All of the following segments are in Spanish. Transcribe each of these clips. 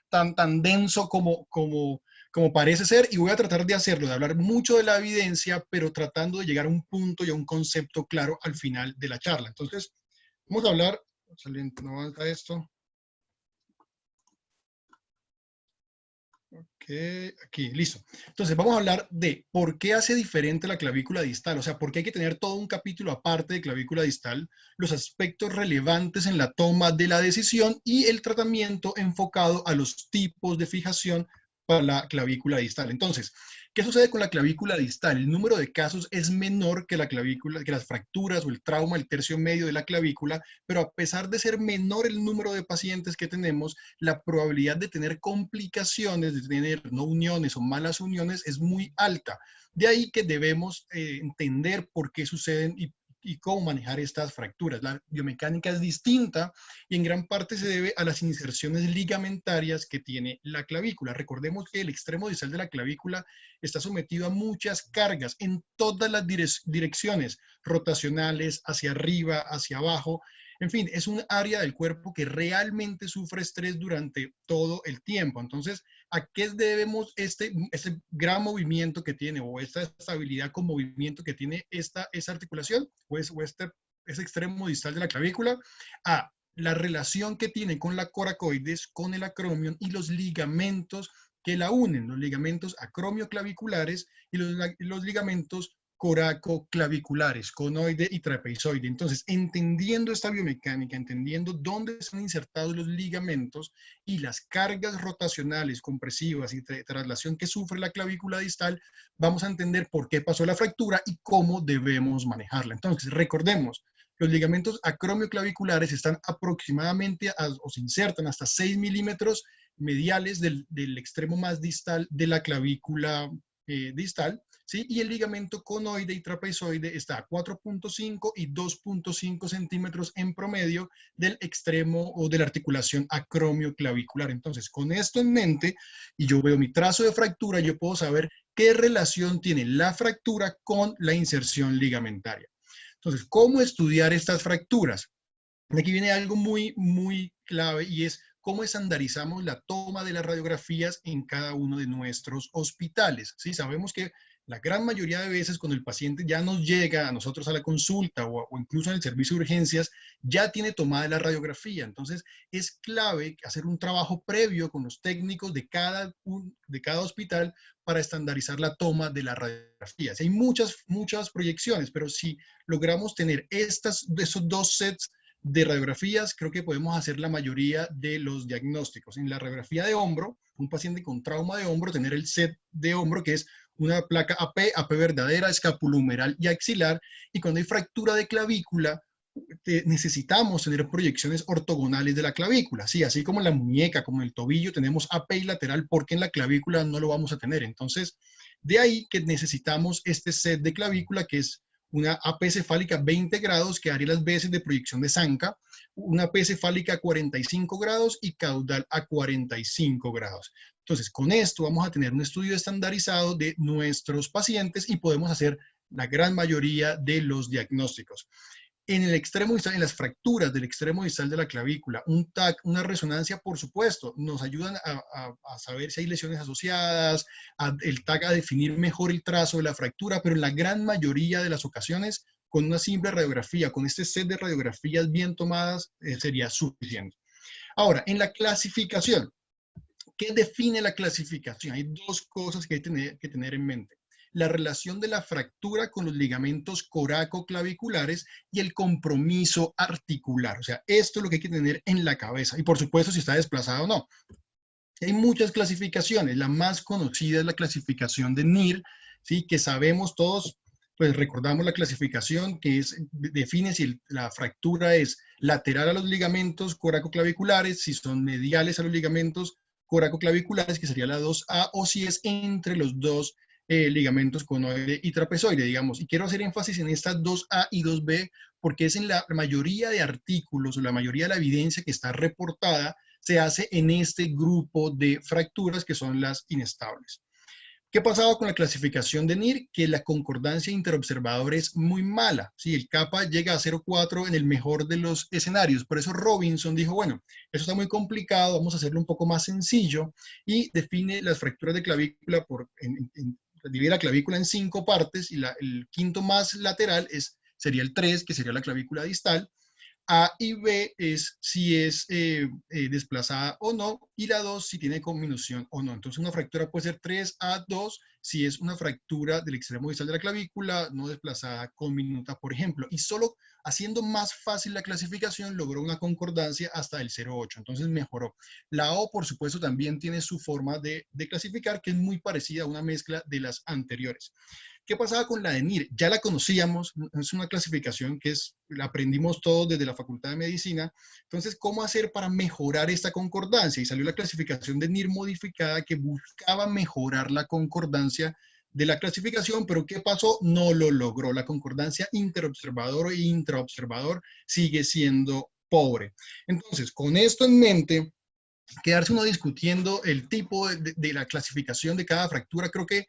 tan denso como parece ser, y voy a tratar de hacerlo, de hablar mucho de la evidencia, pero tratando de llegar a un punto y a un concepto claro al final de la charla. Entonces, vamos a hablar, no avanza esto. Aquí, listo. Entonces, vamos a hablar de por qué hace diferente la clavícula distal, o sea, por qué hay que tener todo un capítulo aparte de clavícula distal, los aspectos relevantes en la toma de la decisión y el tratamiento enfocado a los tipos de fijación para la clavícula distal. Entonces, ¿qué sucede con la clavícula distal? El número de casos es menor que la clavícula, que las fracturas o el trauma, el tercio medio de la clavícula, pero a pesar de ser menor el número de pacientes que tenemos, la probabilidad de tener complicaciones, de tener no uniones o malas uniones es muy alta. De ahí que debemos entender por qué suceden y cómo manejar estas fracturas. La biomecánica es distinta y en gran parte se debe a las inserciones ligamentarias que tiene la clavícula. Recordemos que el extremo distal de la clavícula está sometido a muchas cargas en todas las direcciones, rotacionales, hacia arriba, hacia abajo. En fin, es un área del cuerpo que realmente sufre estrés durante todo el tiempo. Entonces, ¿a qué debemos este gran movimiento que tiene o esta estabilidad con movimiento que tiene esa articulación o ese extremo distal de la clavícula? A la relación que tiene con la coracoides, con el acromion y los ligamentos que la unen, los ligamentos acromioclaviculares y los ligamentos coracoclaviculares, conoide y trapezoide. Entonces, entendiendo esta biomecánica, entendiendo dónde están insertados los ligamentos y las cargas rotacionales, compresivas y traslación que sufre la clavícula distal, vamos a entender por qué pasó la fractura y cómo debemos manejarla. Entonces, recordemos, los ligamentos acromioclaviculares están aproximadamente, o se insertan hasta 6 milímetros mediales del extremo más distal de la clavícula distal, ¿sí? Y el ligamento conoide y trapezoide está a 4.5 y 2.5 centímetros en promedio del extremo o de la articulación acromioclavicular. Entonces, con esto en mente, y yo veo mi trazo de fractura, yo puedo saber qué relación tiene la fractura con la inserción ligamentaria. Entonces, ¿cómo estudiar estas fracturas? Aquí viene algo muy clave y es cómo estandarizamos la toma de las radiografías en cada uno de nuestros hospitales. ¿Sí? Sabemos que la gran mayoría de veces cuando el paciente ya nos llega a nosotros a la consulta o incluso en el servicio de urgencias, ya tiene tomada la radiografía. Entonces, es clave hacer un trabajo previo con los técnicos de cada hospital para estandarizar la toma de las radiografías. Hay muchas proyecciones, pero si logramos tener esos dos sets de radiografías, creo que podemos hacer la mayoría de los diagnósticos. En la radiografía de hombro, un paciente con trauma de hombro, tener el set de hombro, que es una placa AP verdadera, escapulohumeral y axilar, y cuando hay fractura de clavícula, necesitamos tener proyecciones ortogonales de la clavícula, sí, así como en la muñeca, como en el tobillo, tenemos AP y lateral, porque en la clavícula no lo vamos a tener. Entonces, de ahí que necesitamos este set de clavícula, que es una AP cefálica 20 grados, que haría las veces de proyección de zanca, una AP cefálica a 45 grados y caudal a 45 grados. Entonces, con esto vamos a tener un estudio estandarizado de nuestros pacientes y podemos hacer la gran mayoría de los diagnósticos. En el extremo distal, en las fracturas del extremo distal de la clavícula, un TAC, una resonancia, por supuesto, nos ayudan a saber si hay lesiones asociadas, el TAC a definir mejor el trazo de la fractura, pero en la gran mayoría de las ocasiones, con una simple radiografía, con este set de radiografías bien tomadas, sería suficiente. Ahora, en la clasificación, ¿qué define la clasificación? Hay dos cosas que hay que tener en mente: la relación de la fractura con los ligamentos coracoclaviculares y el compromiso articular. O sea, esto es lo que hay que tener en la cabeza. Y por supuesto, si está desplazado o no. Hay muchas clasificaciones. La más conocida es la clasificación de NIR, ¿sí? Que sabemos todos, pues recordamos la clasificación que define si la fractura es lateral a los ligamentos coracoclaviculares, si son mediales a los ligamentos coracoclaviculares, que sería la 2A, o si es entre los dos ligamentos conoide y trapezoide, digamos. Y quiero hacer énfasis en estas 2A y 2B porque es en la mayoría de artículos o la mayoría de la evidencia que está reportada se hace en este grupo de fracturas que son las inestables. ¿Qué pasaba con la clasificación de NIR? Que la concordancia interobservador es muy mala. ¿Sí? El kappa llega a 0,4 en el mejor de los escenarios. Por eso Robinson dijo, bueno, eso está muy complicado, vamos a hacerlo un poco más sencillo y define las fracturas de clavícula divide la clavícula en 5 partes y el quinto más lateral sería el 3, que sería la clavícula distal. A y B es si es desplazada o no, y la 2 si tiene conminución o no. Entonces una fractura puede ser 3A2 si es una fractura del extremo distal de la clavícula, no desplazada conminuta, por ejemplo. Y solo haciendo más fácil la clasificación logró una concordancia hasta el 0,8. Entonces mejoró. La O, por supuesto, también tiene su forma de clasificar, que es muy parecida a una mezcla de las anteriores. ¿Qué pasaba con la de NIR? Ya la conocíamos, es una clasificación que la aprendimos todos desde la Facultad de Medicina. Entonces, ¿cómo hacer para mejorar esta concordancia? Y salió la clasificación de NIR modificada que buscaba mejorar la concordancia de la clasificación, pero ¿qué pasó? No lo logró. La concordancia interobservador e intraobservador sigue siendo pobre. Entonces, con esto en mente, quedarse uno discutiendo el tipo de la clasificación de cada fractura, creo que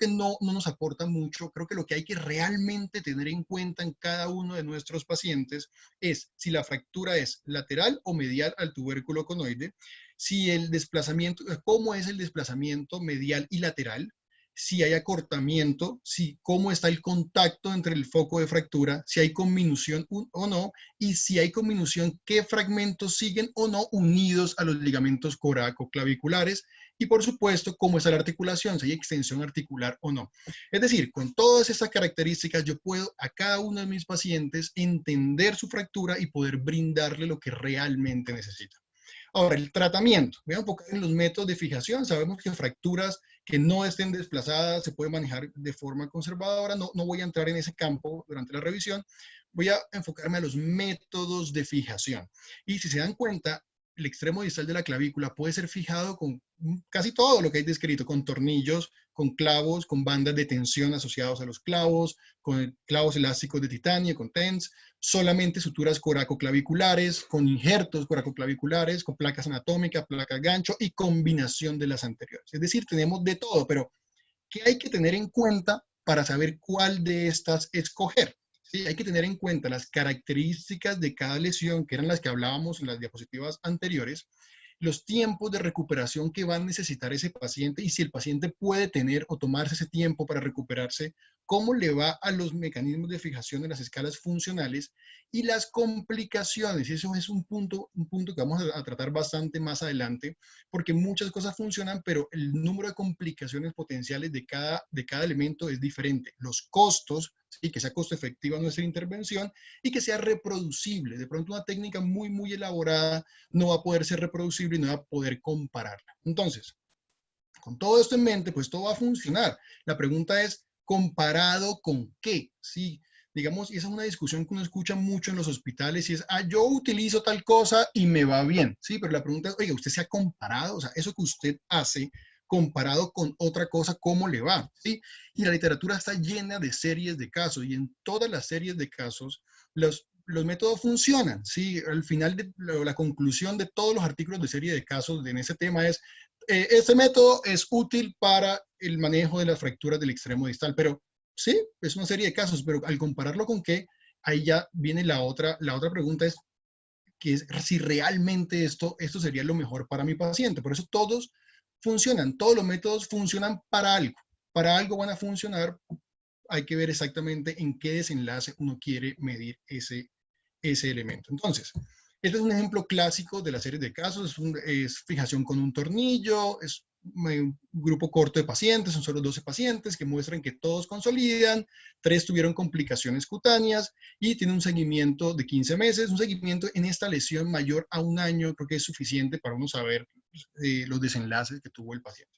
no nos aporta mucho. Creo que lo que hay que realmente tener en cuenta en cada uno de nuestros pacientes es si la fractura es lateral o medial al tubérculo conoide, si el desplazamiento, cómo es el desplazamiento medial y lateral, si hay acortamiento, cómo está el contacto entre el foco de fractura, si hay conminución o no, y si hay conminución, qué fragmentos siguen o no unidos a los ligamentos coracoclaviculares, y por supuesto, cómo está la articulación, si hay extensión articular o no. Es decir, con todas estas características, yo puedo a cada uno de mis pacientes entender su fractura y poder brindarle lo que realmente necesita. Ahora, el tratamiento. Voy a enfocar en los métodos de fijación. Sabemos que fracturas que no estén desplazadas se pueden manejar de forma conservadora. No voy a entrar en ese campo durante la revisión. Voy a enfocarme a los métodos de fijación. Y si se dan cuenta, el extremo distal de la clavícula puede ser fijado con casi todo lo que hay descrito, con tornillos, con clavos, con bandas de tensión asociados a los clavos, con clavos elásticos de titanio, con TENS, solamente suturas coracoclaviculares, con injertos coracoclaviculares, con placas anatómicas, placas gancho y combinación de las anteriores. Es decir, tenemos de todo, pero ¿qué hay que tener en cuenta para saber cuál de estas escoger? ¿Sí? Hay que tener en cuenta las características de cada lesión, que eran las que hablábamos en las diapositivas anteriores, los tiempos de recuperación que va a necesitar ese paciente y si el paciente puede tener o tomarse ese tiempo para recuperarse, cómo le va a los mecanismos de fijación de las escalas funcionales y las complicaciones. Y eso es un punto que vamos a tratar bastante más adelante, porque muchas cosas funcionan, pero el número de complicaciones potenciales de cada elemento es diferente. Los costos, ¿sí? Que sea costo efectiva nuestra intervención y que sea reproducible. De pronto una técnica muy, muy elaborada no va a poder ser reproducible y no va a poder compararla. Entonces, con todo esto en mente, pues todo va a funcionar. La pregunta es, ¿comparado con qué? Sí, digamos, y esa es una discusión que uno escucha mucho en los hospitales y es, yo utilizo tal cosa y me va bien. Sí, pero la pregunta es, oiga, ¿usted se ha comparado? O sea, eso que usted hace comparado con otra cosa, ¿cómo le va? ¿Sí? Y la literatura está llena de series de casos y en todas las series de casos los métodos funcionan. ¿Sí? Al final, la conclusión de todos los artículos de serie de casos en ese tema es, este método es útil para el manejo de las fracturas del extremo distal, pero sí, es una serie de casos, pero al compararlo con qué, ahí ya viene la otra pregunta es, que es si realmente esto sería lo mejor para mi paciente. Por eso todos funcionan, todos los métodos funcionan para algo van a funcionar, hay que ver exactamente en qué desenlace uno quiere medir ese elemento. Entonces, este es un ejemplo clásico de la serie de casos, es fijación con un tornillo, es un grupo corto de pacientes, son solo 12 pacientes que muestran que todos consolidan, 3 tuvieron complicaciones cutáneas y tiene un seguimiento de 15 meses, un seguimiento en esta lesión mayor a un año, creo que es suficiente para uno saber los desenlaces que tuvo el paciente.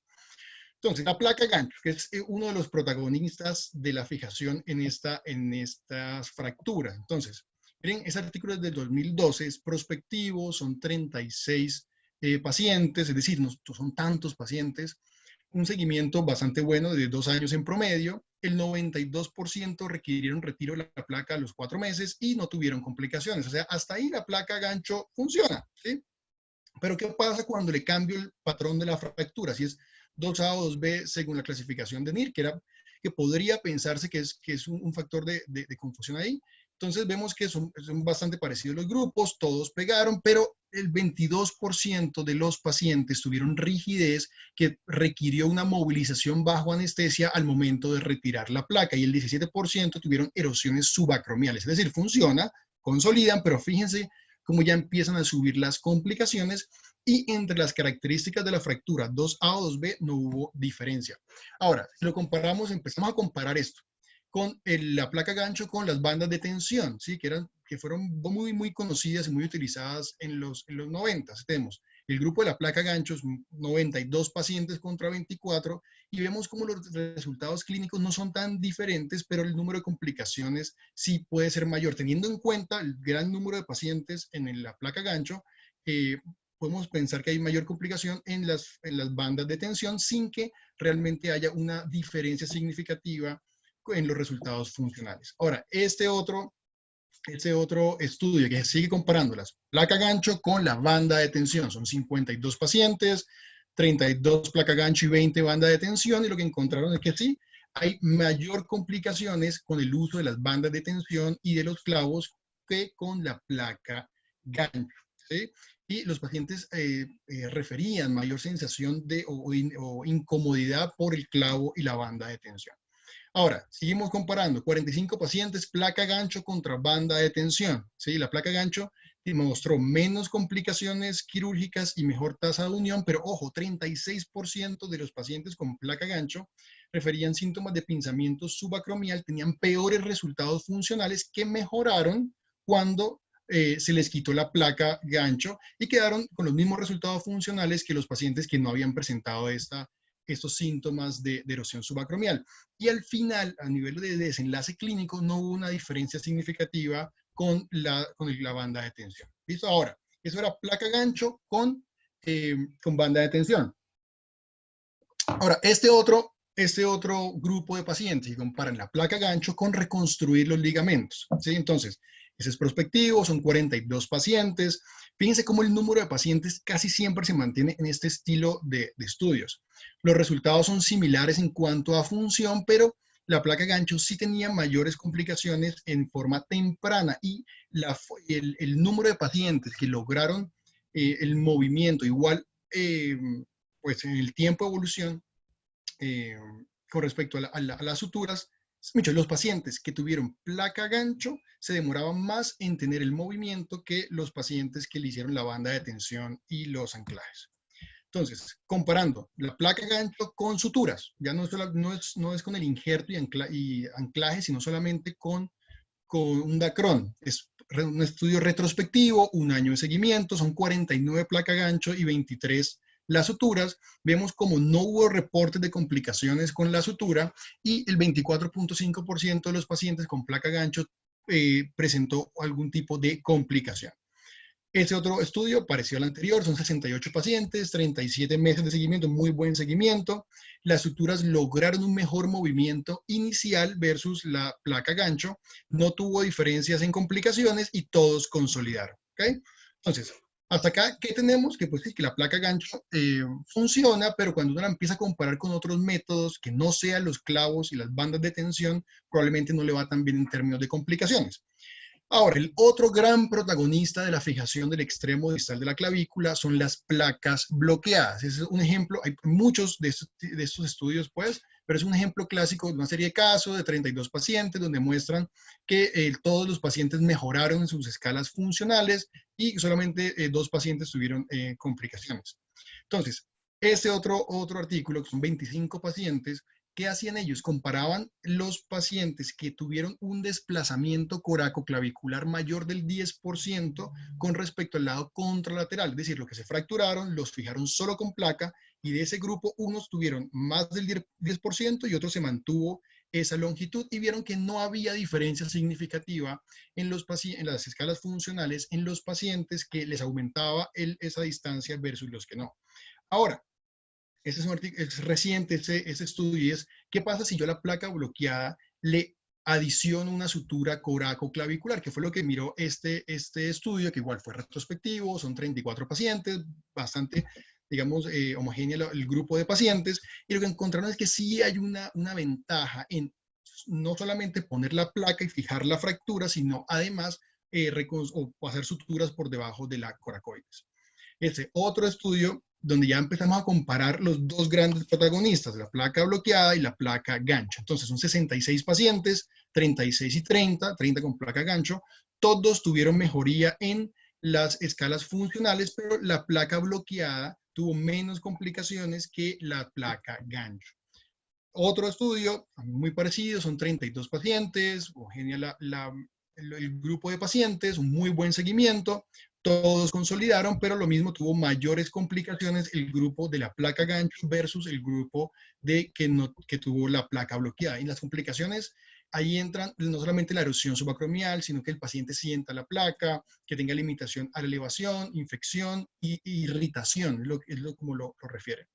Entonces, la placa gancho, que es uno de los protagonistas de la fijación en estas fracturas. Entonces, miren, ese artículo es del 2012, es prospectivo, son 36 pacientes, es decir, no son tantos pacientes, un seguimiento bastante bueno de 2 años en promedio, el 92% requirieron retiro de la placa a los 4 meses y no tuvieron complicaciones, o sea, hasta ahí la placa gancho funciona, ¿sí? Pero ¿qué pasa cuando le cambio el patrón de la fractura? Si es 2A o 2B según la clasificación de NIR, que podría pensarse que es un factor de confusión ahí. Entonces vemos que son bastante parecidos los grupos, todos pegaron, pero el 22% de los pacientes tuvieron rigidez que requirió una movilización bajo anestesia al momento de retirar la placa y el 17% tuvieron erosiones subacromiales, es decir, funciona, consolidan, pero fíjense cómo ya empiezan a subir las complicaciones y entre las características de la fractura 2A o 2B no hubo diferencia. Ahora, si lo comparamos, empezamos a comparar esto con la placa gancho con las bandas de tensión, ¿sí? que fueron muy conocidas y muy utilizadas en los 90. Tenemos el grupo de la placa gancho, 92 pacientes contra 24, y vemos como los resultados clínicos no son tan diferentes, pero el número de complicaciones sí puede ser mayor. Teniendo en cuenta el gran número de pacientes en la placa gancho, podemos pensar que hay mayor complicación en las bandas de tensión sin que realmente haya una diferencia significativa en los resultados funcionales. Ahora, este otro estudio que sigue comparando las placa gancho con la banda de tensión. Son 52 pacientes, 32 placa gancho y 20 banda de tensión, y lo que encontraron es que sí, hay mayor complicaciones con el uso de las bandas de tensión y de los clavos que con la placa gancho, ¿sí? Y los pacientes referían mayor sensación o incomodidad por el clavo y la banda de tensión. Ahora, seguimos comparando. 45 pacientes, placa gancho contra banda de tensión. ¿Sí? La placa gancho mostró menos complicaciones quirúrgicas y mejor tasa de unión, pero ojo, 36% de los pacientes con placa gancho referían síntomas de pinzamiento subacromial, tenían peores resultados funcionales que mejoraron cuando se les quitó la placa gancho y quedaron con los mismos resultados funcionales que los pacientes que no habían presentado estos síntomas de erosión subacromial. Y al final, a nivel de desenlace clínico, no hubo una diferencia significativa con la banda de tensión. ¿Listo? Ahora, eso era placa gancho con banda de tensión. Ahora, este otro grupo de pacientes que comparan la placa gancho con reconstruir los ligamentos. ¿Sí? Entonces, ese es prospectivo, son 42 pacientes. Fíjense cómo el número de pacientes casi siempre se mantiene en este estilo de estudios. Los resultados son similares en cuanto a función, pero la placa gancho sí tenía mayores complicaciones en forma temprana y el número de pacientes que lograron el movimiento igual, pues en el tiempo de evolución, eh, con respecto a las suturas, muchos los pacientes que tuvieron placa gancho se demoraban más en tener el movimiento que los pacientes que le hicieron la banda de tensión y los anclajes. Entonces, comparando la placa gancho con suturas, ya no es con el injerto y anclaje, sino solamente con un Dacron. Es un estudio retrospectivo, un año de seguimiento, son 49 placa gancho y 23 las suturas. Vemos como no hubo reportes de complicaciones con la sutura y el 24.5% de los pacientes con placa gancho presentó algún tipo de complicación. Este otro estudio, parecido al anterior, son 68 pacientes, 37 meses de seguimiento, muy buen seguimiento. Las suturas lograron un mejor movimiento inicial versus la placa gancho. No tuvo diferencias en complicaciones y todos consolidaron. ¿Okay? Entonces, hasta acá, ¿qué tenemos? Que pues sí, que la placa gancho funciona, pero cuando uno la empieza a comparar con otros métodos que no sean los clavos y las bandas de tensión, probablemente no le va tan bien en términos de complicaciones. Ahora, el otro gran protagonista de la fijación del extremo distal de la clavícula son las placas bloqueadas. Ese es un ejemplo, hay muchos de estos estudios, pues, pero es un ejemplo clásico de una serie de casos de 32 pacientes donde muestran que todos los pacientes mejoraron en sus escalas funcionales y solamente 2 pacientes tuvieron complicaciones. Entonces, este otro artículo, que son 25 pacientes, ¿qué hacían ellos? Comparaban los pacientes que tuvieron un desplazamiento coracoclavicular mayor del 10% con respecto al lado contralateral, es decir, lo que se fracturaron, los fijaron solo con placa y de ese grupo unos tuvieron más del 10% y otros se mantuvo esa longitud y vieron que no había diferencia significativa en las escalas funcionales en los pacientes que les aumentaba esa distancia versus los que no. Ahora, ese es reciente ese estudio y es, ¿qué pasa si yo a la placa bloqueada le adiciono una sutura coracoclavicular? Que fue lo que miró este estudio, que igual fue retrospectivo, son 34 pacientes, bastante digamos, homogénea el grupo de pacientes, y lo que encontraron es que sí hay una ventaja en no solamente poner la placa y fijar la fractura, sino además o hacer suturas por debajo de la coracoides. Este otro estudio donde ya empezamos a comparar los dos grandes protagonistas, la placa bloqueada y la placa gancho. Entonces son 66 pacientes, 36 y 30 con placa gancho, todos tuvieron mejoría en las escalas funcionales, pero la placa bloqueada tuvo menos complicaciones que la placa gancho. Otro estudio muy parecido, son 32 pacientes, homogénea el grupo de pacientes, un muy buen seguimiento, todos consolidaron, pero lo mismo tuvo mayores complicaciones el grupo de la placa gancho versus el grupo que tuvo la placa bloqueada. Y las complicaciones, ahí entran no solamente la erosión subacromial, sino que el paciente sienta la placa, que tenga limitación a la elevación, infección y irritación, como lo refiere.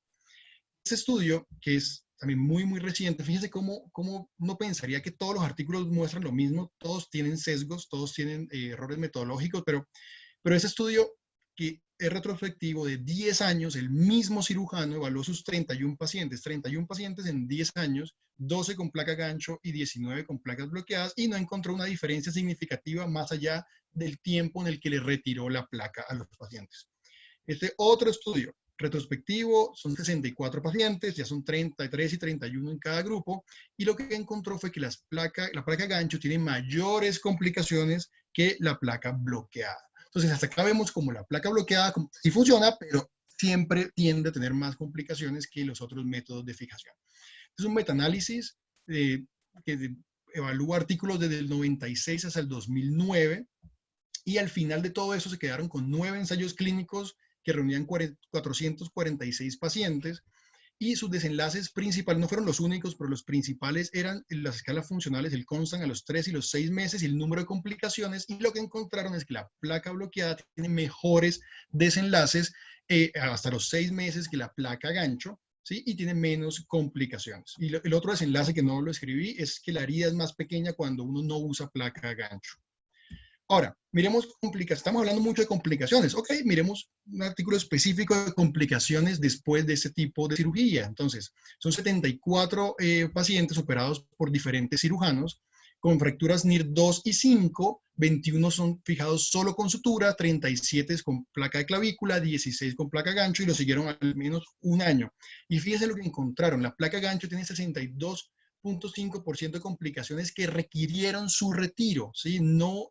Este estudio, que es también muy reciente, fíjense cómo no pensaría que todos los artículos muestran lo mismo, todos tienen sesgos, todos tienen errores metodológicos, pero ese estudio que es retrospectivo de 10 años, el mismo cirujano evaluó sus 31 pacientes en 10 años, 12 con placa gancho y 19 con placas bloqueadas, y no encontró una diferencia significativa más allá del tiempo en el que le retiró la placa a los pacientes. Este otro estudio retrospectivo son 64 pacientes, ya son 33 y 31 en cada grupo, y lo que encontró fue que la placa gancho tiene mayores complicaciones que la placa bloqueada. Entonces, hasta acá vemos como la placa bloqueada sí funciona, pero siempre tiende a tener más complicaciones que los otros métodos de fijación. Es un metaanálisis que evalúa artículos desde el 96 hasta el 2009, y al final de todo eso se quedaron con 9 ensayos clínicos que reunían 446 pacientes, y sus desenlaces principales no fueron los únicos, pero los principales eran las escalas funcionales, el constant a los 3 y los 6 meses y el número de complicaciones, y lo que encontraron es que la placa bloqueada tiene mejores desenlaces hasta los 6 meses que la placa gancho, ¿sí? Y tiene menos complicaciones. Y el otro desenlace que no lo escribí es que la herida es más pequeña cuando uno no usa placa gancho. Ahora, miremos complicaciones. Estamos hablando mucho de complicaciones. Ok, miremos un artículo específico de complicaciones después de ese tipo de cirugía. Entonces, son 74 pacientes operados por diferentes cirujanos con fracturas NIR 2 y 5. 21 son fijados solo con sutura, 37 con placa de clavícula, 16 con placa gancho, y lo siguieron al menos un año. Y fíjense lo que encontraron. La placa gancho tiene 62.5% de complicaciones que requirieron su retiro, ¿sí? No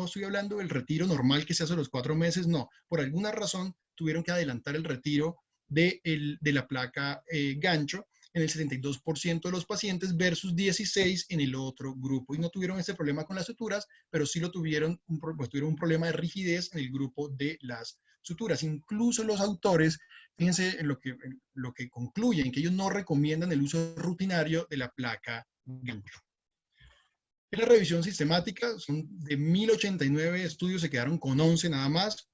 estoy hablando del retiro normal que se hace a los 4 meses, no. Por alguna razón tuvieron que adelantar el retiro de la placa gancho en el 72% de los pacientes versus 16 en el otro grupo. Y no tuvieron ese problema con las suturas, pero sí tuvieron un problema de rigidez en el grupo de las suturas. Incluso los autores, fíjense en lo que concluyen, que ellos no recomiendan el uso rutinario de la placa gancho. En la revisión sistemática, son de 1089 estudios, se quedaron con 11 nada más.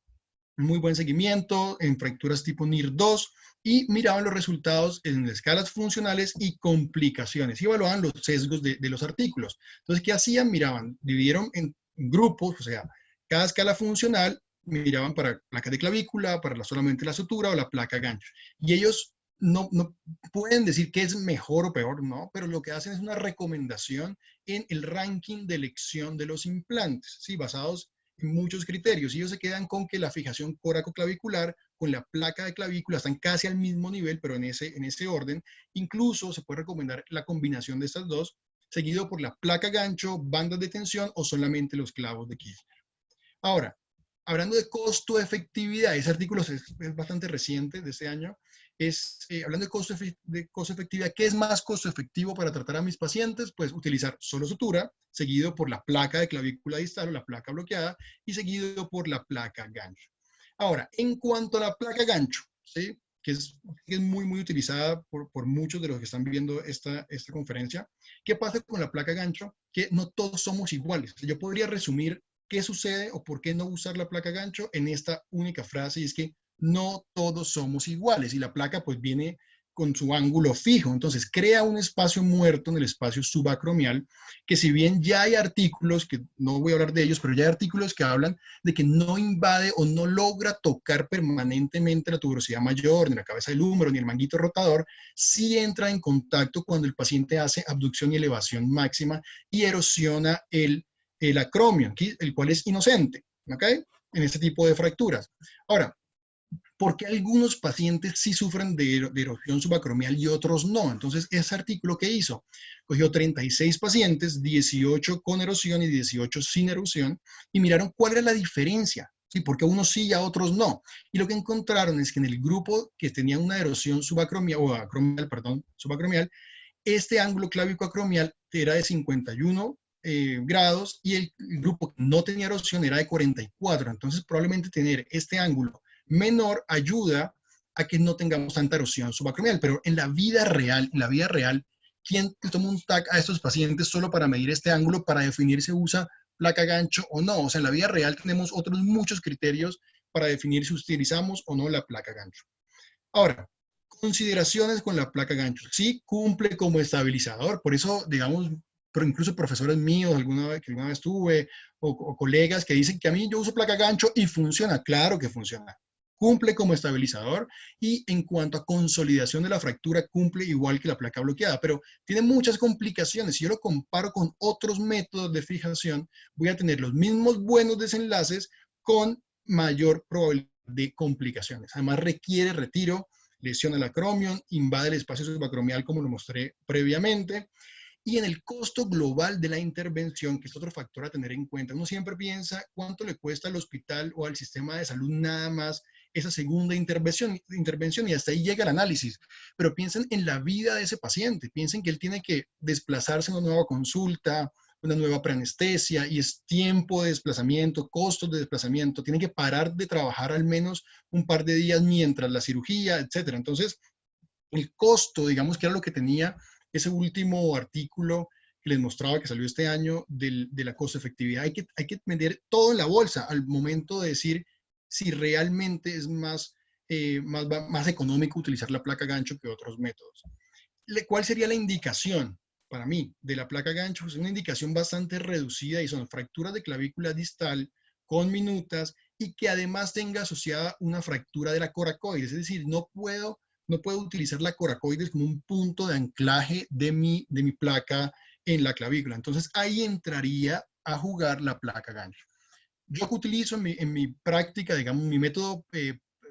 Muy buen seguimiento en fracturas tipo NIR 2, y miraban los resultados en escalas funcionales y complicaciones, y evaluaban los sesgos de los artículos. Entonces, ¿qué hacían? Miraban, dividieron en grupos, o sea, cada escala funcional miraban para placa de clavícula, para solamente la sutura o la placa gancho. Y ellos no pueden decir que es mejor o peor, no, pero lo que hacen es una recomendación en el ranking de elección de los implantes, ¿sí? Basados en muchos criterios. Y ellos se quedan con que la fijación coracoclavicular con la placa de clavícula están casi al mismo nivel, pero en ese orden. Incluso se puede recomendar la combinación de estas dos, seguido por la placa gancho, bandas de tensión o solamente los clavos de Kirchner. Ahora, hablando de costo-efectividad, ese artículo es bastante reciente, de este año, hablando de costo-efectividad, ¿qué es más costo-efectivo para tratar a mis pacientes? Pues utilizar solo sutura, seguido por la placa de clavícula distal o la placa bloqueada, y seguido por la placa gancho. Ahora, en cuanto a la placa gancho, ¿sí? que es muy utilizada por muchos de los que están viendo esta conferencia, ¿qué pasa con la placa gancho? Que no todos somos iguales. Yo podría resumir qué sucede o por qué no usar la placa gancho en esta única frase, y es que no todos somos iguales, y la placa pues viene con su ángulo fijo. Entonces, crea un espacio muerto en el espacio subacromial, que si bien ya hay artículos, que no voy a hablar de ellos, pero ya hay artículos que hablan de que no invade o no logra tocar permanentemente la tuberosidad mayor, ni la cabeza del húmero, ni el manguito rotador, sí entra en contacto cuando el paciente hace abducción y elevación máxima y erosiona el acromio, el cual es inocente, ¿ok? En este tipo de fracturas. Ahora, ¿por qué algunos pacientes sí sufren de erosión subacromial y otros no? Entonces, ese artículo que hizo, cogió 36 pacientes, 18 con erosión y 18 sin erosión, y miraron cuál era la diferencia, ¿sí? ¿Por qué unos sí y a otros no? Y lo que encontraron es que en el grupo que tenía una erosión subacromial, o acromial, perdón, subacromial, este ángulo clávico acromial era de 51 grados y el grupo que no tenía erosión era de 44. Entonces, probablemente tener este ángulo menor ayuda a que no tengamos tanta erosión subacromial. Pero en la vida real, ¿quién toma un TAC a estos pacientes solo para medir este ángulo, para definir si usa placa gancho o no? O sea, en la vida real tenemos otros muchos criterios para definir si utilizamos o no la placa gancho. Ahora, consideraciones con la placa gancho. Sí cumple como estabilizador, por eso, digamos, pero incluso profesores míos, que alguna vez tuve, o colegas que dicen que a mí yo uso placa gancho y funciona. Claro que funciona. Cumple como estabilizador y en cuanto a consolidación de la fractura, cumple igual que la placa bloqueada, pero tiene muchas complicaciones. Si yo lo comparo con otros métodos de fijación, voy a tener los mismos buenos desenlaces con mayor probabilidad de complicaciones. Además, requiere retiro, lesiona el acromion, invade el espacio subacromial como lo mostré previamente, y en el costo global de la intervención, que es otro factor a tener en cuenta. Uno siempre piensa cuánto le cuesta al hospital o al sistema de salud nada más esa segunda intervención y hasta ahí llega el análisis. Pero piensen en la vida de ese paciente, piensen que él tiene que desplazarse a una nueva consulta, una nueva preanestesia y es tiempo de desplazamiento, costos de desplazamiento, tiene que parar de trabajar al menos un par de días mientras la cirugía, etcétera. Entonces, el costo, digamos que era lo que tenía ese último artículo que les mostraba que salió este año de la costo efectividad. Hay que meter todo en la bolsa al momento de decir si realmente es más económico utilizar la placa gancho que otros métodos. ¿Cuál sería la indicación para mí de la placa gancho? Es una indicación bastante reducida y son fracturas de clavícula distal con minutas y que además tenga asociada una fractura de la coracoides. Es decir, no puedo utilizar la coracoides como un punto de anclaje de mi placa en la clavícula. Entonces ahí entraría a jugar la placa gancho. Yo que utilizo en mi práctica, digamos, mi método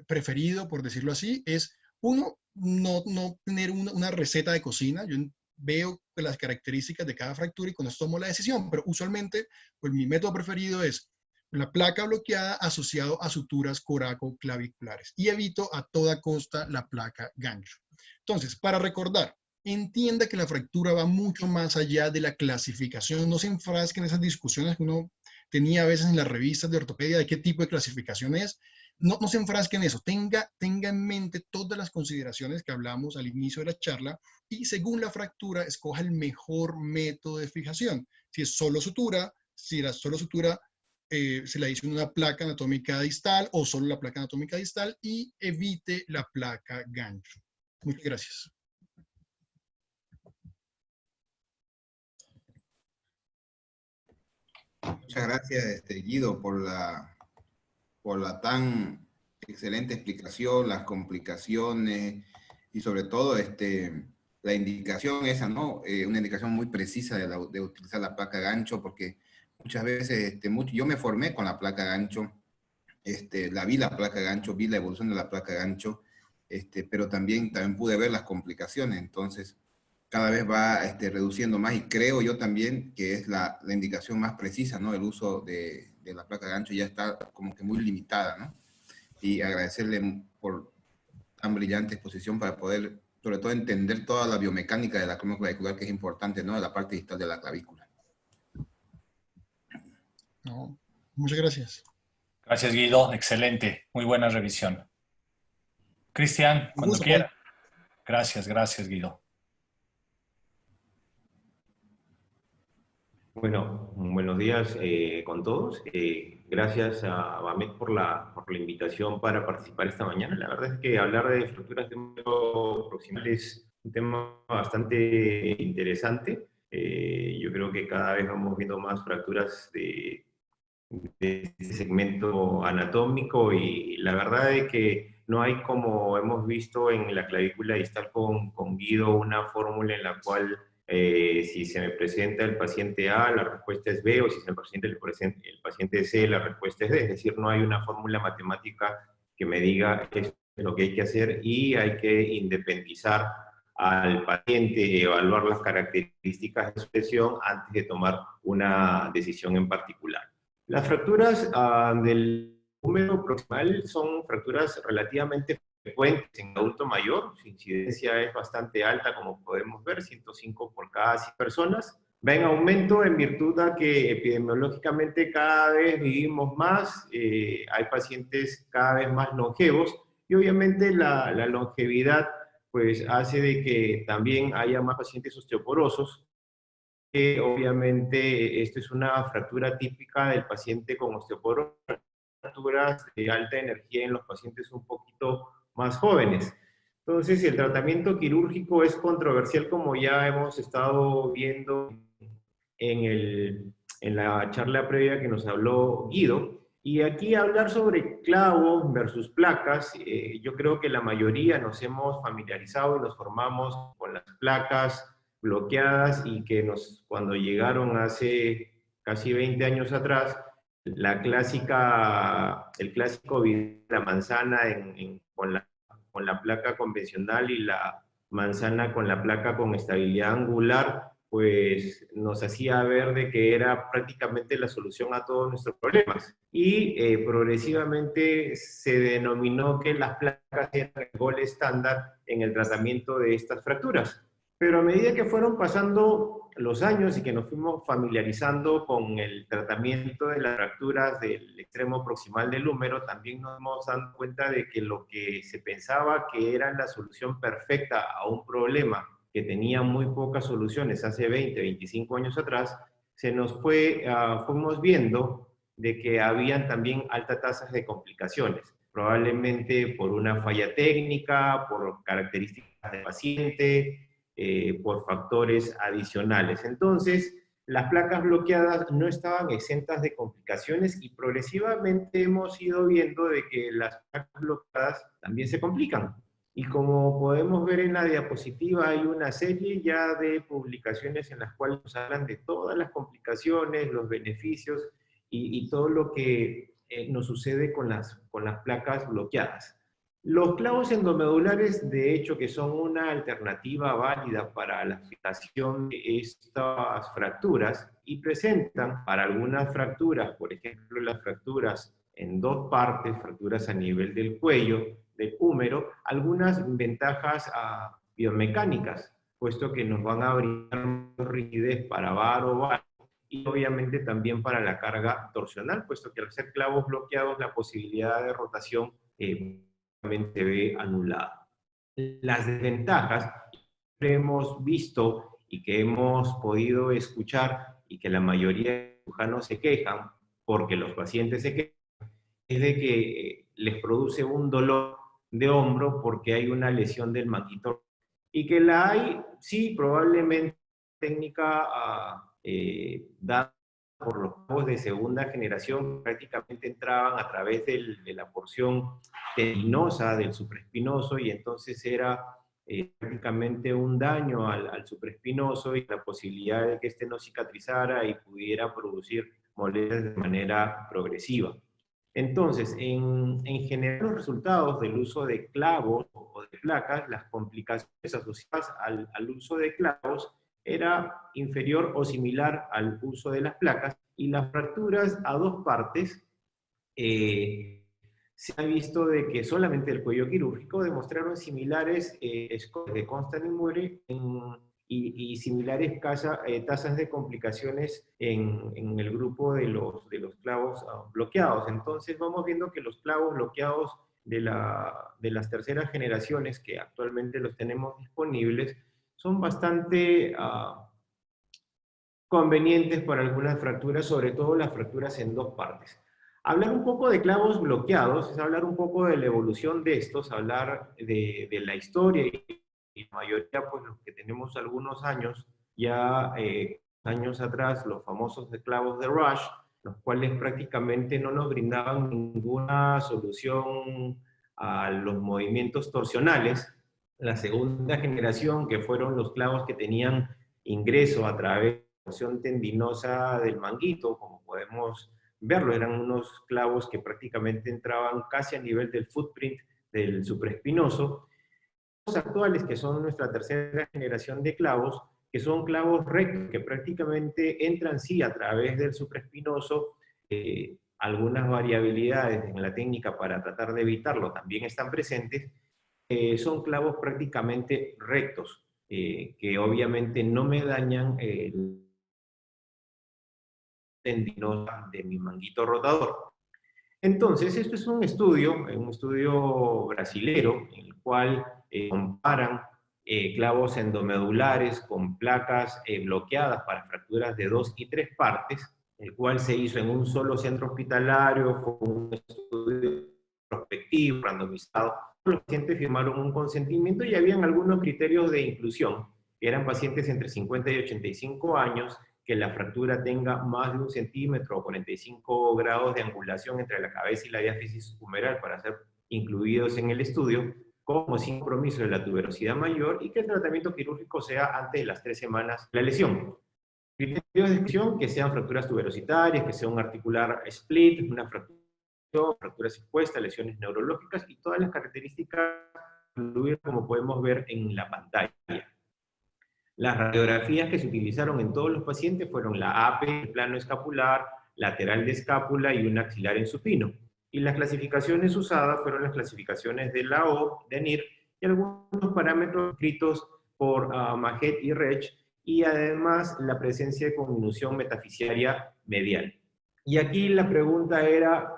preferido, por decirlo así, es uno, no tener una receta de cocina. Yo veo las características de cada fractura y con esto tomo la decisión, pero usualmente pues mi método preferido es la placa bloqueada asociado a suturas coraco-claviculares y evito a toda costa la placa gancho. Entonces, para recordar, entienda que la fractura va mucho más allá de la clasificación, no se enfrasque en esas discusiones que uno tenía a veces en las revistas de ortopedia de qué tipo de clasificación es. No se enfrasque en eso, tenga en mente todas las consideraciones que hablamos al inicio de la charla y según la fractura, escoja el mejor método de fijación. Si es solo sutura, si la solo sutura se la hizo en una placa anatómica distal o solo la placa anatómica distal y evite la placa gancho. Muchas gracias. Muchas gracias, Guido, por la tan excelente explicación, las complicaciones y sobre todo la indicación esa, ¿no? Una indicación muy precisa de utilizar la placa gancho, porque muchas veces yo me formé con la placa gancho, vi la placa gancho, vi la evolución de la placa gancho, pero también pude ver las complicaciones, entonces cada vez va reduciendo más y creo yo también que es la indicación más precisa, ¿no? El uso de la placa gancho ya está como que muy limitada, ¿no? Y agradecerle por tan brillante exposición para poder, sobre todo, entender toda la biomecánica de la columna clavicular, que es importante, ¿no? De la parte distal de la clavícula. No, muchas gracias. Gracias, Guido. Excelente. Muy buena revisión. Cristian, Un cuando gusto, Juan. quiera. Gracias, Guido. Bueno, buenos días con todos. Gracias a Bamet por la invitación para participar esta mañana. La verdad es que hablar de fracturas de número proximal es un tema bastante interesante. Yo creo que cada vez vamos viendo más fracturas de este segmento anatómico y la verdad es que no hay, como hemos visto en la clavícula distal con Guido, una fórmula en la cual si se me presenta el paciente A, la respuesta es B, o si se me presenta el paciente C, la respuesta es D. Es decir, no hay una fórmula matemática que me diga esto es lo que hay que hacer y hay que independizar al paciente, evaluar las características de su lesión antes de tomar una decisión en particular. Las fracturas del húmero proximal son fracturas relativamente frecuentes en adulto mayor. Su incidencia es bastante alta, como podemos ver, 105 por cada 100 personas. Va en aumento en virtud a que epidemiológicamente cada vez vivimos más, hay pacientes cada vez más longevos y obviamente la longevidad pues hace de que también haya más pacientes osteoporosos. Obviamente esto es una fractura típica del paciente con osteoporosis, fracturas de alta energía en los pacientes un poquito más jóvenes. Entonces, el tratamiento quirúrgico es controversial, como ya hemos estado viendo en la charla previa que nos habló Guido. Y aquí hablar sobre clavos versus placas, yo creo que la mayoría nos hemos familiarizado y nos formamos con las placas bloqueadas y que cuando llegaron hace casi 20 años atrás, el clásico video de la manzana con la placa convencional y la manzana con la placa con estabilidad angular, pues nos hacía ver de que era prácticamente la solución a todos nuestros problemas. Y progresivamente se denominó que las placas eran el gol estándar en el tratamiento de estas fracturas. Pero a medida que fueron pasando los años y que nos fuimos familiarizando con el tratamiento de las fracturas del extremo proximal del húmero, también nos hemos dado cuenta de que lo que se pensaba que era la solución perfecta a un problema que tenía muy pocas soluciones hace 20, 25 años atrás, fuimos viendo de que habían también altas tasas de complicaciones, probablemente por una falla técnica, por características del paciente, por factores adicionales. Entonces, las placas bloqueadas no estaban exentas de complicaciones y progresivamente hemos ido viendo de que las placas bloqueadas también se complican. Y como podemos ver en la diapositiva, hay una serie ya de publicaciones en las cuales nos hablan de todas las complicaciones, los beneficios y todo lo que nos sucede con las placas bloqueadas. Los clavos endomedulares, de hecho, que son una alternativa válida para la fijación de estas fracturas y presentan para algunas fracturas, por ejemplo, las fracturas en dos partes, fracturas a nivel del cuello, del húmero, algunas ventajas biomecánicas, puesto que nos van a brindar rigidez para bar o bar y obviamente también para la carga torsional, puesto que al ser clavos bloqueados la posibilidad de rotación se ve anulada. Las desventajas que hemos visto y que hemos podido escuchar y que la mayoría de cirujanos se quejan porque los pacientes se quejan es de que les produce un dolor de hombro porque hay una lesión del maquito y que la hay, sí, probablemente técnica dada por los clavos de segunda generación, prácticamente entraban a través de la porción tendinosa del supraespinoso y entonces era prácticamente un daño al supraespinoso y la posibilidad de que este no cicatrizara y pudiera producir molestias de manera progresiva. Entonces, en general, los resultados del uso de clavos o de placas, las complicaciones asociadas al uso de clavos era inferior o similar al uso de las placas y las fracturas a dos partes se ha visto de que solamente el cuello quirúrgico demostraron similares scores de Constant y Murray y similares tasas de complicaciones en el grupo de los clavos bloqueados. Entonces vamos viendo que los clavos bloqueados de las terceras generaciones, que actualmente los tenemos disponibles, son bastante convenientes para algunas fracturas, sobre todo las fracturas en dos partes. Hablar un poco de clavos bloqueados es hablar un poco de la evolución de estos, hablar de la historia y la mayoría, pues los que tenemos algunos años, ya años atrás, los famosos clavos de Rush, los cuales prácticamente no nos brindaban ninguna solución a los movimientos torsionales. La segunda generación, que fueron los clavos que tenían ingreso a través de la porción tendinosa del manguito, como podemos verlo, eran unos clavos que prácticamente entraban casi a nivel del footprint del supraespinoso. Los actuales, que son nuestra tercera generación de clavos, que son clavos rectos, que prácticamente entran sí a través del supraespinoso, algunas variabilidades en la técnica para tratar de evitarlo también están presentes, son clavos prácticamente rectos, que obviamente no me dañan el tendinosa de mi manguito rotador. Entonces, esto es un estudio brasilero, en el cual comparan clavos endomedulares con placas bloqueadas para fracturas de 2 y 3 partes, el cual se hizo en un solo centro hospitalario, con un estudio prospectivo, randomizado. Los pacientes firmaron un consentimiento y habían algunos criterios de inclusión, que eran pacientes entre 50 y 85 años, que la fractura tenga más de 1 centímetro o 45 grados de angulación entre la cabeza y la diáfisis humeral para ser incluidos en el estudio, como sin compromiso de la tuberosidad mayor, y que el tratamiento quirúrgico sea antes de las 3 semanas de la lesión. Criterios de exclusión: que sean fracturas tuberositarias, que sea un articular split, una fracturas expuestas, lesiones neurológicas y todas las características incluidas como podemos ver en la pantalla. Las radiografías que se utilizaron en todos los pacientes fueron la AP, el plano escapular, lateral de escápula y un axilar en supino. Y las clasificaciones usadas fueron las clasificaciones de la O, de NIR, y algunos parámetros escritos por Maget y Rech, y además la presencia de conminución metafisiaria medial. Y aquí la pregunta era,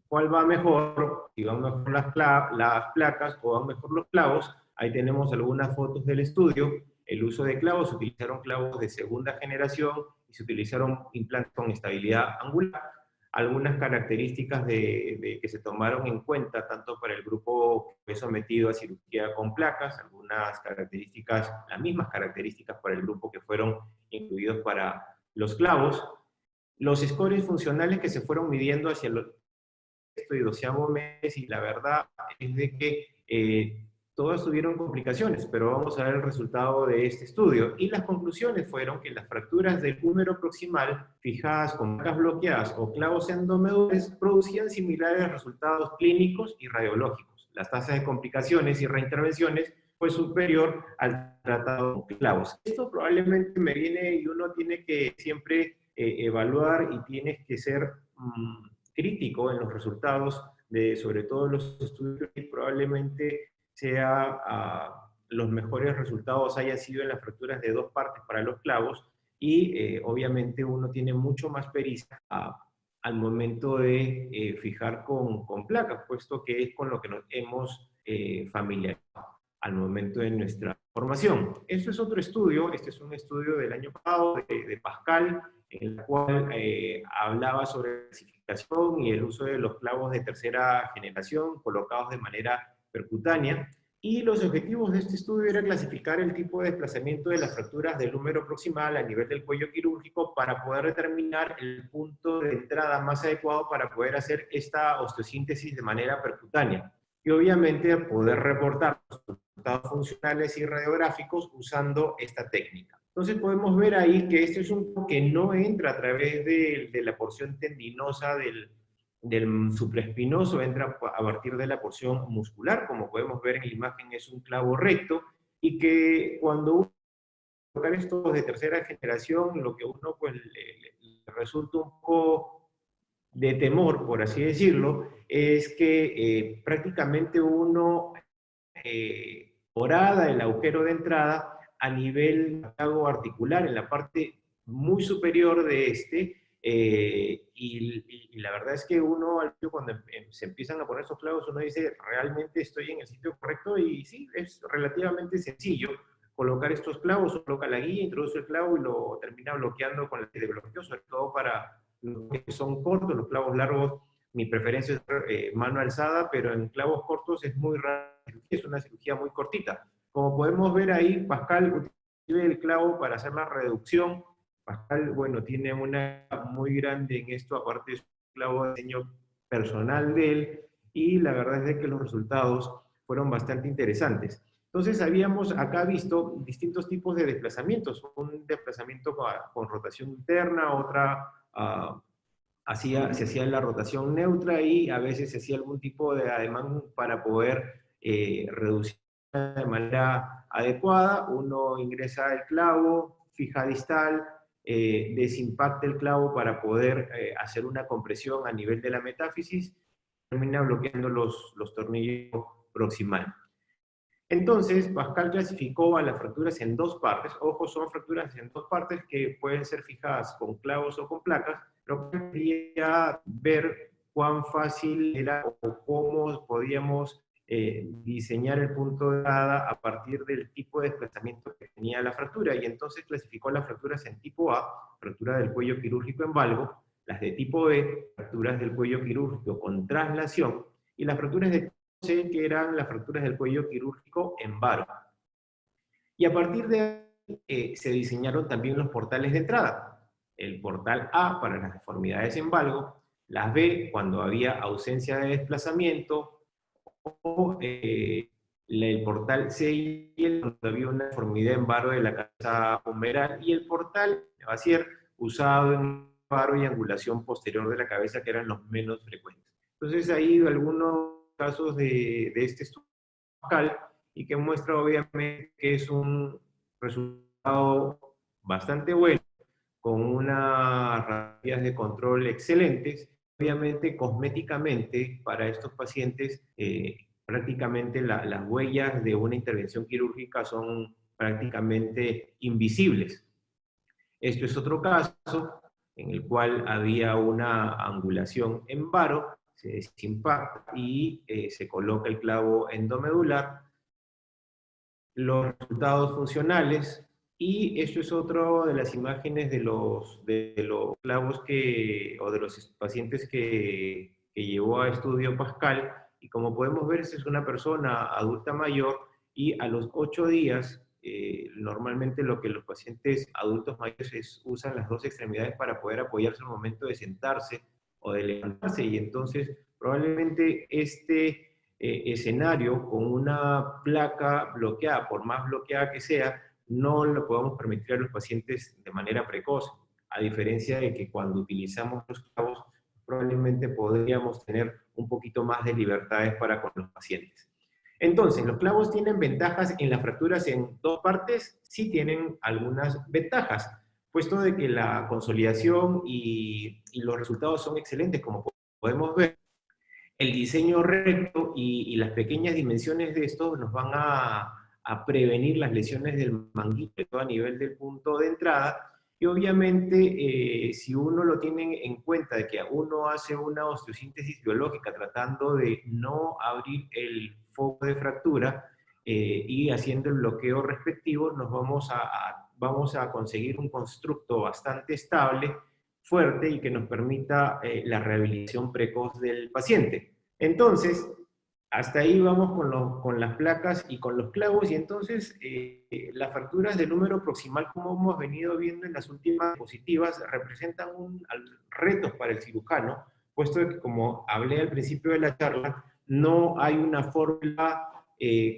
¿cuál va mejor? Si van mejor las placas o van mejor los clavos. Ahí tenemos algunas fotos del estudio. El uso de clavos: se utilizaron clavos de segunda generación y se utilizaron implantes con estabilidad angular. Algunas características que se tomaron en cuenta, tanto para el grupo que fue sometido a cirugía con placas, algunas características, las mismas características para el grupo que fueron incluidos para los clavos. Los scores funcionales que se fueron midiendo hacia el sexto y 12º mes, y la verdad es de que todas tuvieron complicaciones, pero vamos a ver el resultado de este estudio. Y las conclusiones fueron que las fracturas del húmero proximal fijadas con placas bloqueadas o clavos endomedulares producían similares resultados clínicos y radiológicos. Las tasas de complicaciones y reintervenciones fue superior al tratado con clavos. Esto probablemente me viene, y uno tiene que siempre evaluar y tienes que ser crítico en los resultados de, sobre todo los estudios, y probablemente los mejores resultados hayan sido en las fracturas de 2 partes para los clavos, y obviamente uno tiene mucho más pericia al momento de fijar con placas, puesto que es con lo que nos hemos familiarizado al momento de nuestra formación. Esto es otro estudio, este es un estudio del año pasado de Pascal, en el cual hablaba sobre la clasificación y el uso de los clavos de tercera generación colocados de manera percutánea, y los objetivos de este estudio era clasificar el tipo de desplazamiento de las fracturas del húmero proximal a nivel del cuello quirúrgico para poder determinar el punto de entrada más adecuado para poder hacer esta osteosíntesis de manera percutánea, y obviamente poder reportar los resultados funcionales y radiográficos usando esta técnica. Entonces podemos ver ahí que este es un que no entra a través de la porción tendinosa del supraespinoso, entra a partir de la porción muscular. Como podemos ver en la imagen, es un clavo recto, y que cuando uno coloca estos de tercera generación, lo que uno pues le resulta un poco de temor, por así decirlo, es que prácticamente uno horada el agujero de entrada a nivel articular, en la parte muy superior de este, y la verdad es que uno, cuando se empiezan a poner esos clavos, uno dice, ¿realmente estoy en el sitio correcto? Y sí, es relativamente sencillo colocar estos clavos, coloca la guía, introduce el clavo y lo termina bloqueando con la de bloqueo, sobre todo para los que son cortos, los clavos largos. Mi preferencia es mano alzada, pero en clavos cortos es muy rara, es una cirugía muy cortita. Como podemos ver ahí, Pascal utiliza el clavo para hacer la reducción. Pascal, bueno, tiene una muy grande en esto, aparte de su clavo de diseño personal de él, y la verdad es de que los resultados fueron bastante interesantes. Entonces habíamos acá visto distintos tipos de desplazamientos, un desplazamiento con rotación interna, otra se hacía la rotación neutra y a veces se hacía algún tipo de ademán para poder reducir de manera adecuada. Uno ingresa el clavo, fija distal, desimpacta el clavo para poder hacer una compresión a nivel de la metáfisis, termina bloqueando los tornillos proximales. Entonces, Pascal clasificó a las fracturas en dos partes. Ojo, son fracturas en dos partes que pueden ser fijadas con clavos o con placas. Pero quería ver cuán fácil era o cómo podíamos diseñar el punto de entrada a partir del tipo de desplazamiento que tenía la fractura. Y entonces clasificó las fracturas en tipo A, fractura del cuello quirúrgico en valgo, las de tipo B, fracturas del cuello quirúrgico con traslación, y las fracturas de tipo C, que eran las fracturas del cuello quirúrgico en varo. Y a partir de ahí se diseñaron también los portales de entrada. El portal A para las deformidades en valgo, las B cuando había ausencia de desplazamiento, o el portal C cuando había una deformidad en varo de la cabeza humeral, y el portal Vasier usado en varo y angulación posterior de la cabeza, que eran los menos frecuentes. Entonces ahí algunos casos de este estudio local y que muestra obviamente que es un resultado bastante bueno, con unas radias de control excelentes. Obviamente, cosméticamente, para estos pacientes, prácticamente las huellas de una intervención quirúrgica son prácticamente invisibles. Esto es otro caso en el cual había una angulación en varo, se desimpacta y se coloca el clavo endomedular. Los resultados funcionales, y esto es otra de las imágenes de los clavos o de los pacientes que llevó a estudio Pascal, y como podemos ver, esta es una persona adulta mayor, y a los 8 días, normalmente lo que los pacientes adultos mayores usan las dos extremidades para poder apoyarse al momento de sentarse o de levantarse, y entonces probablemente este escenario con una placa bloqueada, por más bloqueada que sea, no lo podemos permitir a los pacientes de manera precoz, a diferencia de que cuando utilizamos los clavos, probablemente podríamos tener un poquito más de libertades para con los pacientes. Entonces, ¿los clavos tienen ventajas en las fracturas en dos partes? Sí tienen algunas ventajas, puesto de que la consolidación y los resultados son excelentes, como podemos ver. El diseño recto y las pequeñas dimensiones de estos nos van a prevenir las lesiones del manguito a nivel del punto de entrada, y obviamente si uno lo tiene en cuenta de que uno hace una osteosíntesis biológica tratando de no abrir el foco de fractura y haciendo el bloqueo respectivo, nos vamos a conseguir un constructo bastante estable, fuerte, y que nos permita la rehabilitación precoz del paciente. Entonces, hasta ahí vamos con las placas y con los clavos, y entonces las fracturas de número proximal, como hemos venido viendo en las últimas diapositivas, representan retos para el cirujano, puesto que, como hablé al principio de la charla, no hay una fórmula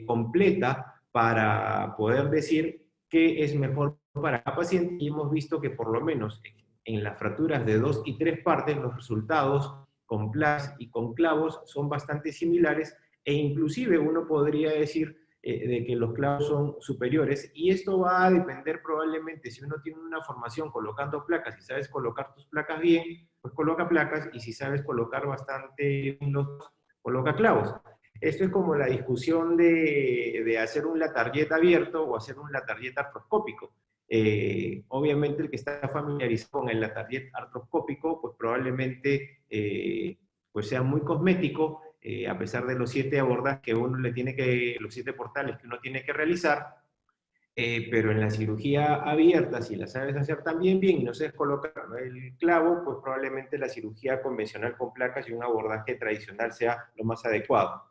completa para poder decir qué es mejor para cada paciente, y hemos visto que por lo menos en las fracturas de 2 y 3 partes los resultados con placas y con clavos son bastante similares, e inclusive uno podría decir de que los clavos son superiores, y esto va a depender probablemente, si uno tiene una formación colocando placas y sabes colocar tus placas bien, pues coloca placas, y si sabes colocar bastante bien coloca clavos. Esto es como la discusión de hacer un Latarjet abierto o hacer un Latarjet artroscópico. Obviamente el que está familiarizado con el Latarjet artroscópico, pues probablemente pues sea muy cosmético, a pesar de los 7 abordajes que uno le tiene que, los 7 portales que uno tiene que realizar, pero en la cirugía abierta, si la sabes hacer también bien y no sabes colocar el clavo, pues probablemente la cirugía convencional con placas y un abordaje tradicional sea lo más adecuado.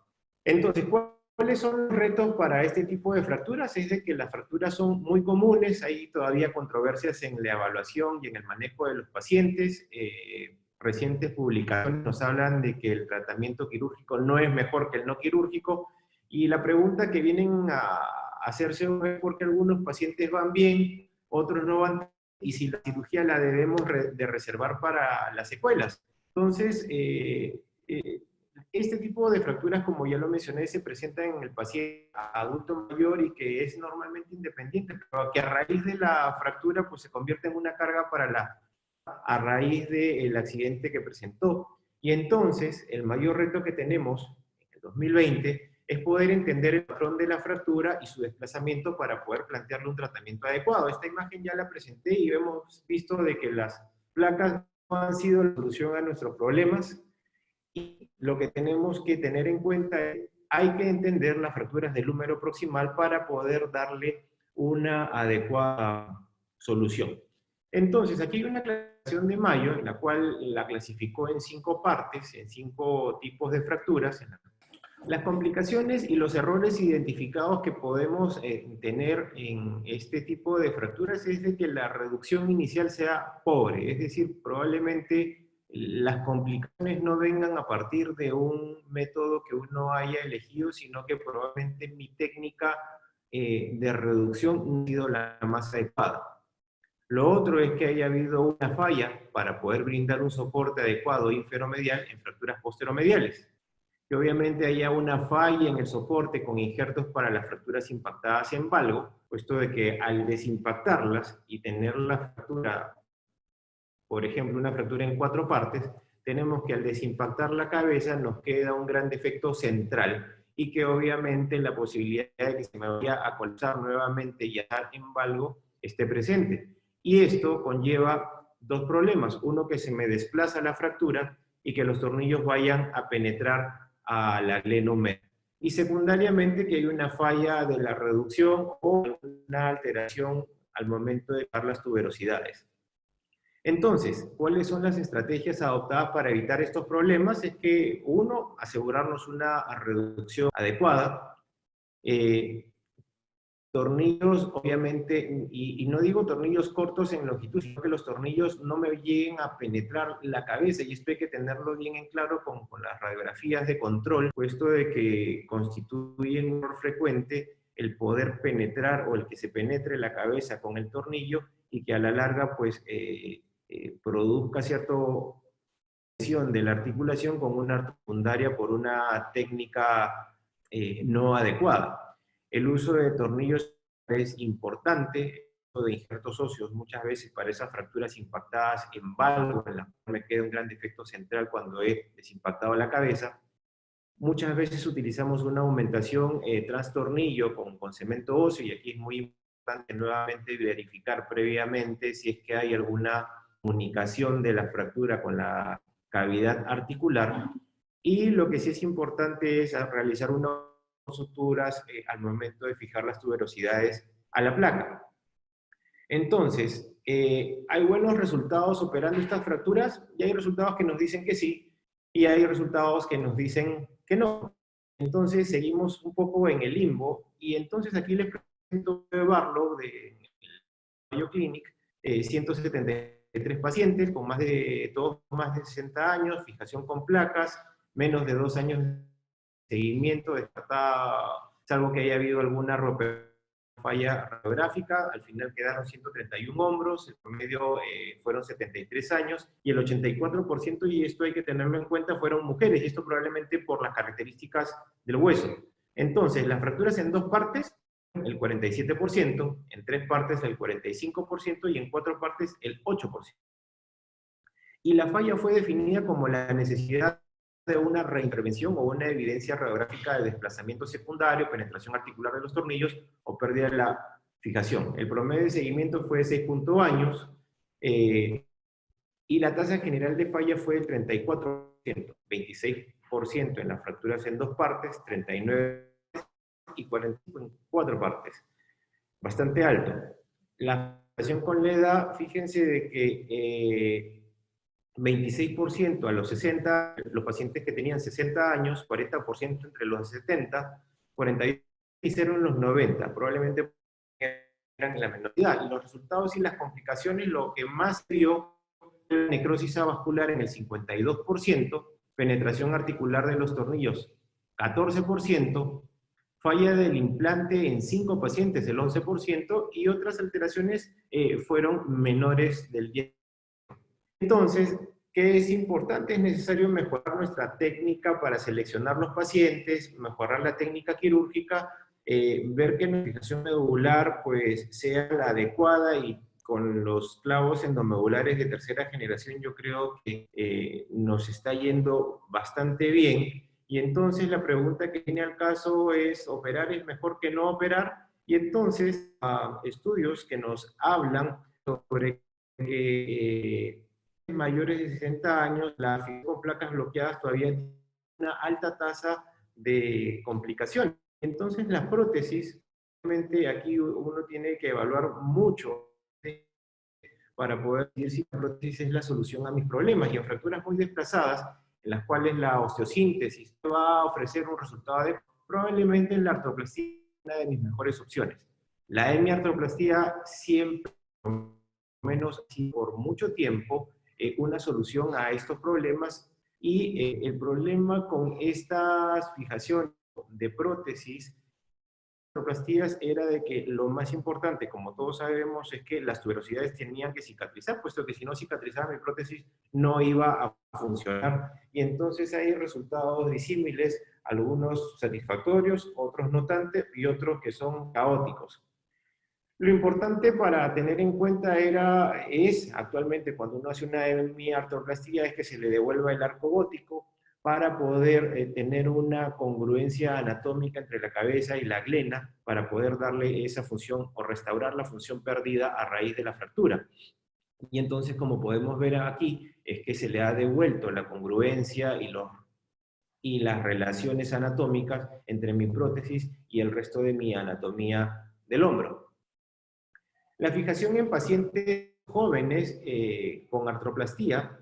Entonces, ¿cuáles son los retos para este tipo de fracturas? Es de que las fracturas son muy comunes, hay todavía controversias en la evaluación y en el manejo de los pacientes. Recientes publicaciones nos hablan de que el tratamiento quirúrgico no es mejor que el no quirúrgico, y la pregunta que vienen a hacerse es por qué algunos pacientes van bien, otros no van, y si la cirugía la debemos de reservar para las secuelas. Entonces, este tipo de fracturas, como ya lo mencioné, se presentan en el paciente adulto mayor y que es normalmente independiente, pero que a raíz de la fractura pues se convierte en una carga para a raíz del accidente que presentó. Y entonces, el mayor reto que tenemos en el 2020 es poder entender el patrón de la fractura y su desplazamiento para poder plantearle un tratamiento adecuado. Esta imagen ya la presenté y hemos visto de que las placas no han sido la solución a nuestros problemas, y lo que tenemos que tener en cuenta es hay que entender las fracturas del húmero proximal para poder darle una adecuada solución. Entonces, aquí hay una clasificación de Mayo, en la cual la clasificó en 5 partes, en 5 tipos de fracturas. Las complicaciones y los errores identificados que podemos tener en este tipo de fracturas es de que la reducción inicial sea pobre, es decir, probablemente las complicaciones no vengan a partir de un método que uno haya elegido, sino que probablemente mi técnica de reducción no ha sido la más adecuada. Lo otro es que haya habido una falla para poder brindar un soporte adecuado inferomedial en fracturas posteromediales. Que obviamente haya una falla en el soporte con injertos para las fracturas impactadas en valgo, puesto de que al desimpactarlas y tener la fractura, por ejemplo, una fractura en 4 partes, tenemos que al desimpactar la cabeza nos queda un gran defecto central y que obviamente la posibilidad de que se me vaya a colapsar nuevamente y a estar en valgo esté presente. Y esto conlleva 2 problemas. Uno, que se me desplaza la fractura y que los tornillos vayan a penetrar a la glenomedia. Y secundariamente que hay una falla de la reducción o una alteración al momento de dar las tuberosidades. Entonces, ¿cuáles son las estrategias adoptadas para evitar estos problemas? Es que, uno, asegurarnos una reducción adecuada. Tornillos, obviamente, y no digo tornillos cortos en longitud, sino que los tornillos no me lleguen a penetrar la cabeza, y esto hay que tenerlo bien en claro con las radiografías de control, puesto de que constituye un error frecuente el poder penetrar o el que se penetre la cabeza con el tornillo y que a la larga pues produzca cierta lesión de la articulación con una secundaria por una técnica no adecuada. El uso de tornillos es importante, de injertos óseos muchas veces para esas fracturas impactadas en valgo, en la cual me queda un gran defecto central cuando he desimpactado la cabeza. Muchas veces utilizamos una aumentación tras tornillo con cemento óseo, y aquí es muy importante nuevamente verificar previamente si es que hay alguna comunicación de la fractura con la cavidad articular. Y lo que sí es importante es realizar unas suturas al momento de fijar las tuberosidades a la placa. Entonces, ¿hay buenos resultados operando estas fracturas? Y hay resultados que nos dicen que sí, y hay resultados que nos dicen que no. Entonces, seguimos un poco en el limbo, y entonces aquí les presento de Barlow, de Mayo Clinic, 173 pacientes, con todos más de 60 años, fijación con placas, menos de 2 años de seguimiento, salvo que haya habido alguna falla radiográfica. Al final quedaron 131 hombros, el promedio fueron 73 años, y el 84%, y esto hay que tenerlo en cuenta, fueron mujeres, y esto probablemente por las características del hueso. Entonces, las fracturas en 2 partes, el 47%, en 3 partes el 45%, y en 4 partes el 8%. Y la falla fue definida como la necesidad de una reintervención o una evidencia radiográfica de desplazamiento secundario, penetración articular de los tornillos o pérdida de la fijación. El promedio de seguimiento fue de 6 años, y la tasa general de falla fue del 34%, 26% en las fracturas en 2 partes, 39% y 45% en 4 partes. bastante alto. La afectación con la edad, fíjense de que 26% a los 60, los pacientes que tenían 60 años, 40% entre los 70, 41% y 0 en los 90, probablemente eran en la menor edad. Y los resultados y las complicaciones, lo que más dio la necrosis avascular en el 52%, penetración articular de los tornillos 14%, falla del implante en 5 pacientes el 11%, y otras alteraciones fueron menores del 10%. Entonces, ¿qué es importante? Es necesario mejorar nuestra técnica para seleccionar los pacientes, mejorar la técnica quirúrgica, ver que la fijación medular pues, sea la adecuada, y con los clavos endomedulares de tercera generación yo creo que nos está yendo bastante bien. Y entonces la pregunta que viene al caso es, ¿operar es mejor que no operar? Y entonces, estudios que nos hablan sobre que mayores de 60 años, la fijación con placas bloqueadas todavía tiene una alta tasa de complicaciones. Entonces, las prótesis, realmente aquí uno tiene que evaluar mucho para poder decir si la prótesis es la solución a mis problemas. Y en fracturas muy desplazadas, en las cuales la osteosíntesis va a ofrecer un resultado adecuado, probablemente la artroplastía es una de mis mejores opciones. La hemiartroplastía siempre, por lo menos por mucho tiempo, una solución a estos problemas. Y el problema con estas fijaciones de prótesis artroplastías era de que lo más importante, como todos sabemos, es que las tuberosidades tenían que cicatrizar, puesto que si no cicatrizaba mi prótesis no iba a funcionar. Y entonces hay resultados disímiles, algunos satisfactorios, otros no tanto, y otros que son caóticos. Lo importante para tener en cuenta es actualmente cuando uno hace una hemiartroplastía, es que se le devuelva el arco gótico para poder tener una congruencia anatómica entre la cabeza y la glena, para poder darle esa función o restaurar la función perdida a raíz de la fractura. Y entonces, como podemos ver aquí, es que se le ha devuelto la congruencia y las relaciones anatómicas entre mi prótesis y el resto de mi anatomía del hombro. La fijación en pacientes jóvenes con artroplastía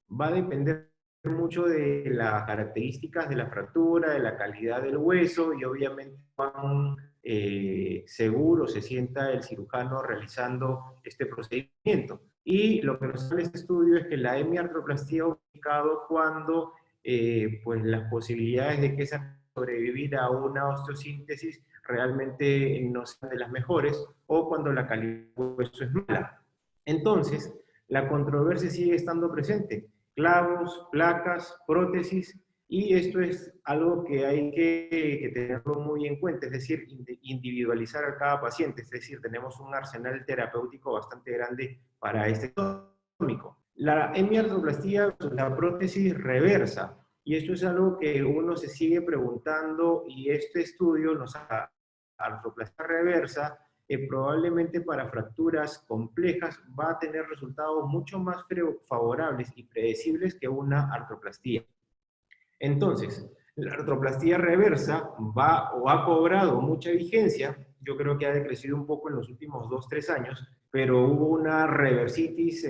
va a depender mucho de las características de la fractura, de la calidad del hueso, y obviamente cuán seguro se sienta el cirujano realizando este procedimiento. Y lo que nos sale este estudio es que la hemiartroplastía ha ubicado cuando pues las posibilidades de que esa sobrevivir a una osteosíntesis realmente no sean de las mejores, o cuando la calidad del hueso es mala. Entonces, la controversia sigue estando presente. Clavos, placas, prótesis, y esto es algo que hay que tenerlo muy en cuenta, es decir, individualizar a cada paciente, es decir, tenemos un arsenal terapéutico bastante grande para este tónico. La hemiartroplastía es la prótesis reversa, y esto es algo que uno se sigue preguntando, y este estudio nos ha artroplastía reversa, probablemente para fracturas complejas va a tener resultados mucho más favorables y predecibles que una artroplastía. Entonces, la artroplastía reversa va o ha cobrado mucha vigencia. Yo creo que ha decrecido un poco en los últimos 2-3 años, pero hubo una reversitis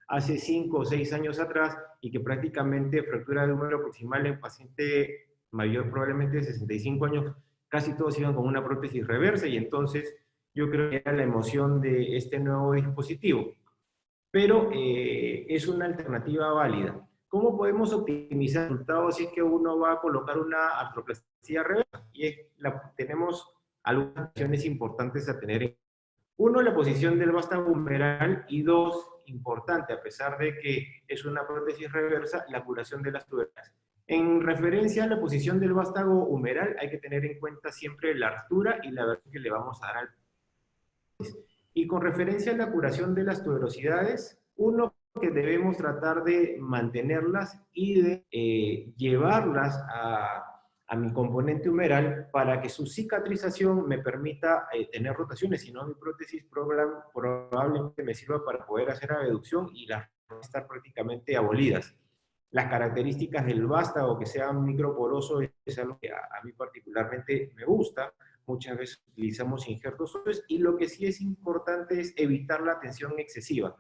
hace 5 o 6 años atrás, y que prácticamente fractura de húmero proximal en paciente mayor, probablemente de 65 años, casi todos iban con una prótesis reversa, y entonces yo creo que era la emoción de este nuevo dispositivo. Pero es una alternativa válida. ¿Cómo podemos optimizar resultados si es que uno va a colocar una artroplastía reversa? Y tenemos algunas acciones importantes a tener en cuenta. Uno, la posición del vástago humeral, y dos, importante, a pesar de que es una prótesis reversa, la curación de las tuberas. En referencia a la posición del vástago humeral, hay que tener en cuenta siempre la altura y la velocidad que le vamos a dar al paciente. Y con referencia a la curación de las tuberosidades, uno, que debemos tratar de mantenerlas y de llevarlas a mi componente humeral para que su cicatrización me permita tener rotaciones, si no mi prótesis probablemente me sirva para poder hacer abducción y las estar prácticamente abolidas. Las características del vástago, que sea microporoso, es algo que a mí particularmente me gusta, muchas veces utilizamos injertos óseos, y lo que sí es importante es evitar la tensión excesiva.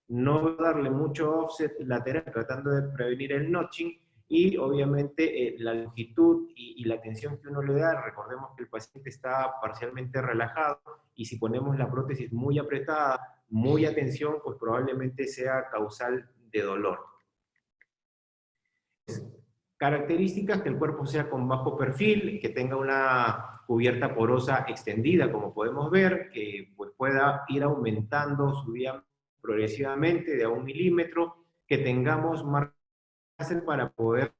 No darle mucho offset lateral tratando de prevenir el notching, y obviamente la longitud y la tensión que uno le da, recordemos que el paciente está parcialmente relajado, y si ponemos la prótesis muy apretada, muy a tensión, pues probablemente sea causal de dolor. Características: que el cuerpo sea con bajo perfil, que tenga una cubierta porosa extendida, como podemos ver, que pues, pueda ir aumentando su diámetro progresivamente de a 1 milímetro, que tengamos margen para poder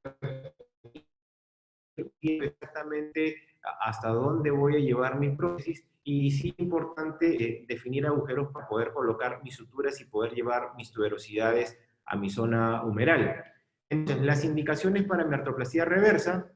ir exactamente hasta dónde voy a llevar mi prótesis, y sí es importante definir agujeros para poder colocar mis suturas y poder llevar mis tuberosidades a mi zona humeral. Entonces, las indicaciones para mi artroplastia reversa: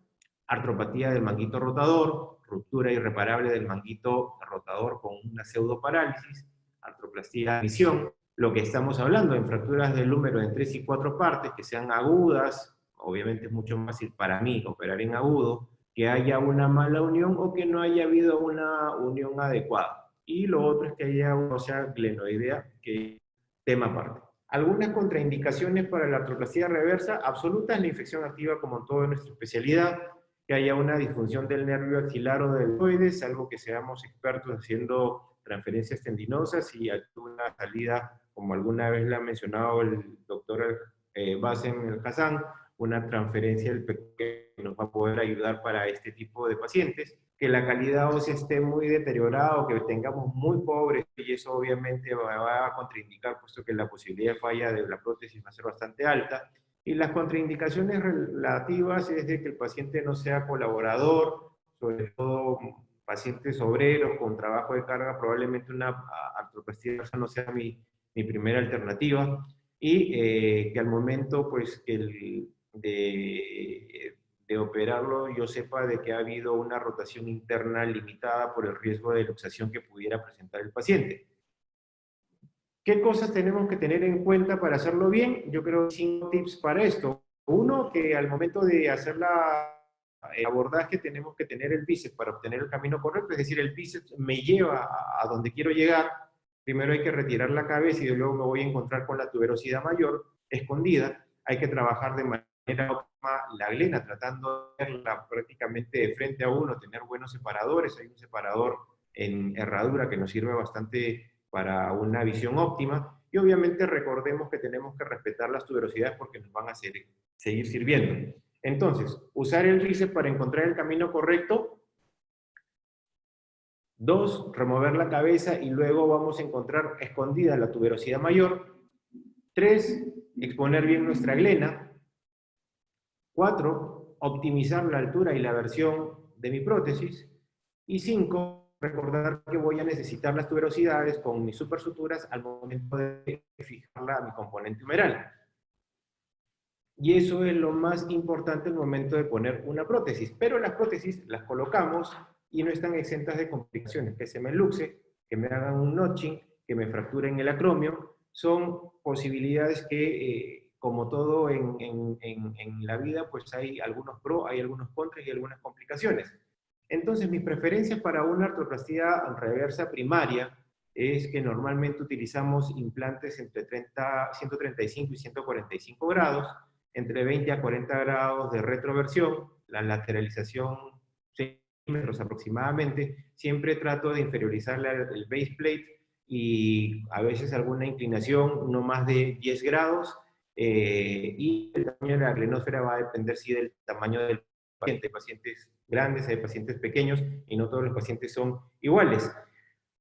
artropatía del manguito rotador, ruptura irreparable del manguito rotador con una pseudoparálisis, artroplastia de misión, lo que estamos hablando en fracturas del húmero en 3 y 4 partes, que sean agudas. Obviamente es mucho más fácil para mí operar en agudo, que haya una mala unión o que no haya habido una unión adecuada. Y lo otro es que haya una ósea glenoidea, que es tema aparte. Algunas contraindicaciones para la artroplastia reversa: absoluta es la infección activa, como en toda nuestra especialidad, que haya una disfunción del nervio axilar o deltoides, salvo que seamos expertos haciendo transferencias tendinosas y una salida, como alguna vez le ha mencionado el doctor Bassem El Hassan, una transferencia del pequeño que nos va a poder ayudar para este tipo de pacientes. Que la calidad ósea esté muy deteriorada o que tengamos muy pobres, y eso obviamente va a contraindicar, puesto que la posibilidad de falla de la prótesis va a ser bastante alta. Y las contraindicaciones relativas es de que el paciente no sea colaborador, sobre todo pacientes obreros con trabajo de carga. Probablemente una artroplastia reversa no sea mi primera alternativa, y que al momento pues de operarlo yo sepa de que ha habido una rotación interna limitada por el riesgo de luxación que pudiera presentar el paciente. ¿Qué cosas tenemos que tener en cuenta para hacerlo bien? Yo creo que 5 tips para esto. Uno, que al momento de hacer el abordaje tenemos que tener el bíceps para obtener el camino correcto, es decir, el bíceps me lleva a donde quiero llegar. Primero hay que retirar la cabeza y luego me voy a encontrar con la tuberosidad mayor escondida. Hay que trabajar de manera óptima la glena, tratando de verla prácticamente de frente a uno, tener buenos separadores. Hay un separador en herradura que nos sirve bastante para una visión óptima, y obviamente recordemos que tenemos que respetar las tuberosidades porque nos van a seguir sirviendo. Entonces, usar el bíceps para encontrar el camino correcto. 2, remover la cabeza y luego vamos a encontrar escondida la tuberosidad mayor. 3, exponer bien nuestra glena. 4, optimizar la altura y la versión de mi prótesis. Y 5, recordar que voy a necesitar las tuberosidades con mis supersuturas al momento de fijarla a mi componente humeral. Y eso es lo más importante al momento de poner una prótesis. Pero las prótesis las colocamos y no están exentas de complicaciones: que se me luxe, que me hagan un notching, que me fracturen el acromio. Son posibilidades que, como todo en la vida, pues hay algunos pros, hay algunos contras y algunas complicaciones. Entonces, mis preferencias para una artroplastia reversa primaria es que normalmente utilizamos implantes entre 135 y 145 grados, entre 20 a 40 grados de retroversión, la lateralización 6 centímetros aproximadamente. Siempre trato de inferiorizar el base plate y a veces alguna inclinación no más de 10 grados, y el tamaño de la glenósfera va a depender sí del tamaño del paciente. Hay pacientes grandes, hay pacientes pequeños, y no todos los pacientes son iguales.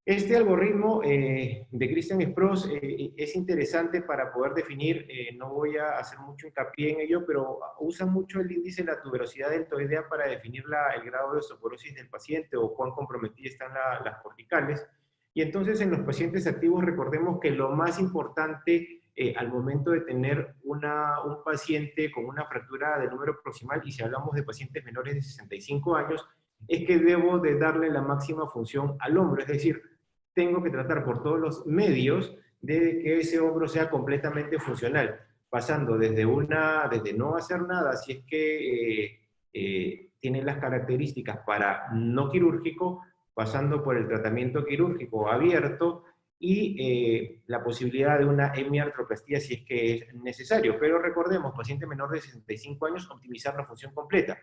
Este algoritmo de Christian Spross es interesante para poder definir, no voy a hacer mucho hincapié en ello, pero usa mucho el índice de la tuberosidad deltoidea para definir el grado de osteoporosis del paciente o cuán comprometidas están las corticales. Y entonces en los pacientes activos recordemos que lo más importante al momento de tener un paciente con una fractura del húmero proximal, y si hablamos de pacientes menores de 65 años, es que debo de darle la máxima función al hombro, es decir, tengo que tratar por todos los medios de que ese hombro sea completamente funcional, pasando desde no hacer nada, si es que tiene las características para no quirúrgico, pasando por el tratamiento quirúrgico abierto y la posibilidad de una hemiartroplastía si es que es necesario. Pero recordemos, paciente menor de 65 años, optimizar la función completa.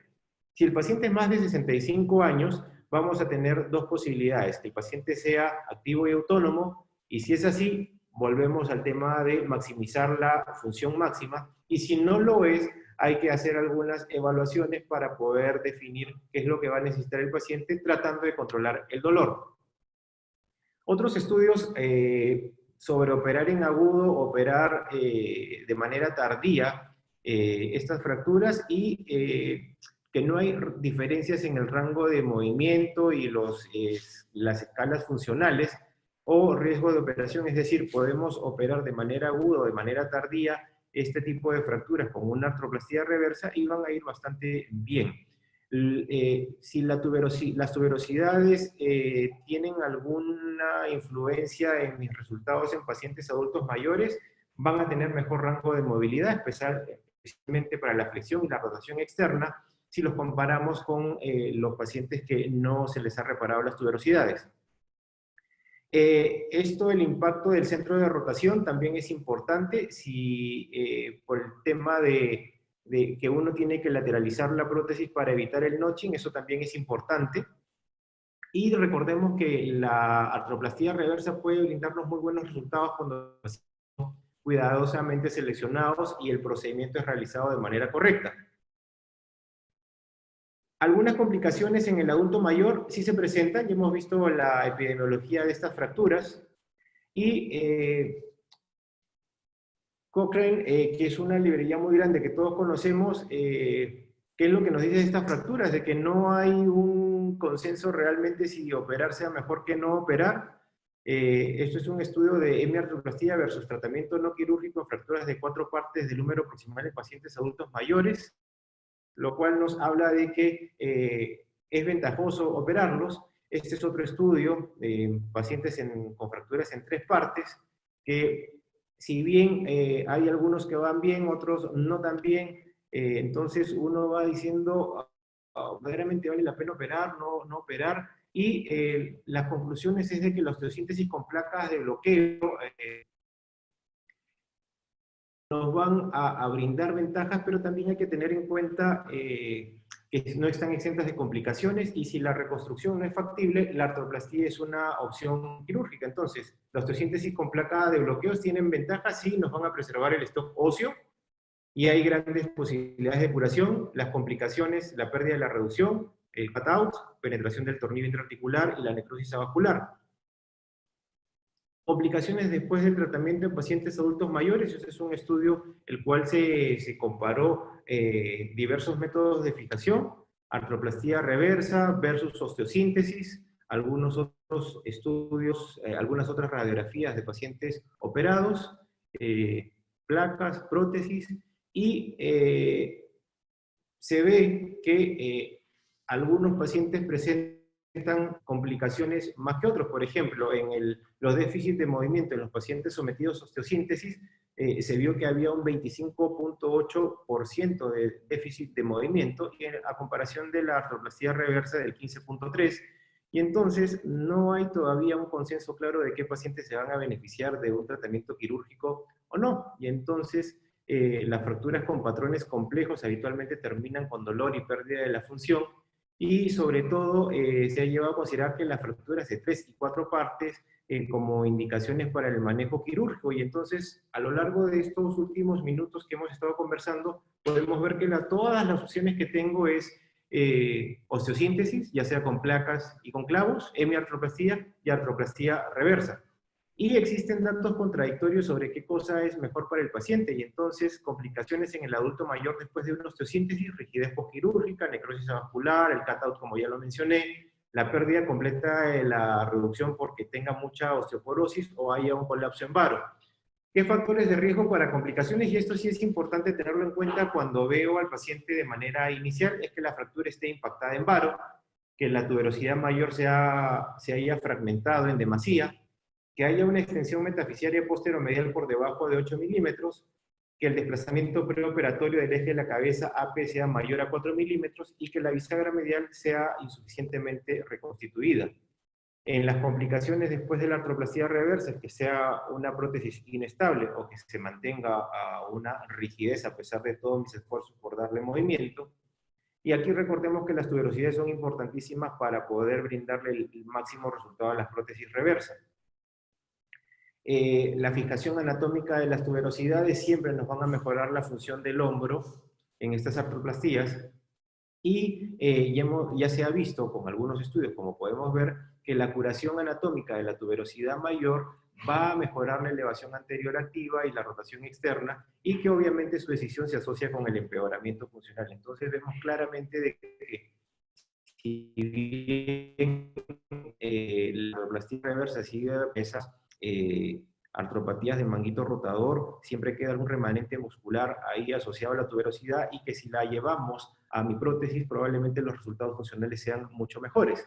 Si el paciente es más de 65 años, vamos a tener dos posibilidades, que el paciente sea activo y autónomo, y si es así, volvemos al tema de maximizar la función máxima, y si no lo es, hay que hacer algunas evaluaciones para poder definir qué es lo que va a necesitar el paciente, tratando de controlar el dolor. Otros estudios sobre operar en agudo, operar de manera tardía estas fracturas y que no hay diferencias en el rango de movimiento y las escalas funcionales o riesgo de operación, es decir, podemos operar de manera aguda o de manera tardía este tipo de fracturas con una artroplastía reversa y van a ir bastante bien. Si las tuberosidades tienen alguna influencia en mis resultados en pacientes adultos mayores, van a tener mejor rango de movilidad, especialmente para la flexión y la rotación externa, si los comparamos con los pacientes que no se les ha reparado las tuberosidades. El impacto del centro de rotación también es importante por el tema de que uno tiene que lateralizar la prótesis para evitar el notching, eso también es importante. Y recordemos que la artroplastía reversa puede brindarnos muy buenos resultados cuando son cuidadosamente seleccionados y el procedimiento es realizado de manera correcta. Algunas complicaciones en el adulto mayor sí se presentan, ya hemos visto la epidemiología de estas fracturas, y Cochrane, que es una librería muy grande que todos conocemos, ¿qué es lo que nos dice de estas fracturas? De que no hay un consenso realmente si operar sea mejor que no operar. Esto es un estudio de hemiartroplastía versus tratamiento no quirúrgico en fracturas de 4 partes del húmero proximal en pacientes adultos mayores, lo cual nos habla de que es ventajoso operarlos. Este es otro estudio de pacientes con fracturas en 3 partes, que si bien hay algunos que van bien, otros no tan bien, entonces uno va diciendo, ¿verdaderamente vale la pena operar, no operar? Y las conclusiones es de que la osteosíntesis con placas de bloqueo nos van a brindar ventajas, pero también hay que tener en cuenta que no están exentas de complicaciones, y si la reconstrucción no es factible, la artroplastía es una opción quirúrgica. Entonces, la osteosíntesis con placa de bloqueos tienen ventajas, sí, nos van a preservar el stock óseo, y hay grandes posibilidades de curación. Las complicaciones, la pérdida de la reducción, el cut-out, penetración del tornillo intraarticular y la necrosis avascular. Complicaciones después del tratamiento en pacientes adultos mayores. Este es un estudio el cual se comparó diversos métodos de fijación, artroplastía reversa versus osteosíntesis, algunos otros estudios, algunas otras radiografías de pacientes operados, placas, prótesis, y se ve que algunos pacientes presentan complicaciones más que otros. Por ejemplo, en los déficits de movimiento en los pacientes sometidos a osteosíntesis, se vio que había un 25.8% de déficit de movimiento, a comparación de la artroplastía reversa del 15.3%, y entonces no hay todavía un consenso claro de qué pacientes se van a beneficiar de un tratamiento quirúrgico o no, y entonces las fracturas con patrones complejos habitualmente terminan con dolor y pérdida de la función, y sobre todo se ha llevado a considerar que las fracturas de 3 y 4 partes como indicaciones para el manejo quirúrgico, y entonces a lo largo de estos últimos minutos que hemos estado conversando, podemos ver que todas las opciones que tengo es osteosíntesis, ya sea con placas y con clavos, hemiartroplastía y artroplastía reversa. Y existen datos contradictorios sobre qué cosa es mejor para el paciente, y entonces complicaciones en el adulto mayor después de una osteosíntesis, rigidez postquirúrgica, necrosis avascular, el cut-out como ya lo mencioné, la pérdida completa de la reducción porque tenga mucha osteoporosis o haya un colapso en varo. ¿Qué factores de riesgo para complicaciones? Y esto sí es importante tenerlo en cuenta cuando veo al paciente de manera inicial, es que la fractura esté impactada en varo, que la tuberosidad mayor se haya fragmentado en demasía, que haya una extensión metafisiaria posteromedial por debajo de 8 milímetros, que el desplazamiento preoperatorio del eje de la cabeza AP sea mayor a 4 milímetros y que la bisagra medial sea insuficientemente reconstituida. En las complicaciones después de la artroplastía reversa, que sea una prótesis inestable o que se mantenga a una rigidez a pesar de todos mis esfuerzos por darle movimiento. Y aquí recordemos que las tuberosidades son importantísimas para poder brindarle el máximo resultado a las prótesis reversas. La fijación anatómica de las tuberosidades siempre nos van a mejorar la función del hombro en estas artroplastías y ya se ha visto con algunos estudios, como podemos ver, que la curación anatómica de la tuberosidad mayor va a mejorar la elevación anterior activa y la rotación externa, y que obviamente su decisión se asocia con el empeoramiento funcional. Entonces vemos claramente de que si bien la artroplastia reversa sigue esas artropatías de manguito rotador, siempre queda algún remanente muscular ahí asociado a la tuberosidad, y que si la llevamos a mi prótesis probablemente los resultados funcionales sean mucho mejores.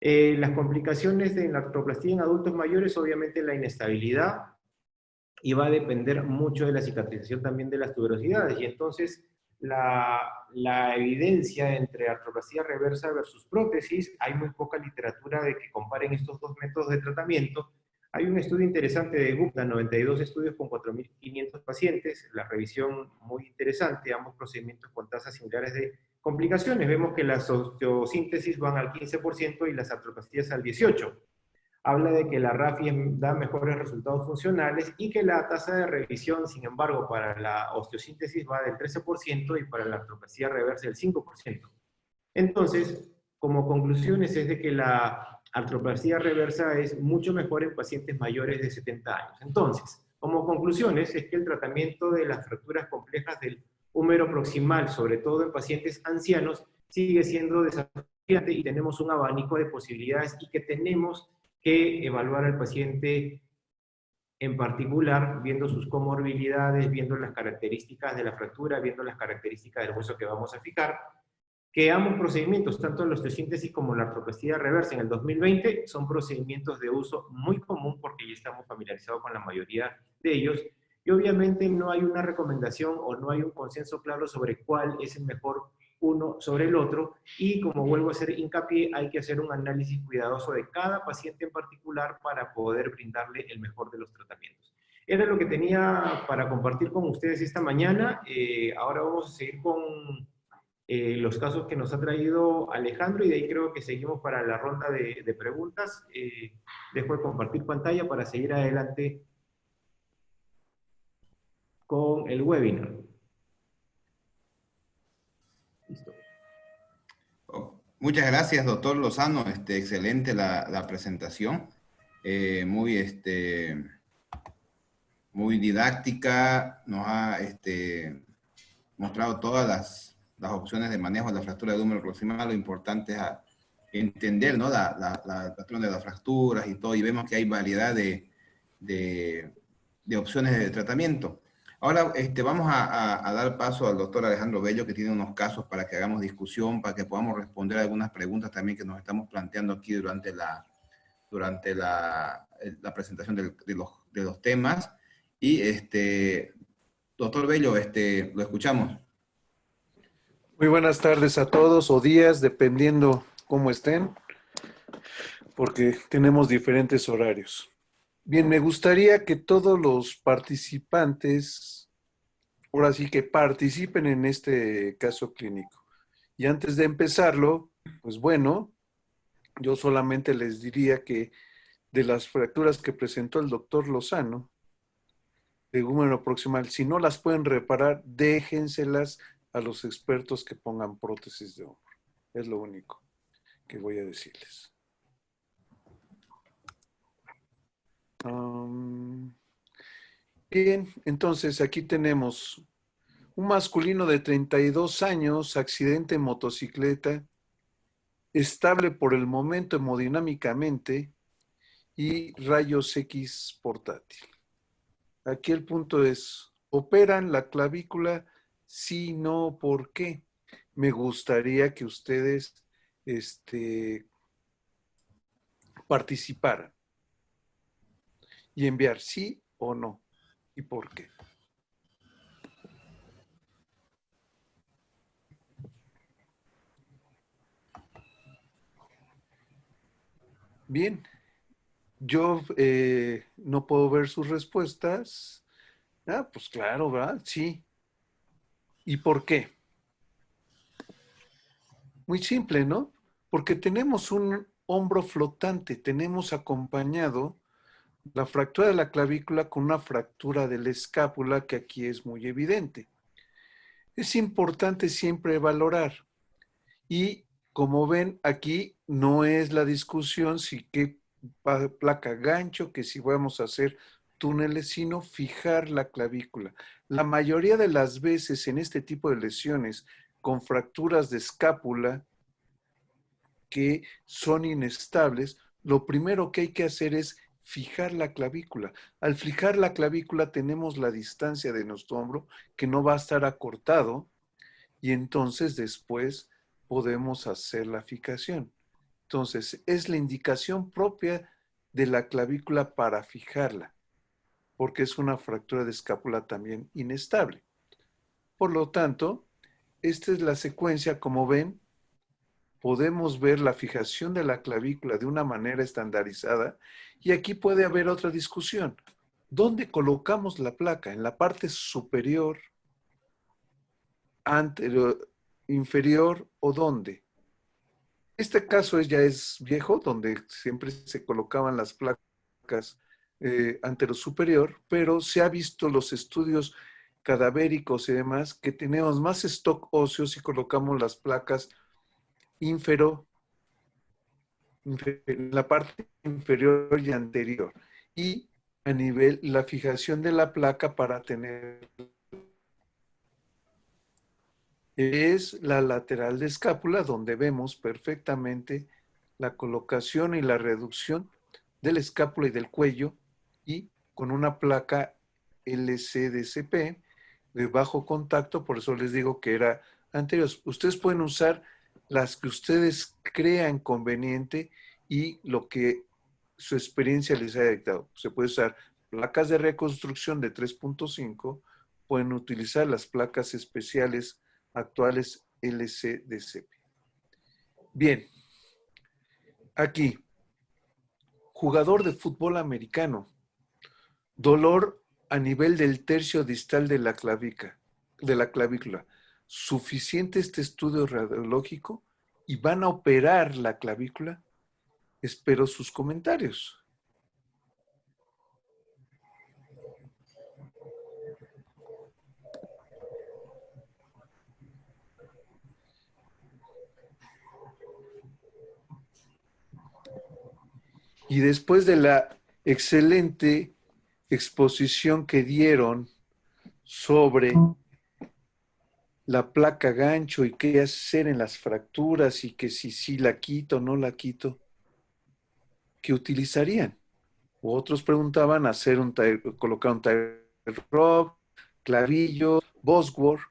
Las complicaciones de la artroplastía en adultos mayores, obviamente la inestabilidad, y va a depender mucho de la cicatrización también de las tuberosidades, y entonces la evidencia entre artroplastía reversa versus prótesis, hay muy poca literatura de que comparen estos dos métodos de tratamiento. Hay un estudio interesante de Gupta, 92 estudios con 4.500 pacientes, la revisión muy interesante, ambos procedimientos con tasas similares de complicaciones. Vemos que las osteosíntesis van al 15% y las artroplastías al 18%. Habla de que la RAFI da mejores resultados funcionales y que la tasa de revisión, sin embargo, para la osteosíntesis va del 13% y para la artroplastía reversa del 5%. Entonces, como conclusiones es de que la artroplastía reversa es mucho mejor en pacientes mayores de 70 años. Entonces, como conclusiones es que el tratamiento de las fracturas complejas del húmero proximal, sobre todo en pacientes ancianos, sigue siendo desafiante y tenemos un abanico de posibilidades y que tenemos que evaluar al paciente en particular, viendo sus comorbilidades, viendo las características de la fractura, viendo las características del hueso que vamos a fijar, que ambos procedimientos, tanto la osteosíntesis como la artroplastía reversa en el 2020, son procedimientos de uso muy común porque ya estamos familiarizados con la mayoría de ellos, y obviamente no hay una recomendación o no hay un consenso claro sobre cuál es el mejor uno sobre el otro, y como vuelvo a hacer hincapié, hay que hacer un análisis cuidadoso de cada paciente en particular para poder brindarle el mejor de los tratamientos. Era lo que tenía para compartir con ustedes esta mañana. Ahora vamos a seguir con los casos que nos ha traído Alejandro, y de ahí creo que seguimos para la ronda de preguntas. Dejo de compartir pantalla para seguir adelante con el webinar. Listo. Muchas gracias, doctor Lozano. Excelente la presentación. Muy didáctica. Nos ha mostrado todas las opciones de manejo de la fractura del húmero proximal. Lo importante es entender, ¿no?, el patrón de las fracturas y todo. Y vemos que hay variedad de opciones de tratamiento. Ahora vamos a dar paso al doctor Alejandro Bello, que tiene unos casos para que hagamos discusión, para que podamos responder algunas preguntas también que nos estamos planteando aquí durante la presentación de los temas. Y, doctor Bello, lo escuchamos. Muy buenas tardes a todos, o días, dependiendo cómo estén, porque tenemos diferentes horarios. Bien, me gustaría que todos los participantes, ahora sí que participen en este caso clínico. Y antes de empezarlo, pues bueno, yo solamente les diría que de las fracturas que presentó el doctor Lozano, de húmero proximal, si no las pueden reparar, déjenselas a los expertos que pongan prótesis de hombro. Es lo único que voy a decirles. Bien, entonces aquí tenemos un masculino de 32 años, accidente en motocicleta, estable por el momento hemodinámicamente y rayos X portátil. Aquí el punto es, ¿operan la clavícula? Sí, no, ¿por qué? Me gustaría que ustedes participaran y enviar sí o no y por qué. Bien, yo no puedo ver sus respuestas. Ah, pues claro, ¿verdad? Sí. ¿Y por qué? Muy simple, ¿no? Porque tenemos un hombro flotante, tenemos acompañado la fractura de la clavícula con una fractura de la escápula que aquí es muy evidente. Es importante siempre valorar y como ven aquí no es la discusión si qué placa gancho, que si vamos a hacer túneles, sino fijar la clavícula. La mayoría de las veces en este tipo de lesiones con fracturas de escápula que son inestables, lo primero que hay que hacer es fijar la clavícula. Al fijar la clavícula tenemos la distancia de nuestro hombro que no va a estar acortado y entonces después podemos hacer la fijación. Entonces, es la indicación propia de la clavícula para fijarla, porque es una fractura de escápula también inestable. Por lo tanto, esta es la secuencia, como ven, podemos ver la fijación de la clavícula de una manera estandarizada y aquí puede haber otra discusión. ¿Dónde colocamos la placa? ¿En la parte superior, anterior, inferior o dónde? Este caso ya es viejo, donde siempre se colocaban las placas anterosuperior, pero se ha visto los estudios cadavéricos y demás que tenemos más stock óseo si colocamos las placas infero, en la parte inferior y anterior. Y a nivel, la fijación de la placa para tener es la lateral de escápula, donde vemos perfectamente la colocación y la reducción de la escápula y del cuello, y con una placa LCDCP de bajo contacto, por eso les digo que era anterior. Ustedes pueden usar las que ustedes crean conveniente y lo que su experiencia les haya dictado. Se puede usar placas de reconstrucción de 3.5, pueden utilizar las placas especiales actuales LCDCP. Bien, aquí, jugador de fútbol americano, dolor a nivel del tercio distal de la clavícula. ¿Suficiente este estudio radiológico? ¿Y van a operar la clavícula? Espero sus comentarios. Y después de la excelente exposición que dieron sobre la placa gancho y qué hacer en las fracturas y que si la quito o no la quito, ¿qué utilizarían? Otros preguntaban hacer colocar un tie rod, clavillo, Bosworth.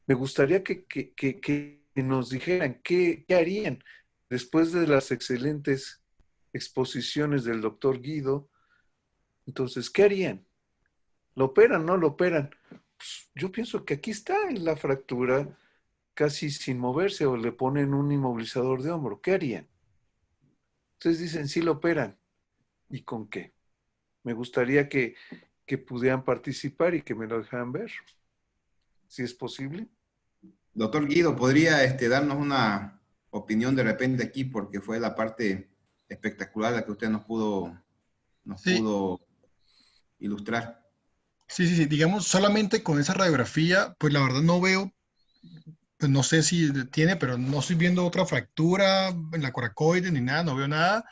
Me gustaría que nos dijeran qué harían después de las excelentes exposiciones del doctor Guido. Entonces, ¿qué harían? ¿Lo operan? ¿No lo operan? Pues, yo pienso que aquí está la fractura casi sin moverse o le ponen un inmovilizador de hombro. ¿Qué harían? Ustedes dicen, sí lo operan. ¿Y con qué? Me gustaría que pudieran participar y que me lo dejaran ver, si es posible. Doctor Guido, ¿podría darnos una opinión de repente aquí? Porque fue la parte espectacular la que usted nos Sí, pudo ilustrar. sí. Digamos, solamente con esa radiografía, pues la verdad no veo, pues no sé si tiene, pero no estoy viendo otra fractura en la coracoide ni nada, no veo nada.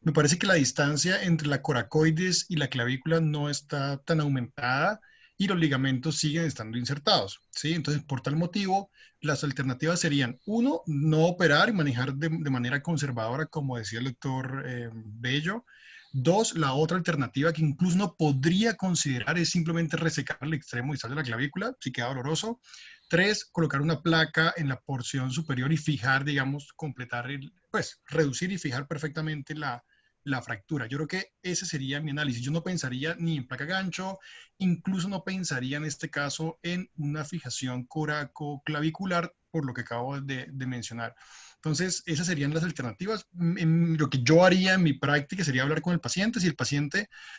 Me parece que la distancia entre la coracoides y la clavícula no está tan aumentada y los ligamentos siguen estando insertados, ¿sí? Entonces, por tal motivo, las alternativas serían, uno, no operar y manejar de manera conservadora, como decía el doctor Bello. Dos, la otra alternativa que incluso no podría considerar es simplemente resecar el extremo distal de la clavícula, si queda doloroso. Tres, colocar una placa en la porción superior y fijar, digamos, completar pues, reducir y fijar perfectamente la fractura. Yo creo que ese sería mi análisis. Yo no pensaría ni en placa gancho, incluso no pensaría en este caso en una fijación coracoclavicular por lo que acabo de mencionar. Entonces, esas serían las alternativas. Lo que yo haría en mi práctica sería hablar con el paciente.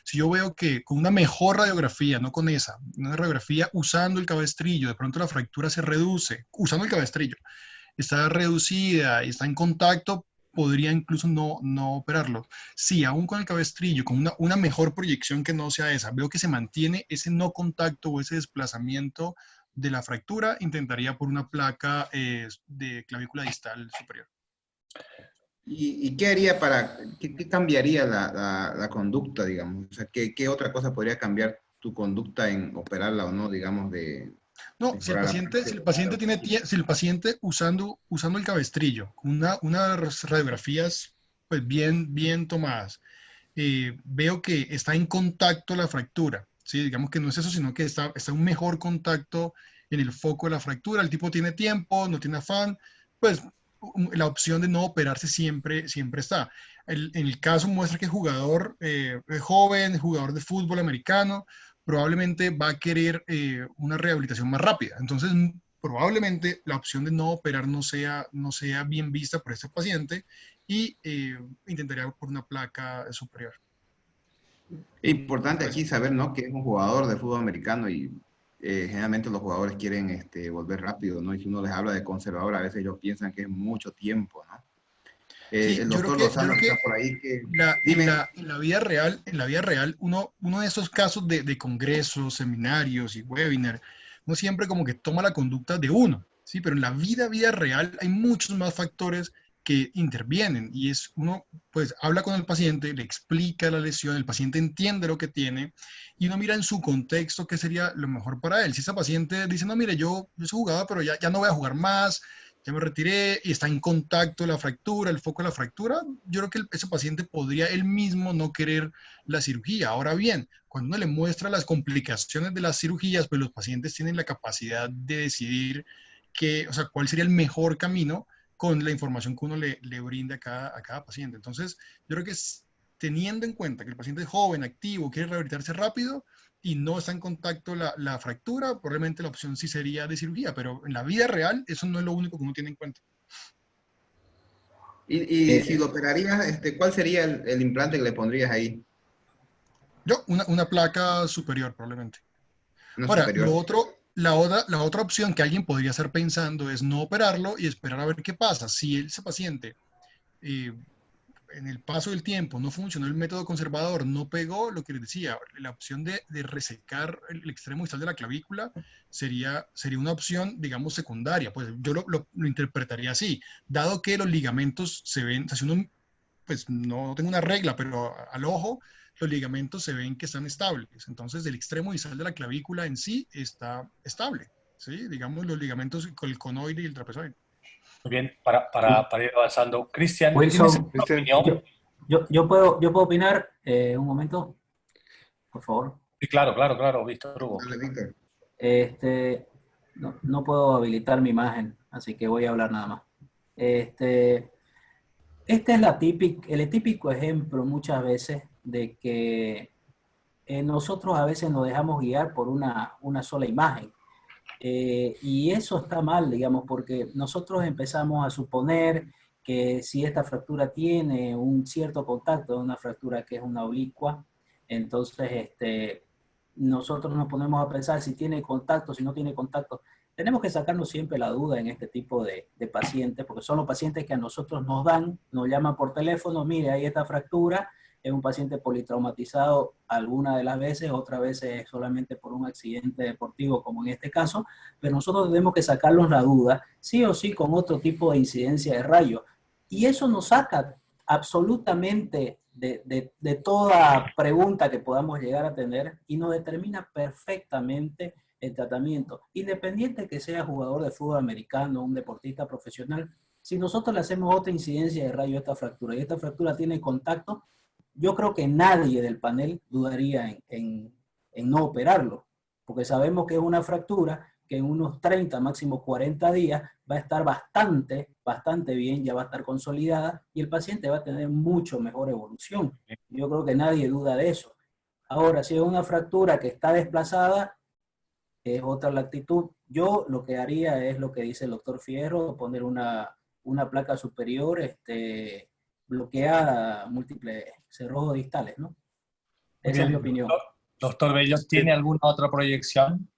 Si yo veo que con una mejor radiografía, no con esa, una radiografía usando el cabestrillo, de pronto la fractura se reduce, usando el cabestrillo, está reducida y está en contacto, podría incluso no operarlo. Sí, aún con el cabestrillo, con una mejor proyección que no sea esa, veo que se mantiene ese no contacto o ese desplazamiento de la fractura, intentaría por una placa de clavícula distal superior. ¿Y qué haría qué cambiaría la conducta, digamos? O sea, ¿qué otra cosa podría cambiar tu conducta en operarla o no, digamos, de No, mejorar la parte si el paciente usando el cabestrillo, con unas radiografías pues bien tomadas, veo que está en contacto la fractura, ¿sí? Digamos que no es eso, sino que está un mejor contacto en el foco de la fractura, el tipo tiene tiempo, no tiene afán, pues la opción de no operarse siempre está. En el caso muestra que el jugador joven, jugador de fútbol americano, probablemente va a querer una rehabilitación más rápida. Entonces, probablemente la opción de no operar no sea bien vista por este paciente y intentaría por una placa superior. Importante aquí saber, ¿no? Que es un jugador de fútbol americano y generalmente los jugadores quieren volver rápido, ¿no? Y si uno les habla de conservador, a veces ellos piensan que es mucho tiempo, ¿no? Sí, El yo creo doctor que Lozano está por ahí que... en Dime. la vida real, uno de esos casos de congresos, seminarios y webinars, uno siempre como que toma la conducta de uno, ¿sí? Pero en la vida real hay muchos más factores que intervienen y uno pues habla con el paciente, le explica la lesión, el paciente entiende lo que tiene y uno mira en su contexto qué sería lo mejor para él. Si ese paciente dice, no, mire, yo soy jugador, pero ya no voy a jugar más, ya me retiré y está en contacto la fractura, el foco de la fractura, yo creo que ese paciente podría él mismo no querer la cirugía. Ahora bien, cuando uno le muestra las complicaciones de las cirugías, pues los pacientes tienen la capacidad de decidir cuál sería el mejor camino con la información que uno le brinda a cada paciente. Entonces, yo creo que teniendo en cuenta que el paciente es joven, activo, quiere rehabilitarse rápido, y no está en contacto la fractura, probablemente la opción sí sería de cirugía, pero en la vida real eso no es lo único que uno tiene en cuenta. Y si lo operarías, ¿cuál sería el implante que le pondrías ahí? Una placa superior probablemente. Una Ahora, superior. la otra opción que alguien podría estar pensando es no operarlo y esperar a ver qué pasa. Si ese paciente en el paso del tiempo no funcionó el método conservador, no pegó, lo que les decía, la opción de resecar el extremo distal de la clavícula sería una opción, digamos, secundaria. Pues yo lo interpretaría así, dado que los ligamentos se ven, o sea, si uno, pues no tengo una regla, pero al ojo, los ligamentos se ven que están estables. Entonces, el extremo distal de la clavícula en sí está estable, ¿sí? Digamos, los ligamentos, el conoide y el trapezoide. Muy bien, para ir avanzando. Cristian, ¿tienes Wilson, alguna Cristian. opinión? yo puedo opinar un momento, por favor. Sí, claro, Víctor Hugo. Dale, Víctor. No puedo habilitar mi imagen, así que voy a hablar nada más. Este es el típico ejemplo muchas veces de que nosotros a veces nos dejamos guiar por una sola imagen. Y eso está mal, digamos, porque nosotros empezamos a suponer que si esta fractura tiene un cierto contacto de una fractura que es una oblicua, entonces nosotros nos ponemos a pensar si tiene contacto, si no tiene contacto. Tenemos que sacarnos siempre la duda en este tipo de pacientes, porque son los pacientes que a nosotros nos llaman por teléfono, mire, hay esta fractura, es un paciente politraumatizado alguna de las veces, otras veces solamente por un accidente deportivo, como en este caso, pero nosotros tenemos que sacarnos la duda, sí o sí, con otro tipo de incidencia de rayos. Y eso nos saca absolutamente de toda pregunta que podamos llegar a tener y nos determina perfectamente el tratamiento, independiente que sea jugador de fútbol americano, un deportista profesional. Si nosotros le hacemos otra incidencia de rayo a esta fractura y esta fractura tiene contacto, yo creo que nadie del panel dudaría en no operarlo, porque sabemos que es una fractura que en unos 30, máximo 40 días va a estar bastante bien, ya va a estar consolidada y el paciente va a tener mucho mejor evolución. Yo creo que nadie duda de eso. Ahora, si es una fractura que está desplazada, es otra la actitud. Yo lo que haría es lo que dice el doctor Fierro, poner una placa superior bloqueada múltiples cerrojos distales, ¿no? Muy Esa es mi bien. opinión. Doctor Bello, ¿tiene alguna otra proyección?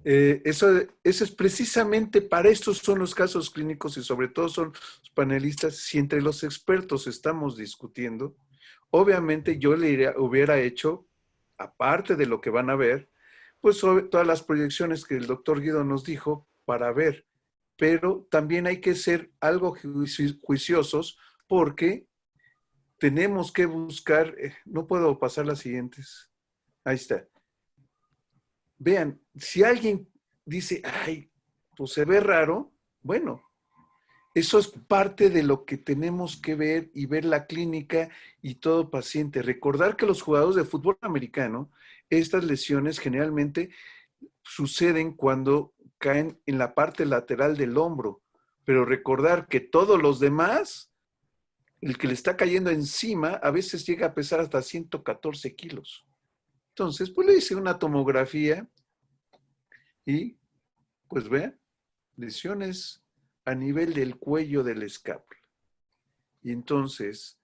Eso es precisamente para estos son los casos clínicos y sobre todo son los panelistas. Si entre los expertos estamos discutiendo, obviamente yo hubiera hecho, aparte de lo que van a ver, pues todas las proyecciones que el doctor Guido nos dijo para ver, pero también hay que ser algo juiciosos porque tenemos que buscar, no puedo pasar las siguientes, ahí está. Vean, si alguien dice, ay, pues se ve raro, bueno, eso es parte de lo que tenemos que ver y ver la clínica y todo paciente. Recordar que los jugadores de fútbol americano, estas lesiones generalmente suceden cuando caen en la parte lateral del hombro, pero recordar que todos los demás, el que le está cayendo encima, a veces llega a pesar hasta 114 kilos. Entonces, pues le hice una tomografía y, pues vean, lesiones a nivel del cuello de la escápula. Y entonces,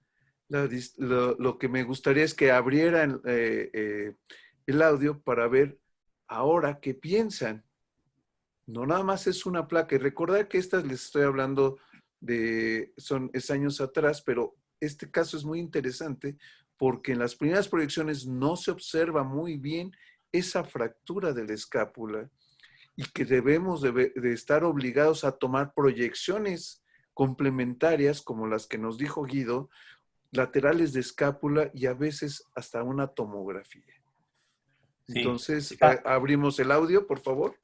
lo que me gustaría es que abrieran el audio para ver ahora qué piensan. No nada más es una placa. Y recordar que estas les estoy hablando es años atrás, pero este caso es muy interesante porque en las primeras proyecciones no se observa muy bien esa fractura de la escápula y que debemos de estar obligados a tomar proyecciones complementarias como las que nos dijo Guido, laterales de escápula y a veces hasta una tomografía. Sí. Entonces, abrimos el audio, por favor.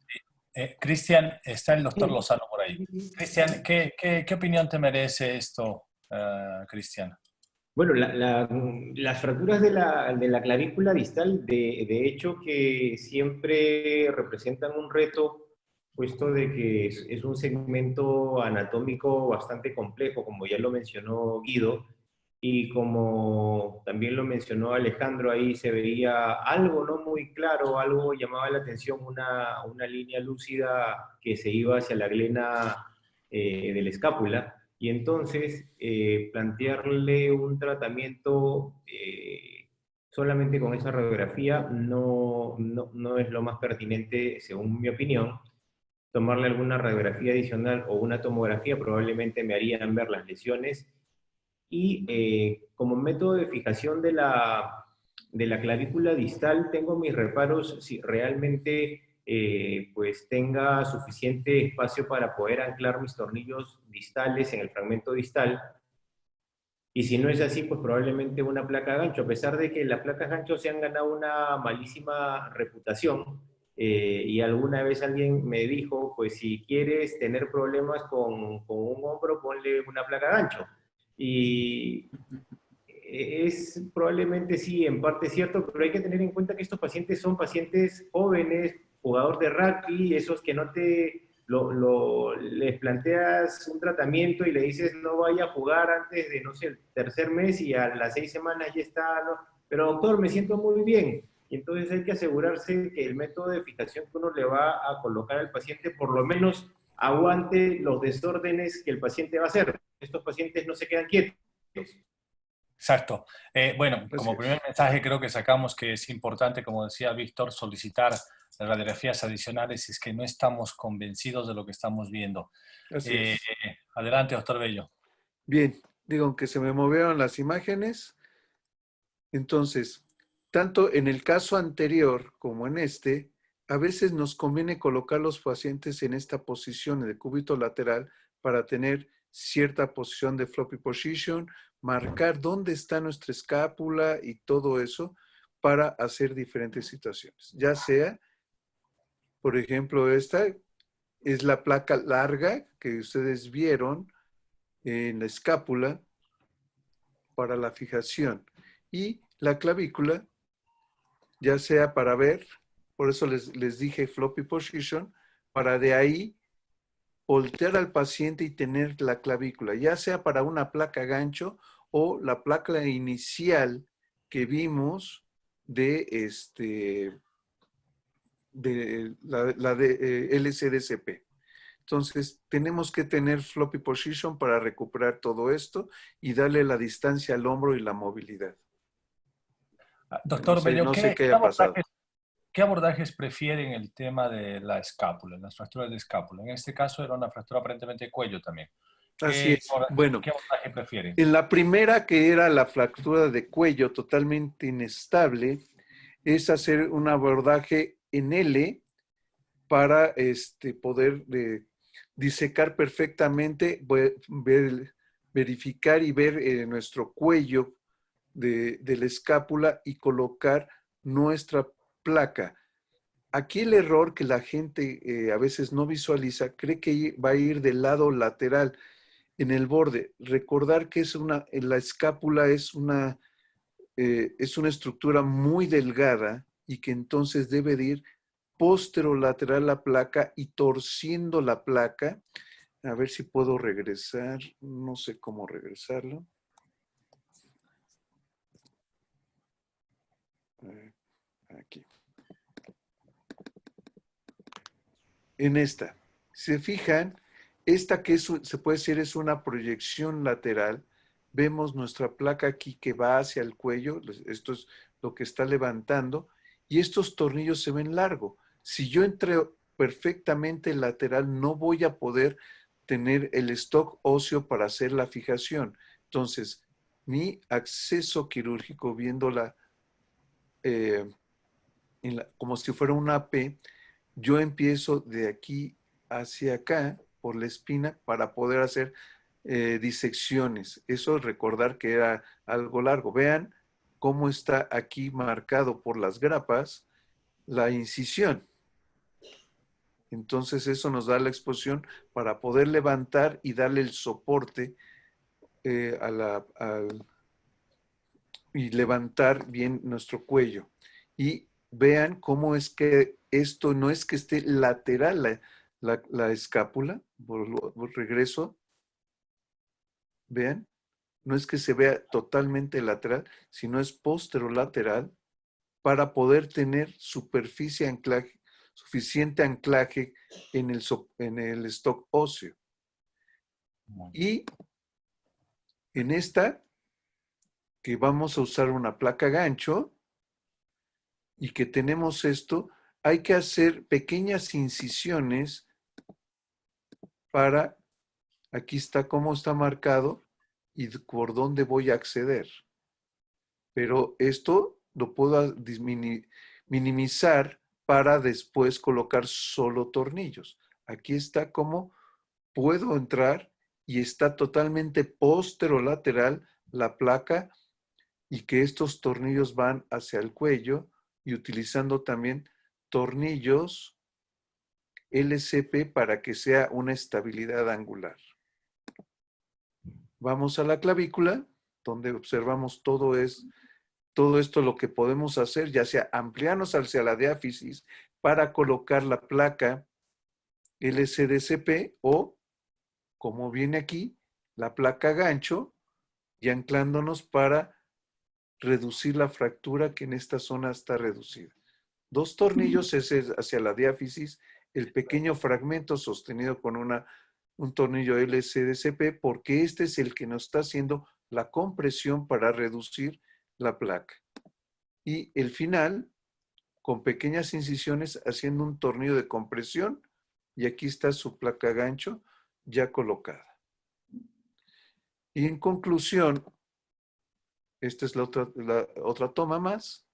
Cristian, está el doctor Lozano por ahí. Cristian, ¿qué opinión te merece esto, Cristian? Bueno, las fracturas de la clavícula distal, de hecho, que siempre representan un reto, puesto de que es un segmento anatómico bastante complejo, como ya lo mencionó Guido, y como también lo mencionó Alejandro, ahí se veía algo no muy claro, algo llamaba la atención, una línea lúcida que se iba hacia la glena de la escápula, y entonces plantearle un tratamiento solamente con esa radiografía no es lo más pertinente, según mi opinión. Tomarle alguna radiografía adicional o una tomografía probablemente me harían ver las lesiones. Y como método de fijación de la clavícula distal, tengo mis reparos si realmente pues tenga suficiente espacio para poder anclar mis tornillos distales en el fragmento distal. Y si no es así, pues probablemente una placa gancho, a pesar de que las placas gancho se han ganado una malísima reputación. Y alguna vez alguien me dijo, pues si quieres tener problemas con un hombro, ponle una placa gancho. Y es probablemente sí, en parte cierto, pero hay que tener en cuenta que estos pacientes son pacientes jóvenes, jugador de rugby, esos que no les planteas un tratamiento y le dices no vaya a jugar antes de, no sé, el tercer mes y a las 6 semanas ya está, ¿no? Pero doctor, me siento muy bien. Y entonces hay que asegurarse que el método de fijación que uno le va a colocar al paciente por lo menos aguante los desórdenes que el paciente va a hacer. Estos pacientes no se quedan quietos. Exacto. Bueno, como primer mensaje creo que sacamos que es importante, como decía Víctor, solicitar radiografías adicionales si es que no estamos convencidos de lo que estamos viendo. Adelante, doctor Bello. Bien, digo que se me movieron las imágenes. Entonces, tanto en el caso anterior como en este, a veces nos conviene colocar los pacientes en esta posición de cúbito lateral para tener cierta posición de floppy position, marcar dónde está nuestra escápula y todo eso para hacer diferentes situaciones. Ya sea, por ejemplo, esta es la placa larga que ustedes vieron en la escápula para la fijación y la clavícula, ya sea para ver, por eso les dije floppy position, para de ahí voltear al paciente y tener la clavícula, ya sea para una placa gancho o la placa inicial que vimos de de LCDSP. Entonces, tenemos que tener floppy position para recuperar todo esto y darle la distancia al hombro y la movilidad. Doctor Bello, no sé qué haya pasado. ¿qué abordajes prefieren el tema de la escápula, las fracturas de escápula? En este caso era una fractura aparentemente de cuello también. Así es. Bueno, ¿Qué abordaje prefieren? en la primera, que era la fractura de cuello totalmente inestable, es hacer un abordaje en L para poder disecar perfectamente, verificar y ver nuestro cuello de la escápula y colocar nuestra placa. Aquí el error que la gente a veces no visualiza, cree que va a ir del lado lateral en el borde. Recordar que la escápula es una estructura muy delgada y que entonces debe de ir posterolateral la placa y torciendo la placa. A ver si puedo regresar. No sé cómo regresarlo. Aquí. En esta. Se fijan, esta que se puede decir es una proyección lateral. Vemos nuestra placa aquí que va hacia el cuello. Esto es lo que está levantando. Y estos tornillos se ven largos. Si yo entro perfectamente lateral, no voy a poder tener el stock óseo para hacer la fijación. Entonces, mi acceso quirúrgico, viéndola como si fuera una P, yo empiezo de aquí hacia acá por la espina para poder hacer disecciones. Eso recordar que era algo largo. Vean cómo está aquí marcado por las grapas la incisión. Entonces eso nos da la exposición para poder levantar y darle el soporte y levantar bien nuestro cuello. Y vean cómo es que esto no es que esté lateral la escápula, regreso, vean, no es que se vea totalmente lateral, sino es posterolateral para poder tener superficie anclaje, suficiente anclaje en el stock óseo. Y en esta, que vamos a usar una placa gancho, y que tenemos esto, hay que hacer pequeñas incisiones para, aquí está cómo está marcado y por dónde voy a acceder. Pero esto lo puedo minimizar para después colocar solo tornillos. Aquí está cómo puedo entrar y está totalmente posterolateral la placa y que estos tornillos van hacia el cuello y utilizando también tornillos LCP para que sea una estabilidad angular. Vamos a la clavícula, donde observamos todo esto lo que podemos hacer, ya sea ampliarnos hacia la diáfisis para colocar la placa LCDSP o, como viene aquí, la placa gancho y anclándonos para reducir la fractura que en esta zona está reducida. 2 tornillos es hacia la diáfisis, el pequeño fragmento sostenido con un tornillo LCDSP, porque este es el que nos está haciendo la compresión para reducir la placa. Y el final, con pequeñas incisiones, haciendo un tornillo de compresión, y aquí está su placa gancho ya colocada. Y en conclusión, esta es la otra toma más.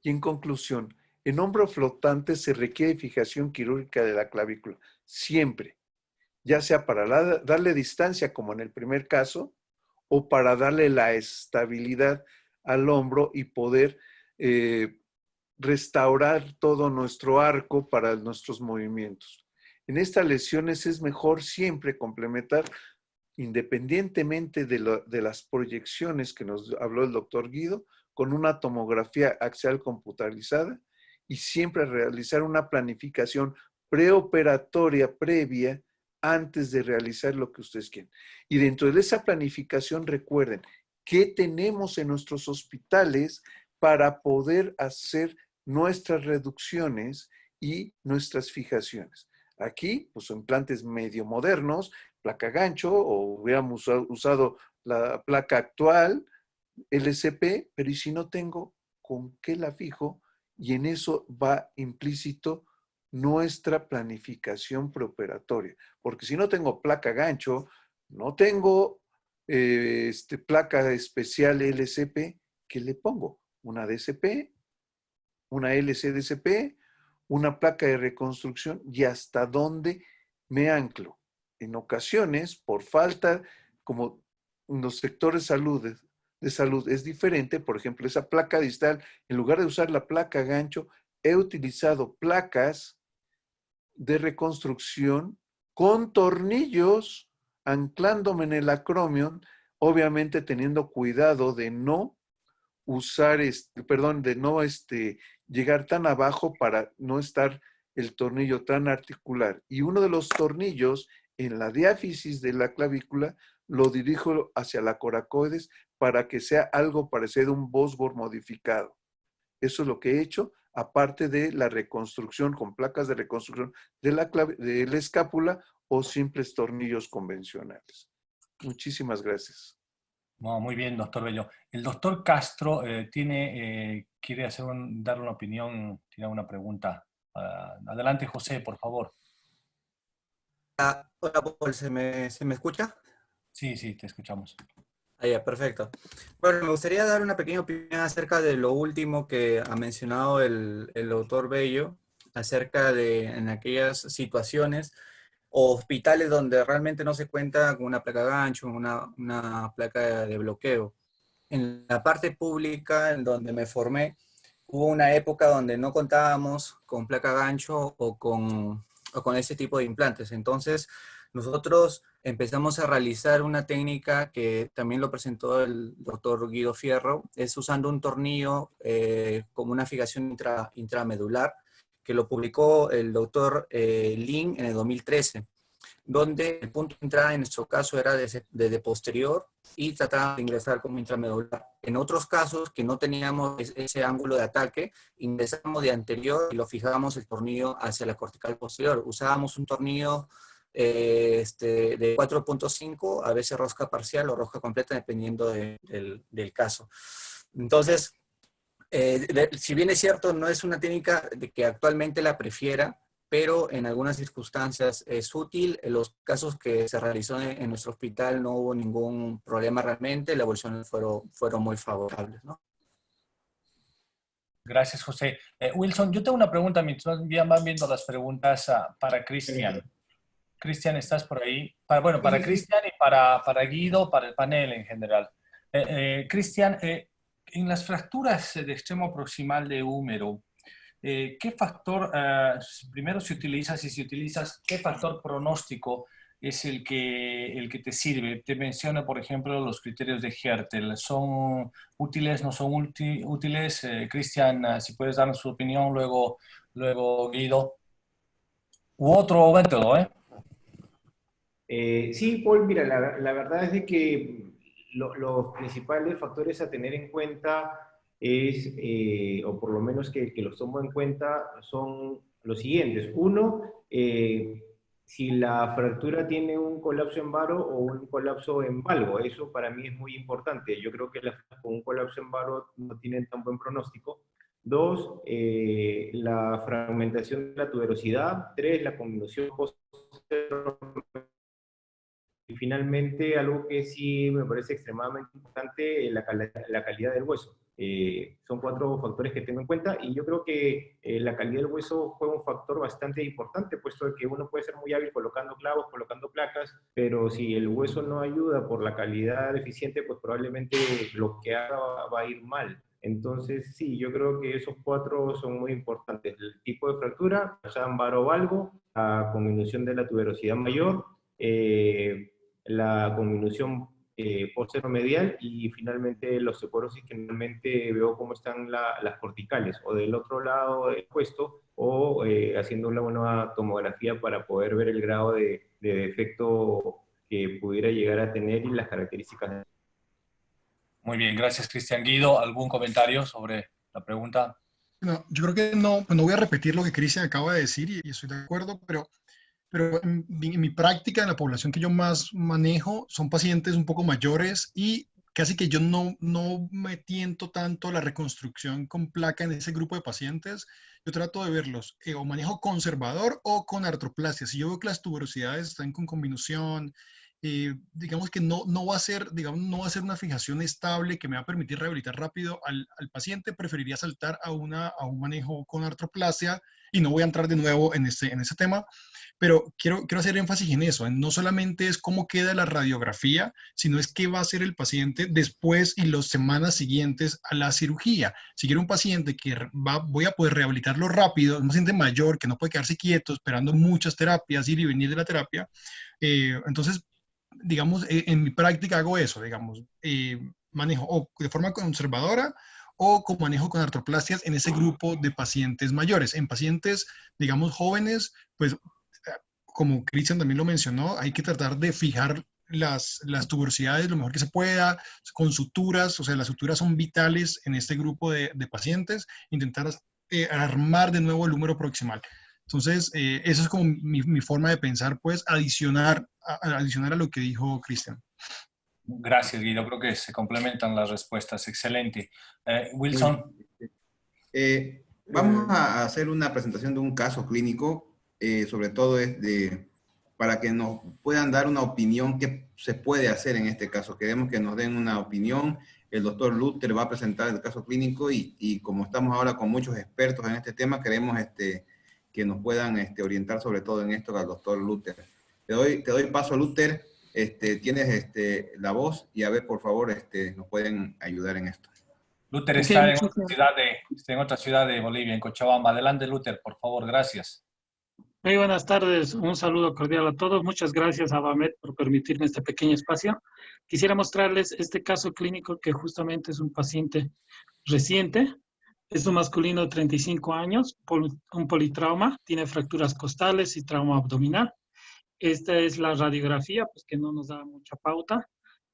Y en conclusión, en hombro flotante se requiere fijación quirúrgica de la clavícula, siempre, ya sea para darle distancia, como en el primer caso, o para darle la estabilidad al hombro y poder restaurar todo nuestro arco para nuestros movimientos. En estas lesiones es mejor siempre complementar, independientemente de las proyecciones que nos habló el doctor Guido, con una tomografía axial computarizada y siempre realizar una planificación preoperatoria previa antes de realizar lo que ustedes quieren. Y dentro de esa planificación, recuerden, ¿qué tenemos en nuestros hospitales para poder hacer nuestras reducciones y nuestras fijaciones. Aquí, pues implantes medio modernos, placa gancho, o hubiéramos usado la placa actual, LCP, pero ¿y si no tengo con qué la fijo? Y en eso va implícito nuestra planificación preoperatoria. Porque si no tengo placa gancho, no tengo placa especial LCP, ¿qué le pongo? Una DCP, una LCDCP, una placa de reconstrucción y hasta dónde me anclo. En ocasiones, por falta, como en los sectores de salud es diferente, por ejemplo, esa placa distal, en lugar de usar la placa gancho, he utilizado placas de reconstrucción con tornillos anclándome en el acromion, obviamente teniendo cuidado de no usar, de no llegar tan abajo para no estar el tornillo tan articular. Y uno de los tornillos en la diáfisis de la clavícula lo dirijo hacia la coracoides para que sea algo parecido a un Bosworth modificado. Eso es lo que he hecho, aparte de la reconstrucción con placas de reconstrucción de la escápula o simples tornillos convencionales. Muchísimas gracias. No, muy bien, doctor Bello. El doctor Castro quiere dar una opinión, tiene una pregunta. Adelante, José, por favor. Hola, Paul, ¿se me escucha? Sí, sí, te escuchamos. Ya, perfecto. Bueno, me gustaría dar una pequeña opinión acerca de lo último que ha mencionado el doctor Bello, acerca de en aquellas situaciones o hospitales donde realmente no se cuenta con una placa gancho, una placa de bloqueo. En la parte pública, en donde me formé, hubo una época donde no contábamos con placa gancho o con ese tipo de implantes. Entonces, nosotros empezamos a realizar una técnica que también lo presentó el doctor Guido Fierro, es usando un tornillo como una fijación intramedular, que lo publicó el doctor Lin en el 2013, donde el punto de entrada en nuestro caso era desde posterior y trataba de ingresar como intramedular. En otros casos que no teníamos ese ángulo de ataque, ingresamos de anterior y lo fijábamos el tornillo hacia la cortical posterior. Usábamos un tornillo de 4.5, a veces rosca parcial o rosca completa, dependiendo del caso. Entonces, si bien es cierto, no es una técnica de que actualmente la prefiera, pero en algunas circunstancias es útil. En los casos que se realizó en nuestro hospital no hubo ningún problema realmente, las evoluciones fueron muy favorables, ¿no? Gracias, José. Wilson, yo tengo una pregunta mientras van viendo las preguntas para Cristian. Cristian, ¿estás por ahí? Para Cristian y para Guido, para el panel en general. Cristian, en las fracturas de extremo proximal de húmero, ¿qué factor, primero si utilizas, qué factor pronóstico es el que te sirve? Te menciono, por ejemplo, los criterios de Hertel. ¿Son útiles, no son útiles? Cristian, si puedes darnos su opinión, luego Guido. U otro método, ¿eh? Sí, Paul, mira, la verdad es de que los principales factores a tener en cuenta es, o por lo menos que los tomo en cuenta, son los siguientes. Uno, si la fractura tiene un colapso en varo o un colapso en valgo. Eso para mí es muy importante. Yo creo que las con un colapso en varo no tienen tan buen pronóstico. Dos, la fragmentación de la tuberosidad. Tres, la convolución posterior. Y finalmente, algo que sí me parece extremadamente importante, la calidad del hueso. Son 4 factores que tengo en cuenta y yo creo que la calidad del hueso juega un factor bastante importante, puesto que uno puede ser muy hábil colocando clavos, colocando placas, pero si el hueso no ayuda por la calidad deficiente, pues probablemente lo que haga va a ir mal. Entonces, sí, yo creo que esos 4 son muy importantes. El tipo de fractura, o sea, varo o valgo, la conminución de la tuberosidad mayor, la conminución posteromedial y finalmente la osteoporosis, que normalmente veo cómo están las corticales, o del otro lado expuesto, o haciendo una buena tomografía para poder ver el grado de defecto que pudiera llegar a tener y las características. Muy bien, gracias, Cristian. Guido, ¿algún comentario sobre la pregunta? No, yo creo que no, pues no voy a repetir lo que Cristian acaba de decir y estoy de acuerdo, pero en mi práctica, en la población que yo más manejo, son pacientes un poco mayores y casi que yo no me tiento tanto la reconstrucción con placa en ese grupo de pacientes. Yo trato de verlos o manejo conservador o con artroplastia. Si yo veo que las tuberosidades están con conminución, digamos que no va a ser, digamos, no va a ser una fijación estable que me va a permitir rehabilitar rápido al paciente, preferiría saltar a un manejo con artroplastia y no voy a entrar de nuevo en ese tema, pero quiero hacer énfasis en eso. No solamente es cómo queda la radiografía, sino es qué va a hacer el paciente después y las semanas siguientes a la cirugía. Si quiero un paciente que voy a poder rehabilitarlo rápido, un paciente mayor que no puede quedarse quieto esperando muchas terapias, ir y venir de la terapia, entonces, digamos, en mi práctica hago eso, digamos, manejo o de forma conservadora o con manejo con artroplastias en ese grupo de pacientes mayores. En pacientes, digamos, jóvenes, pues como Cristian también lo mencionó, hay que tratar de fijar las tuberosidades lo mejor que se pueda, con suturas, o sea, las suturas son vitales en este grupo de pacientes, intentar armar de nuevo el número proximal. Entonces, eso es como mi forma de pensar, pues, adicionar a lo que dijo Cristian. Gracias, Guido. Creo que se complementan las respuestas. Excelente. Wilson. Vamos a hacer una presentación de un caso clínico, sobre todo para que nos puedan dar una opinión que se puede hacer en este caso. Queremos que nos den una opinión. El doctor Luther va a presentar el caso clínico y como estamos ahora con muchos expertos en este tema, queremos que nos puedan orientar sobre todo en esto al doctor Luther. Te doy paso, Luther. Tienes la voz y a ver, por favor, nos pueden ayudar en esto. Luther está en otra ciudad de Bolivia, en Cochabamba. Adelante, Luther, por favor, gracias. Muy buenas tardes, un saludo cordial a todos. Muchas gracias a Bamed por permitirme este pequeño espacio. Quisiera mostrarles este caso clínico que justamente es un paciente reciente. Es un masculino de 35 años, un politrauma, tiene fracturas costales y trauma abdominal. Esta es la radiografía, pues que no nos da mucha pauta,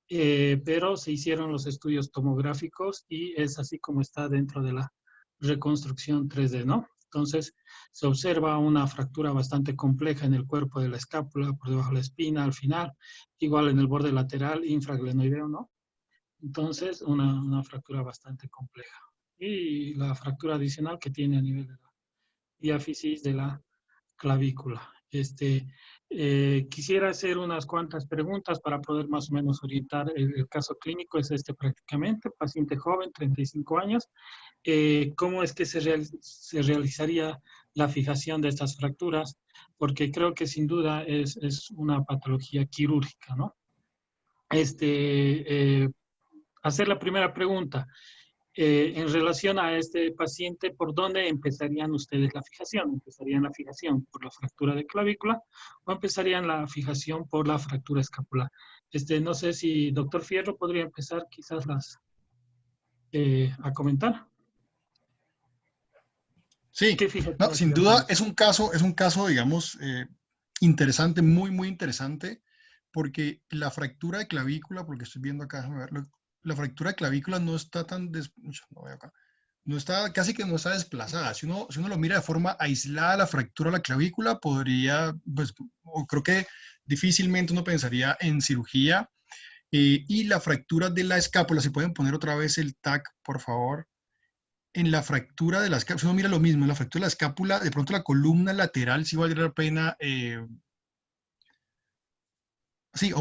pero se hicieron los estudios tomográficos y es así como está dentro de la reconstrucción 3D, ¿no? Entonces, se observa una fractura bastante compleja en el cuerpo de la escápula, por debajo de la espina, al final, igual en el borde lateral, infraglenoideo, ¿no? Entonces, una fractura bastante compleja. Y la fractura adicional que tiene a nivel de la diáfisis de la clavícula. Quisiera hacer unas cuantas preguntas para poder más o menos orientar el caso clínico. Es prácticamente, paciente joven, 35 años. ¿Cómo es que se realizaría la fijación de estas fracturas? Porque creo que sin duda es una patología quirúrgica, ¿no? Hacer la primera pregunta. En relación a este paciente, ¿por dónde empezarían ustedes la fijación? ¿Empezarían la fijación por la fractura de clavícula o empezarían la fijación por la fractura escapular? No sé si doctor Fierro podría empezar quizás a comentar. Sí, no, sin duda es un caso, digamos, interesante, muy, muy interesante, porque la fractura de clavícula, porque estoy viendo acá, déjame verlo, la fractura de clavícula no está casi que no está desplazada. Si uno lo mira de forma aislada, la fractura de la clavícula podría, pues, creo que difícilmente uno pensaría en cirugía. Y la fractura de la escápula, si pueden poner otra vez el tag, por favor. En la fractura de la escápula, si uno mira lo mismo, en la fractura de la escápula, de pronto la columna lateral sí valdría la pena. Sí,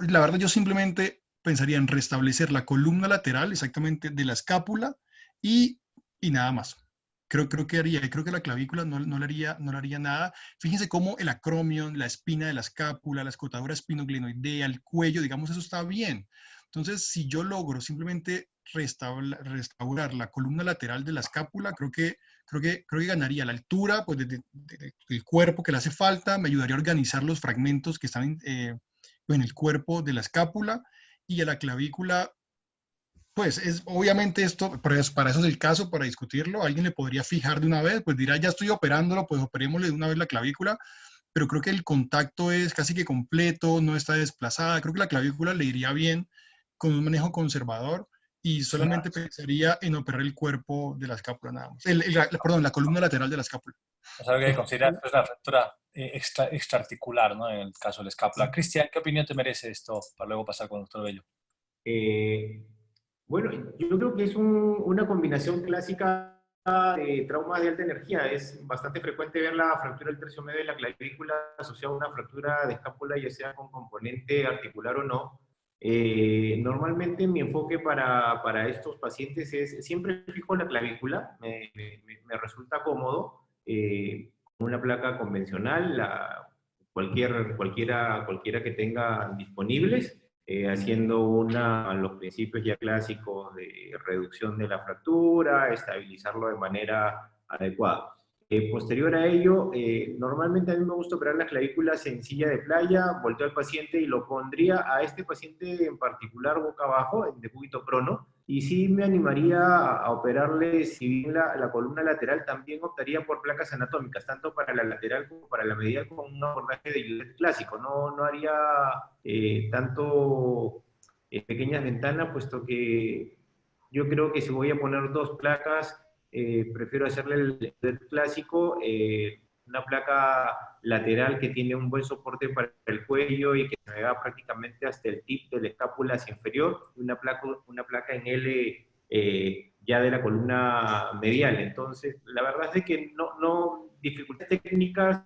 la verdad yo simplemente pensaría en restablecer la columna lateral exactamente de la escápula y nada más. Creo que la clavícula no le haría nada. Fíjense cómo el acromion, la espina de la escápula, la escotadura espinoglenoidea, el cuello, digamos, eso está bien. Entonces, si yo logro simplemente restaurar la columna lateral de la escápula, creo que ganaría la altura pues, del cuerpo que le hace falta, me ayudaría a organizar los fragmentos que están en el cuerpo de la escápula y a la clavícula, pues obviamente esto, para eso es el caso, para discutirlo, alguien le podría fijar de una vez, pues dirá, ya estoy operándolo, pues operémosle de una vez la clavícula, pero creo que el contacto es casi que completo, no está desplazada, creo que la clavícula le iría bien con un manejo conservador y solamente pensaría en operar el cuerpo de la escápula nada más. Perdón, la columna lateral de la escápula. O sea, lo que hay que considerar es la fractura extraarticular, ¿no? En el caso de la escápula. Cristian, ¿qué opinión te merece esto? Para luego pasar con el doctor Bello. Bueno, yo creo que es una combinación clásica de traumas de alta energía. Es bastante frecuente ver la fractura del tercio medio de la clavícula asociada a una fractura de escápula, ya sea con componente articular o no. Normalmente mi enfoque para estos pacientes es siempre fijo la clavícula, me resulta cómodo, con una placa convencional, cualquiera que tenga disponibles, haciendo los principios ya clásicos de reducción de la fractura, estabilizarlo de manera adecuada. Posterior a ello, normalmente a mí me gusta operar las clavículas en silla de playa, volteo al paciente y lo pondría a este paciente en particular boca abajo, en decúbito prono, y sí me animaría a operarle, si bien la columna lateral, también optaría por placas anatómicas, tanto para la lateral como para la medial, con un abordaje de Judet clásico. No haría tanto pequeñas ventanas, puesto que yo creo que si voy a poner dos placas, prefiero hacerle el clásico, una placa lateral que tiene un buen soporte para el cuello y que se me va prácticamente hasta el tip de la escápula hacia inferior, y una placa en L ya de la columna medial. Entonces, la verdad es de que no dificultades técnicas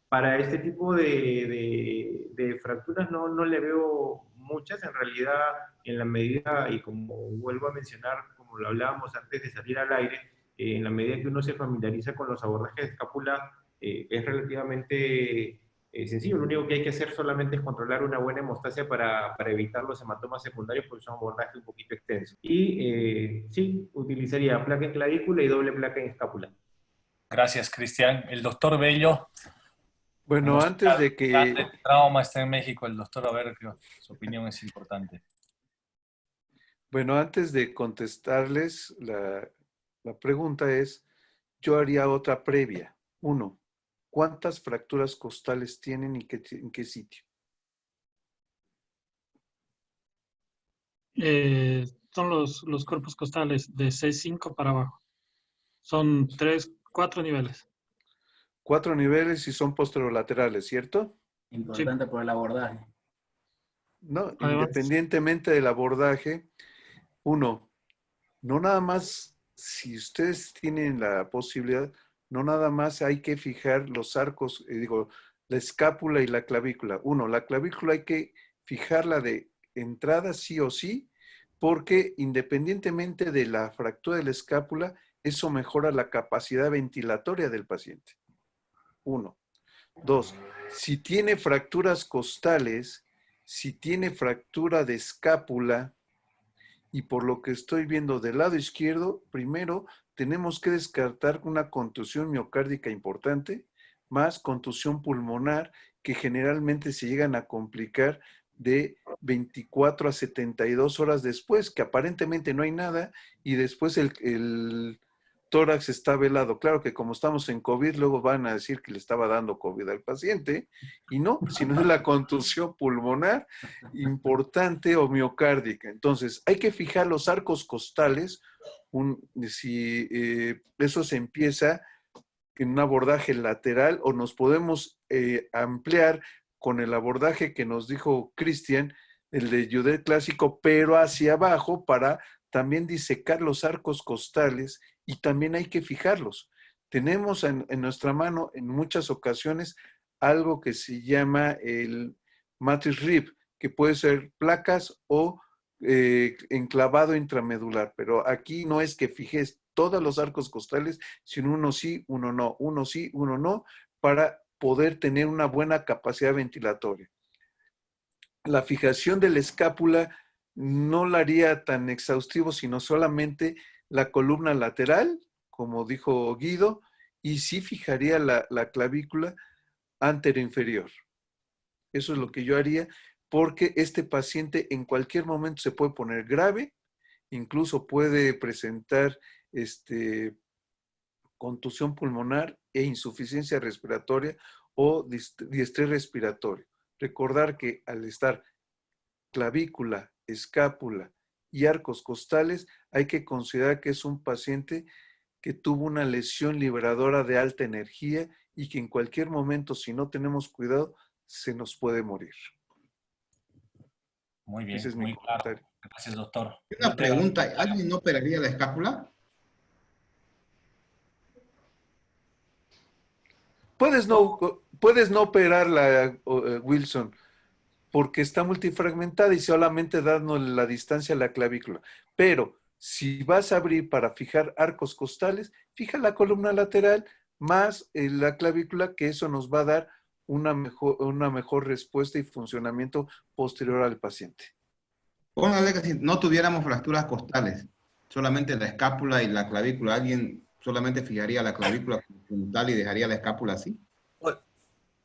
para este tipo de fracturas no le veo muchas, en realidad, en la medida, y como vuelvo a mencionar, como lo hablábamos antes de salir al aire, en la medida que uno se familiariza con los abordajes de escápula, es relativamente sencillo. Lo único que hay que hacer solamente es controlar una buena hemostasia para evitar los hematomas secundarios, porque son abordajes un poquito extensos. Y sí, utilizaría placa en clavícula y doble placa en escápula. Gracias, Cristian. El doctor Bello. Bueno, antes de que... El trauma está en México, el doctor, a ver, su opinión es importante. Bueno, antes de contestarles, la pregunta es, yo haría otra previa. 1. ¿Cuántas fracturas costales tienen y en qué sitio? Son los cuerpos costales de C5 para abajo. Son 4 niveles. 4 niveles y son posterolaterales, ¿cierto? Importante Sí. por el abordaje. No, Además, independientemente del abordaje, 1, no nada más, si ustedes tienen la posibilidad, no nada más hay que fijar los arcos, la escápula y la clavícula. 1, la clavícula hay que fijarla de entrada sí o sí, porque independientemente de la fractura de la escápula, eso mejora la capacidad ventilatoria del paciente. 1. 2, si tiene fracturas costales, si tiene fractura de escápula, y por lo que estoy viendo del lado izquierdo, primero tenemos que descartar una contusión miocárdica importante, más contusión pulmonar, que generalmente se llegan a complicar de 24 a 72 horas después, que aparentemente no hay nada, y después el tórax está velado. Claro que como estamos en COVID, luego van a decir que le estaba dando COVID al paciente, y no, sino es la contusión pulmonar importante o miocárdica. Entonces, hay que fijar los arcos costales, si eso se empieza en un abordaje lateral, o nos podemos ampliar con el abordaje que nos dijo Cristian, el de Judet clásico, pero hacia abajo, para también disecar los arcos costales, y también hay que fijarlos. Tenemos en nuestra mano en muchas ocasiones algo que se llama el matrix rib, que puede ser placas o enclavado intramedular, pero aquí no es que fijes todos los arcos costales, sino uno sí, uno no, uno sí, uno no, para poder tener una buena capacidad ventilatoria. La fijación de la escápula no la haría tan exhaustivo, sino solamente la columna lateral, como dijo Guido, y sí fijaría la clavícula anteroinferior. Eso es lo que yo haría, porque este paciente en cualquier momento se puede poner grave, incluso puede presentar contusión pulmonar e insuficiencia respiratoria o diestrés respiratorio. Recordar que al estar clavícula, escápula y arcos costales, hay que considerar que es un paciente que tuvo una lesión liberadora de alta energía y que en cualquier momento, si no tenemos cuidado, se nos puede morir. Muy bien, Ese es mi muy claro. comentario. Gracias, doctor. Una pregunta, ¿alguien no operaría la escápula? Puedes no operarla, Wilson, porque está multifragmentada y solamente dando la distancia a la clavícula. Pero si vas a abrir para fijar arcos costales, fija la columna lateral más la clavícula, que eso nos va a dar una mejor respuesta y funcionamiento posterior al paciente. Póngale que si no tuviéramos fracturas costales, solamente la escápula y la clavícula, ¿alguien solamente fijaría la clavícula como tal y dejaría la escápula así?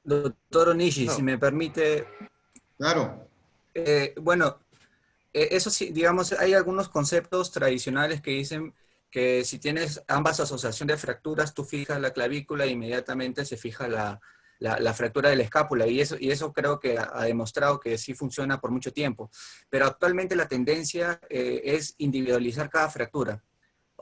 Doctor Onishi, No. si me permite, Claro. bueno, eso sí, digamos, hay algunos conceptos tradicionales que dicen que si tienes ambas asociaciones de fracturas, tú fijas la clavícula e inmediatamente se fija la fractura de la escápula, y eso creo que ha demostrado que sí funciona por mucho tiempo. Pero actualmente la tendencia es individualizar cada fractura.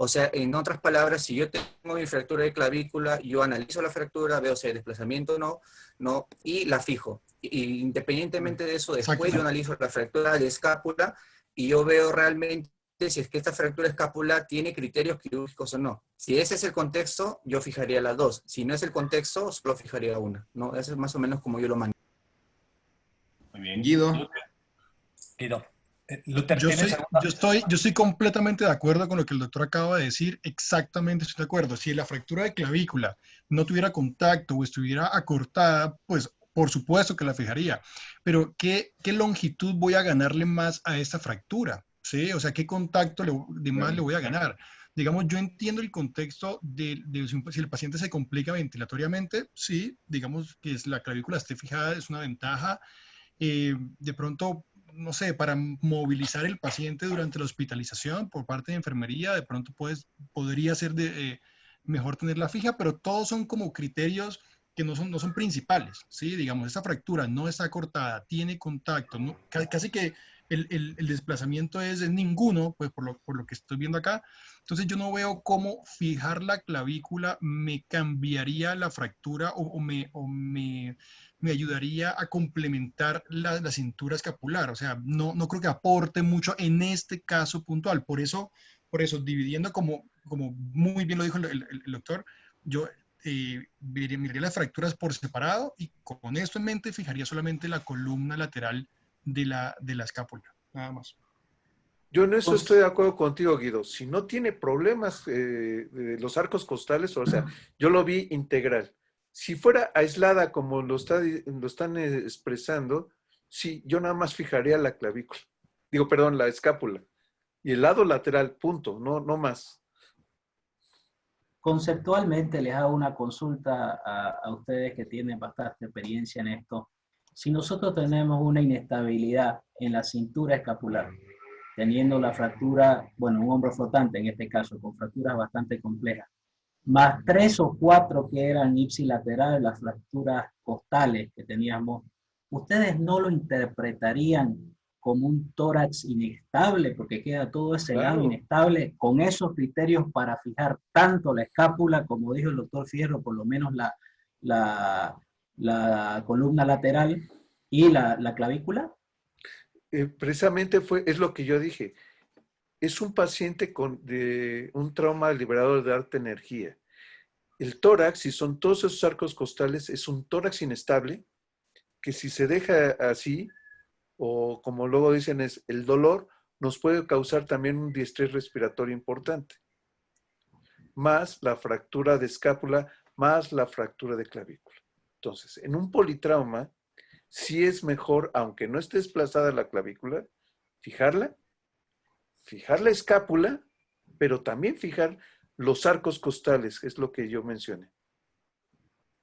O sea, en otras palabras, si yo tengo mi fractura de clavícula, yo analizo la fractura, veo si hay desplazamiento o no, y la fijo. Y independientemente de eso, después yo analizo la fractura de escápula y yo veo realmente si es que esta fractura escapular tiene criterios quirúrgicos o no. Si ese es el contexto, yo fijaría las dos. Si no es el contexto, solo fijaría una, ¿no? Eso es más o menos como yo lo manejo. Muy bien. Guido. Guido. Luther, Yo ¿tienes estoy completamente de acuerdo con lo que el doctor acaba de decir, exactamente estoy de acuerdo. Si la fractura de clavícula no tuviera contacto o estuviera acortada, pues por supuesto que la fijaría. Pero ¿qué longitud voy a ganarle más a esta fractura? ¿Sí? O sea, ¿qué contacto de más le voy a ganar? Digamos, yo entiendo el contexto de si el paciente se complica ventilatoriamente, sí, digamos que la clavícula esté fijada es una ventaja. De pronto, no sé, para movilizar el paciente durante la hospitalización por parte de enfermería, de pronto podría ser mejor tenerla fija, pero todos son como criterios que no son principales, ¿sí? Digamos, esa fractura no está cortada, tiene contacto, casi que el desplazamiento es ninguno, pues por lo que estoy viendo acá. Entonces yo no veo cómo fijar la clavícula me cambiaría la fractura o me ayudaría a complementar la cintura escapular. O sea, no creo que aporte mucho en este caso puntual. Por eso dividiendo como muy bien lo dijo el doctor, yo miraría las fracturas por separado y con esto en mente fijaría solamente la columna lateral de la escápula, nada más. Yo en eso estoy de acuerdo contigo, Guido. Si no tiene problemas de los arcos costales, o sea, yo lo vi integral. Si fuera aislada como lo están expresando, sí, yo nada más fijaría la clavícula. Digo, perdón, la escápula. Y el lado lateral, punto, no más. Conceptualmente les hago una consulta a ustedes que tienen bastante experiencia en esto. Si nosotros tenemos una inestabilidad en la cintura escapular, teniendo la fractura, bueno, un hombro flotante en este caso, con fracturas bastante complejas, más 3 o 4 que eran ipsilaterales, las fracturas costales que teníamos, ¿ustedes no lo interpretarían como un tórax inestable, porque queda todo ese lado inestable, con esos criterios para fijar tanto la escápula, como dijo el doctor Fierro, por lo menos la columna lateral y la clavícula? Precisamente es lo que yo dije. Es un paciente de un trauma liberador de alta energía. El tórax, si son todos esos arcos costales, es un tórax inestable, que si se deja así, o como luego dicen, es el dolor, nos puede causar también un diestrés respiratorio importante, más la fractura de escápula, más la fractura de clavícula. Entonces, en un politrauma, sí es mejor, aunque no esté desplazada la clavícula, fijar la escápula, pero también fijar los arcos costales, es lo que yo mencioné.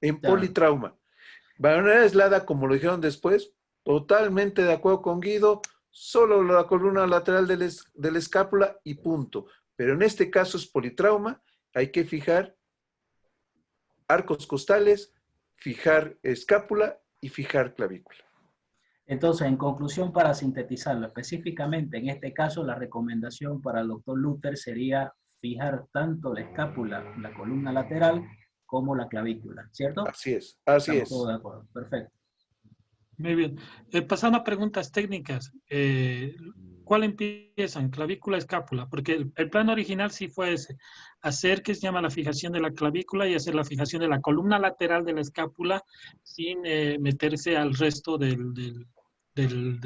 En politrauma. De manera aislada, como lo dijeron después, totalmente de acuerdo con Guido, solo la columna lateral de la escápula y punto. Pero en este caso es politrauma, hay que fijar arcos costales, fijar escápula y fijar clavícula. Entonces, en conclusión, para sintetizarlo específicamente, en este caso, la recomendación para el doctor Luther sería fijar tanto la escápula, la columna lateral, como la clavícula, ¿cierto? Así es, así Estamos es. todos de acuerdo, perfecto. Muy bien. Pasando a preguntas técnicas. ¿Cuál empiezan? Clavícula, escápula. Porque el plan original sí fue ese. Hacer que se llama la fijación de la clavícula y hacer la fijación de la columna lateral de la escápula sin meterse al resto del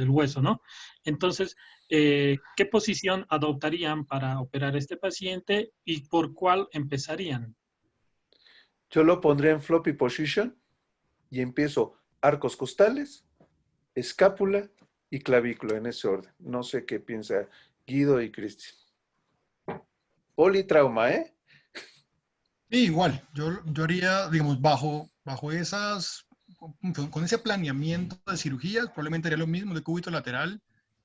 hueso, ¿no? Entonces, ¿qué posición adoptarían para operar este paciente y por cuál empezarían? Yo lo pondré en floppy position y empiezo arcos costales, escápula y clavícula en ese orden. No sé qué piensa Guido y Cristian. Politrauma, ¿eh? Sí, igual, yo haría, digamos, bajo esas, con ese planeamiento de cirugías, probablemente haría lo mismo de cúbito lateral,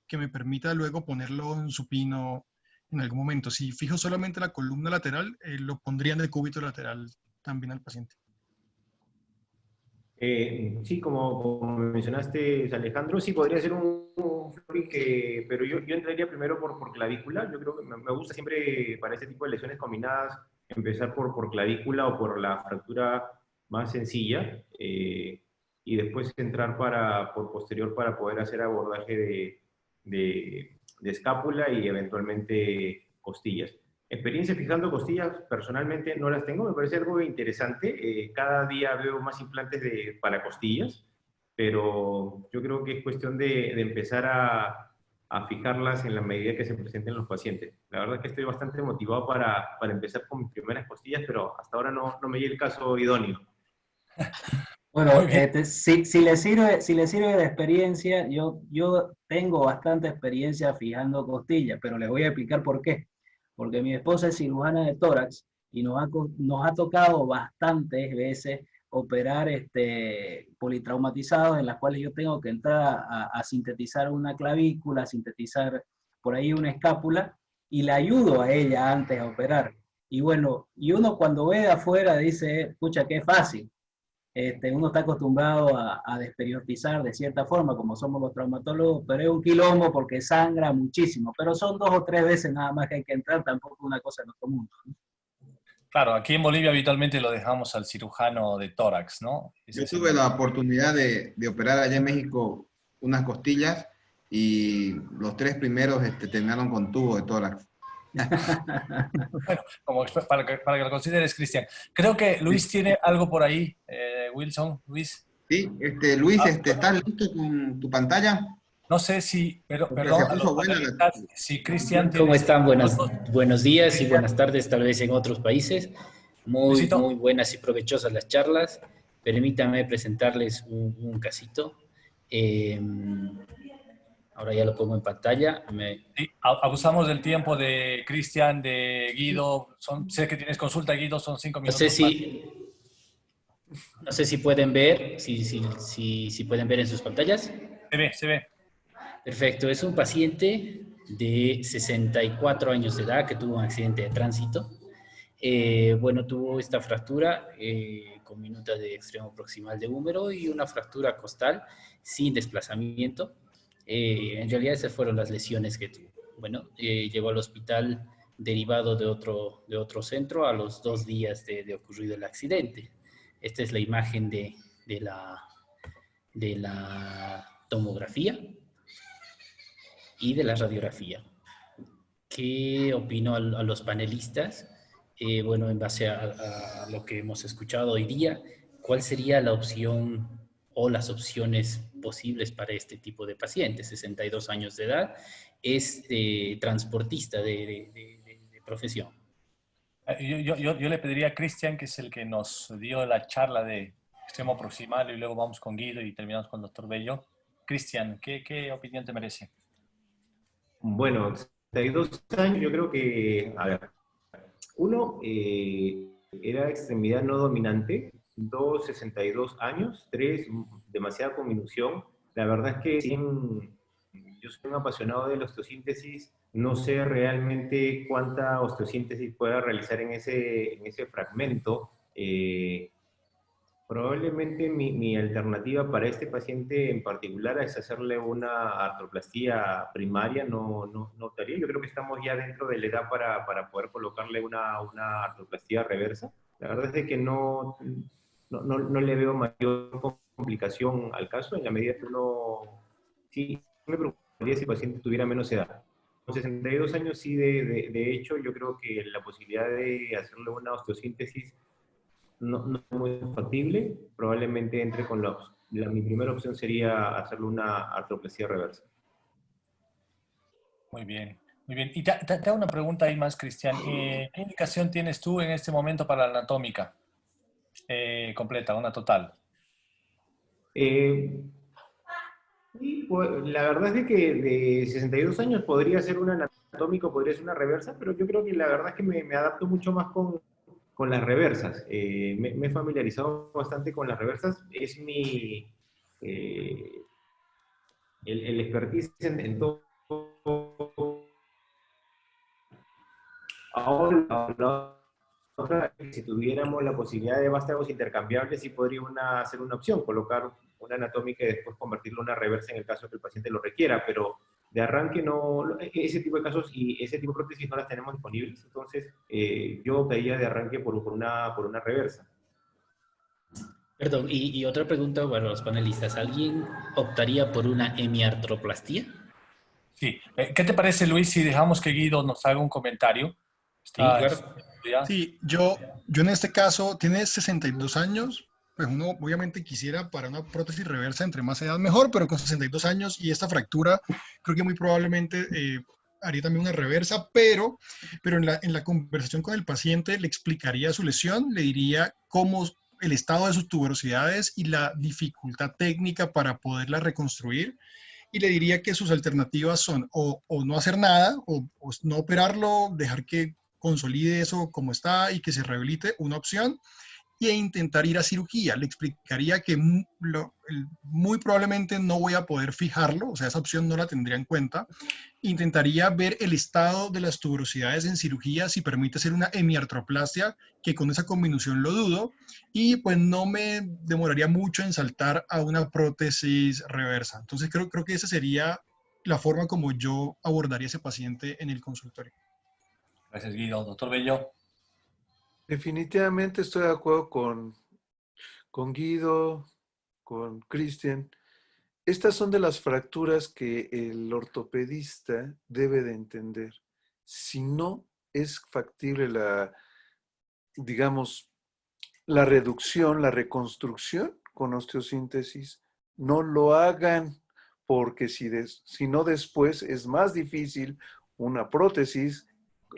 que me permita luego ponerlo en supino en algún momento. Si fijo solamente la columna lateral, lo pondrían de cúbito lateral también al paciente. Sí, como mencionaste, Alejandro, sí podría ser un Flori pero yo entraría primero por clavícula. Yo creo que me gusta siempre para este tipo de lesiones combinadas empezar por clavícula o por la fractura más sencilla y después entrar por posterior para poder hacer abordaje de escápula y eventualmente costillas. Experiencia fijando costillas, personalmente no las tengo, me parece algo interesante. Cada día veo más implantes para costillas, pero yo creo que es cuestión de empezar a fijarlas en la medida que se presenten los pacientes. La verdad es que estoy bastante motivado para empezar con mis primeras costillas, pero hasta ahora no me llega el caso idóneo. Bueno, si le sirve de experiencia, yo tengo bastante experiencia fijando costillas, pero les voy a explicar por qué. Porque mi esposa es cirujana de tórax y nos ha tocado bastantes veces operar politraumatizados en las cuales yo tengo que entrar a sintetizar una clavícula, a sintetizar por ahí una escápula y le ayudo a ella antes a operar. Y bueno, y uno cuando ve de afuera dice, pucha, qué fácil. Uno está acostumbrado a desperiodizar de cierta forma, como somos los traumatólogos, pero es un quilombo porque sangra muchísimo. Pero son 2 o 3 veces nada más que hay que entrar, tampoco una cosa en otro mundo, ¿no? Claro, aquí en Bolivia habitualmente lo dejamos al cirujano de tórax, ¿no? Yo tuve la oportunidad de operar allá en México unas costillas y los 3 primeros terminaron con tubo de tórax. Bueno, como para que lo consideres, Cristian. Creo que Luis tiene algo por ahí. Wilson, Luis. Sí, Luis, ¿estás listo con tu pantalla? No sé si, pero Porque perdón, se puso buena si Cristian ¿Cómo están? Buenos Buenos días y buenas tardes, tal vez en otros países. Muy Luisito. buenas y provechosas las charlas. Permítanme presentarles un casito. Ahora ya lo pongo en pantalla. Sí, abusamos del tiempo de Cristian, de Guido. Sé que tienes consulta, Guido, son 5 minutos. No sé si pueden ver, si pueden ver en sus pantallas. Se ve. Perfecto, es un paciente de 64 años de edad que tuvo un accidente de tránsito. Tuvo esta fractura con minuta de extremo proximal de húmero y una fractura costal sin desplazamiento. En realidad esas fueron las lesiones que tuvo. Llegó al hospital derivado de otro centro a los 2 días de ocurrido el accidente. Esta es la imagen de la tomografía y de la radiografía. ¿Qué opino a los panelistas? En base a lo que hemos escuchado hoy día, ¿cuál sería la opción o las opciones posibles para este tipo de pacientes? 62 años de edad, es transportista de profesión. Yo le pediría a Cristian, que es el que nos dio la charla de extremo proximal, y luego vamos con Guido y terminamos con el doctor Bello. Cristian, ¿qué opinión te merece? Bueno, 62 años, yo creo que, a ver, uno, era extremidad no dominante, 2, 62 años, 3, demasiada conminución. La verdad es que yo soy un apasionado de la osteosíntesis, no sé realmente cuánta osteosíntesis pueda realizar en ese fragmento. Probablemente mi alternativa para este paciente en particular es hacerle una artroplastía primaria, no optaría. Yo creo que estamos ya dentro de la edad para poder colocarle una artroplastía reversa. La verdad es de que no le veo mayor complicación al caso, en la medida que sí me preocuparía si el paciente tuviera menos edad. Con 62 años sí, de hecho, yo creo que la posibilidad de hacerle una osteosíntesis no es muy factible. Probablemente entre con mi primera opción sería hacerle una artroplastía reversa. Muy bien, muy bien. Y te hago una pregunta ahí más, Cristian. ¿Qué indicación tienes tú en este momento para la anatómica completa, una total? Y pues, la verdad es de que de 62 años podría ser un anatómico, podría ser una reversa, pero yo creo que la verdad es que me adapto mucho más con las reversas. Me he familiarizado bastante con las reversas. Es el expertise en todo. Ahora, si tuviéramos la posibilidad de vástagos intercambiables, sí podría ser una opción, colocar una anatómica y después convertirlo en una reversa en el caso que el paciente lo requiera, pero de arranque ese tipo de casos y ese tipo de prótesis no las tenemos disponibles, entonces yo optaría de arranque por una reversa. Perdón, y otra pregunta para los panelistas. ¿Alguien optaría por una hemiartroplastía? Sí. ¿Qué te parece, Luis, si dejamos que Guido nos haga un comentario? Sí, claro. Sí, yo en este caso, tiene 62 años, pues uno obviamente quisiera para una prótesis reversa entre más edad mejor, pero con 62 años y esta fractura, creo que muy probablemente haría también una reversa, pero en la conversación con el paciente le explicaría su lesión, le diría cómo el estado de sus tuberosidades y la dificultad técnica para poderla reconstruir, y le diría que sus alternativas son o no hacer nada, o no operarlo, dejar que consolide eso como está y que se rehabilite, una opción, e intentar ir a cirugía. Le explicaría que muy probablemente no voy a poder fijarlo, o sea, esa opción no la tendría en cuenta. Intentaría ver el estado de las tuberosidades en cirugía, si permite hacer una hemiartroplastia, que con esa combinación lo dudo, y pues no me demoraría mucho en saltar a una prótesis reversa. Entonces creo que esa sería la forma como yo abordaría a ese paciente en el consultorio. Gracias, Guido. Doctor Bello. Definitivamente estoy de acuerdo con Guido, con Cristian. Estas son de las fracturas que el ortopedista debe de entender. Si no es factible digamos, la reducción, la reconstrucción con osteosíntesis, no lo hagan, porque si no después es más difícil una prótesis,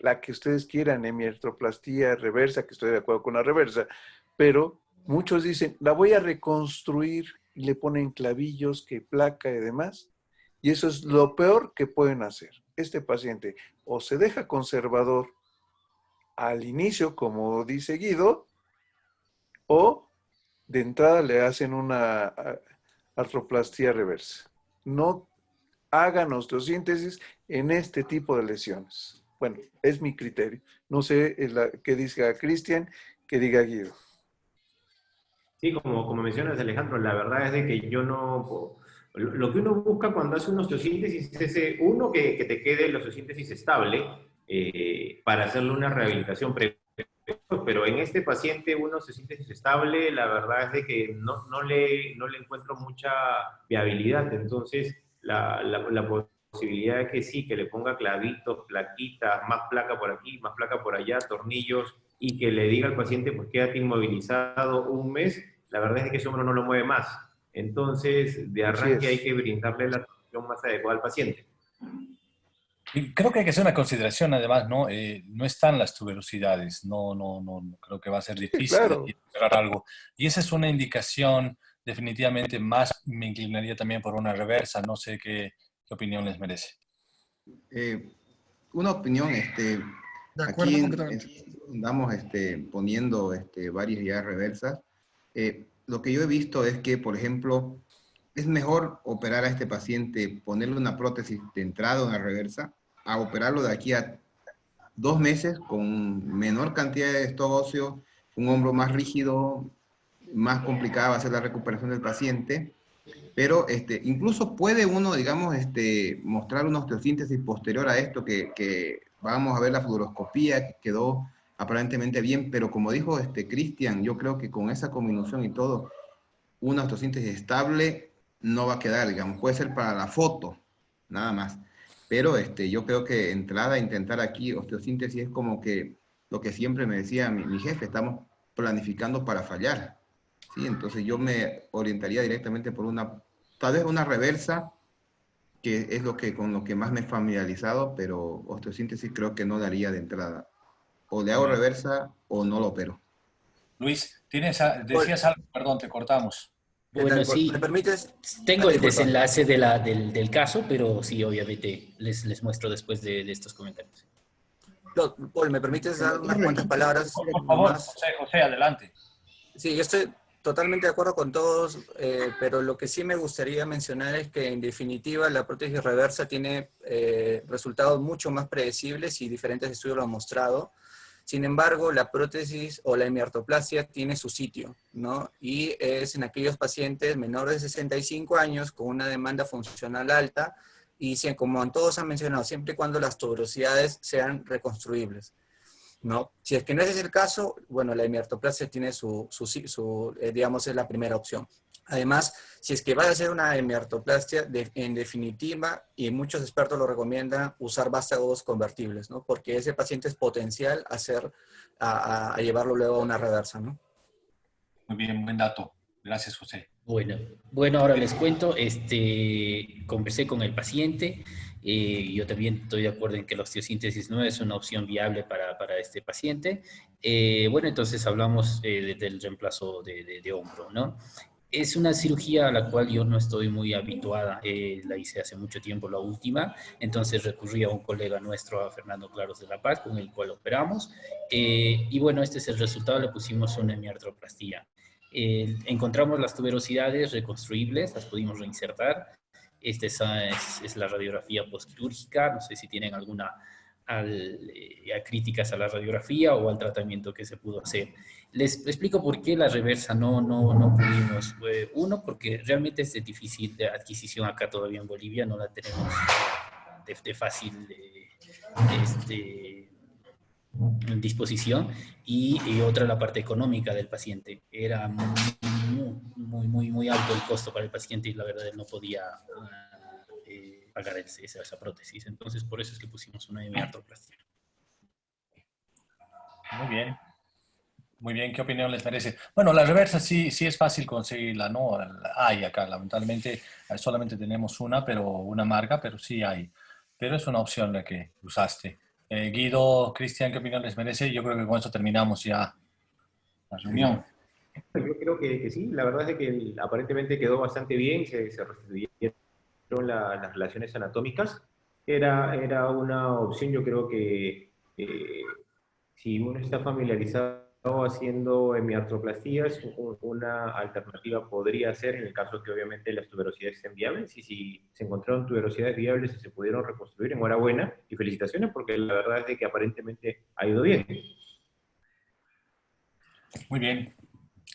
la que ustedes quieran, hemiartroplastía reversa, que estoy de acuerdo con la reversa, pero muchos dicen, la voy a reconstruir y le ponen clavillos, que placa y demás, y eso es lo peor que pueden hacer. Este paciente o se deja conservador al inicio, como dice Guido, o de entrada le hacen una artroplastía reversa. No hagan osteosíntesis en este tipo de lesiones. Bueno, es mi criterio. No sé qué diga Cristian, qué diga Guido. Sí, como mencionas, Alejandro, la verdad es de que yo no... Lo que uno busca cuando hace una osteosíntesis es uno, que te quede la osteosíntesis estable para hacerle una rehabilitación previa. Pero en este paciente una osteosíntesis estable, la verdad es de que no le encuentro mucha viabilidad. Entonces, la posibilidad de que sí, que le ponga clavitos, plaquitas, más placa por aquí, más placa por allá, tornillos, y que le diga al paciente, pues quédate inmovilizado un mes, la verdad es que ese hombro no lo mueve más. Entonces, de arranque hay que brindarle la atención más adecuada al paciente. Y creo que hay que hacer una consideración, además, ¿no? No están las tuberosidades, no, creo que va a ser difícil esperar algo. Y esa es una indicación, definitivamente más me inclinaría también por una reversa, no sé qué opinión les merece. Una opinión, De acuerdo, aquí completamente. andamos poniendo varias ya reversas. Lo que yo he visto es que, por ejemplo, es mejor operar a este paciente, ponerle una prótesis de entrada, una reversa, a operarlo de aquí a 2 meses con menor cantidad de esto óseo, un hombro más rígido, más complicada va a ser la recuperación del paciente, pero incluso puede uno, digamos, mostrar una osteosíntesis posterior a esto, que vamos a ver la fluoroscopía, que quedó aparentemente bien, pero como dijo Cristian, yo creo que con esa combinación y todo, una osteosíntesis estable no va a quedar, digamos, puede ser para la foto, nada más. Pero yo creo que entrada a intentar aquí osteosíntesis es como que lo que siempre me decía mi jefe, estamos planificando para fallar, ¿sí? Entonces yo me orientaría directamente por tal vez una reversa, que es con lo que más me he familiarizado, pero osteosíntesis creo que no daría de entrada. O le hago reversa o no lo opero. Luis, decías algo, perdón, te cortamos. Bueno, sí, ¿Me permites? tengo el Disculpa. desenlace del caso, pero sí, obviamente les muestro después de estos comentarios. Paul, ¿me permites dar unas cuantas palabras? Por favor, José, adelante. Sí, yo estoy totalmente de acuerdo con todos, pero lo que sí me gustaría mencionar es que en definitiva la prótesis reversa tiene resultados mucho más predecibles y diferentes estudios lo han mostrado. Sin embargo, la prótesis o la hemiartroplasia tiene su sitio, ¿no? Y es en aquellos pacientes menores de 65 años con una demanda funcional alta y como todos han mencionado, siempre y cuando las tuberosidades sean reconstruibles, ¿no? Si es que no ese es el caso, bueno, la hemiartroplasia tiene digamos, es la primera opción. Además, si es que va a hacer una hemiartroplastia, en definitiva, y muchos expertos lo recomiendan, usar vástagos convertibles, ¿no? Porque ese paciente es potencial a llevarlo luego a una reversa, ¿no? Muy bien, buen dato. Gracias, José. Bueno, ahora les cuento, conversé con el paciente, yo también estoy de acuerdo en que la osteosíntesis no es una opción viable para este paciente. Bueno, entonces hablamos del reemplazo de hombro, ¿no? Es una cirugía a la cual yo no estoy muy habituada, la hice hace mucho tiempo la última, entonces recurrí a un colega nuestro, a Fernando Claros de la Paz, con el cual operamos, y bueno, este es el resultado, le pusimos una hemiartroplastía. Encontramos las tuberosidades reconstruibles, las pudimos reinsertar. Esta es la radiografía postquirúrgica, no sé si tienen alguna críticas a la radiografía o al tratamiento que se pudo hacer. Les explico por qué la reversa no pudimos. Uno, porque realmente es de difícil de adquisición acá todavía en Bolivia, no la tenemos de fácil disposición, y otra la parte económica del paciente. Era muy alto el costo para el paciente y la verdad él no podía pagar esa prótesis. Entonces por eso es que pusimos una hemiartroplastia. Muy bien. Muy bien, ¿qué opinión les merece? Bueno, la reversa sí es fácil conseguirla, ¿no? Hay acá, lamentablemente, solamente tenemos una marca, pero sí hay. Pero es una opción la que usaste. Guido, Cristian, ¿qué opinión les merece? Yo creo que con eso terminamos ya la reunión. Yo creo que sí, la verdad es que aparentemente quedó bastante bien, se restituyeron las relaciones anatómicas. Era una opción, yo creo que si uno está familiarizado haciendo hemiartroplastías, una alternativa podría ser, en el caso que obviamente las tuberosidades estén viables, y si se encontraron tuberosidades viables y se pudieron reconstruir, enhorabuena y felicitaciones, porque la verdad es de que aparentemente ha ido bien. Muy bien.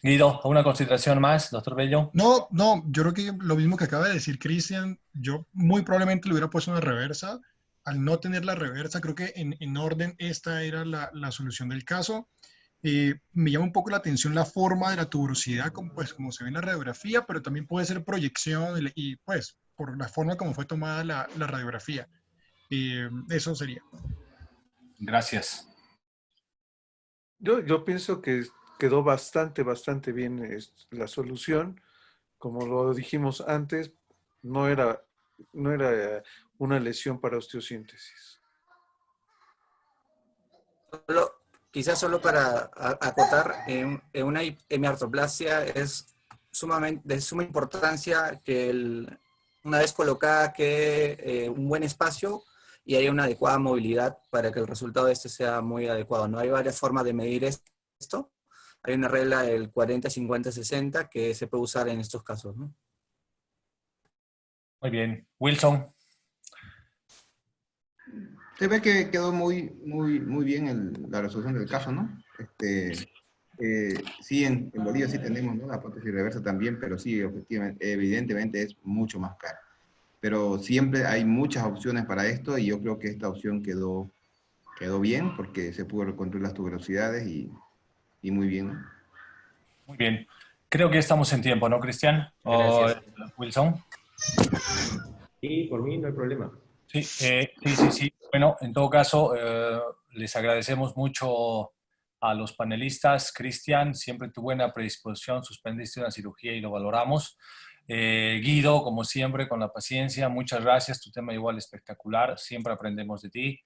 Guido, ¿alguna consideración más, doctor Bello? No, yo creo que lo mismo que acaba de decir Cristian, yo muy probablemente le hubiera puesto una reversa. Al no tener la reversa, creo que en orden esta era la solución del caso. Me llama un poco la atención la forma de la tuberosidad, como se ve en la radiografía, pero también puede ser proyección y pues por la forma como fue tomada la radiografía. Eso sería. Gracias. Yo pienso que quedó bastante bien la solución. Como lo dijimos antes, no era una lesión para osteosíntesis. Quizás solo para acotar, en una hemiartroplasia es de suma importancia que una vez colocada quede un buen espacio y haya una adecuada movilidad para que el resultado de este sea muy adecuado. No hay varias formas de medir esto. Hay una regla del 40-50-60 que se puede usar en estos casos, ¿no? Muy bien. Wilson. Se ve que quedó muy bien la resolución del caso, ¿no? Sí, en Bolivia sí tenemos, ¿no?, la prótesis reversa también, pero sí, efectivamente, evidentemente es mucho más cara. Pero siempre hay muchas opciones para esto y yo creo que esta opción quedó bien porque se pudo reconstruir las tuberosidades y muy bien, ¿no? Muy bien. Creo que estamos en tiempo, ¿no, Cristian? Gracias. Wilson. Sí, por mí no hay problema. Sí. Bueno, en todo caso, les agradecemos mucho a los panelistas. Cristian, siempre tu buena predisposición, suspendiste una cirugía y lo valoramos. Guido, como siempre, con la paciencia, muchas gracias. Tu tema igual espectacular, siempre aprendemos de ti.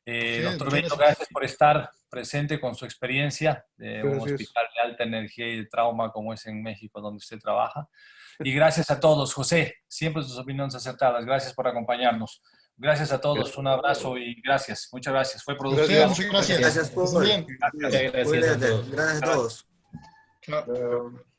Doctor Bello, gracias por estar presente con su experiencia de un hospital de alta energía y de trauma como es en México, donde usted trabaja. Y gracias a todos. José, siempre sus opiniones acertadas. Gracias por acompañarnos. Gracias a todos. Un abrazo y gracias. Muchas gracias. Fue productivo. Muchas gracias. Gracias, Paul. Gracias a todos. Gracias a todos. Chao.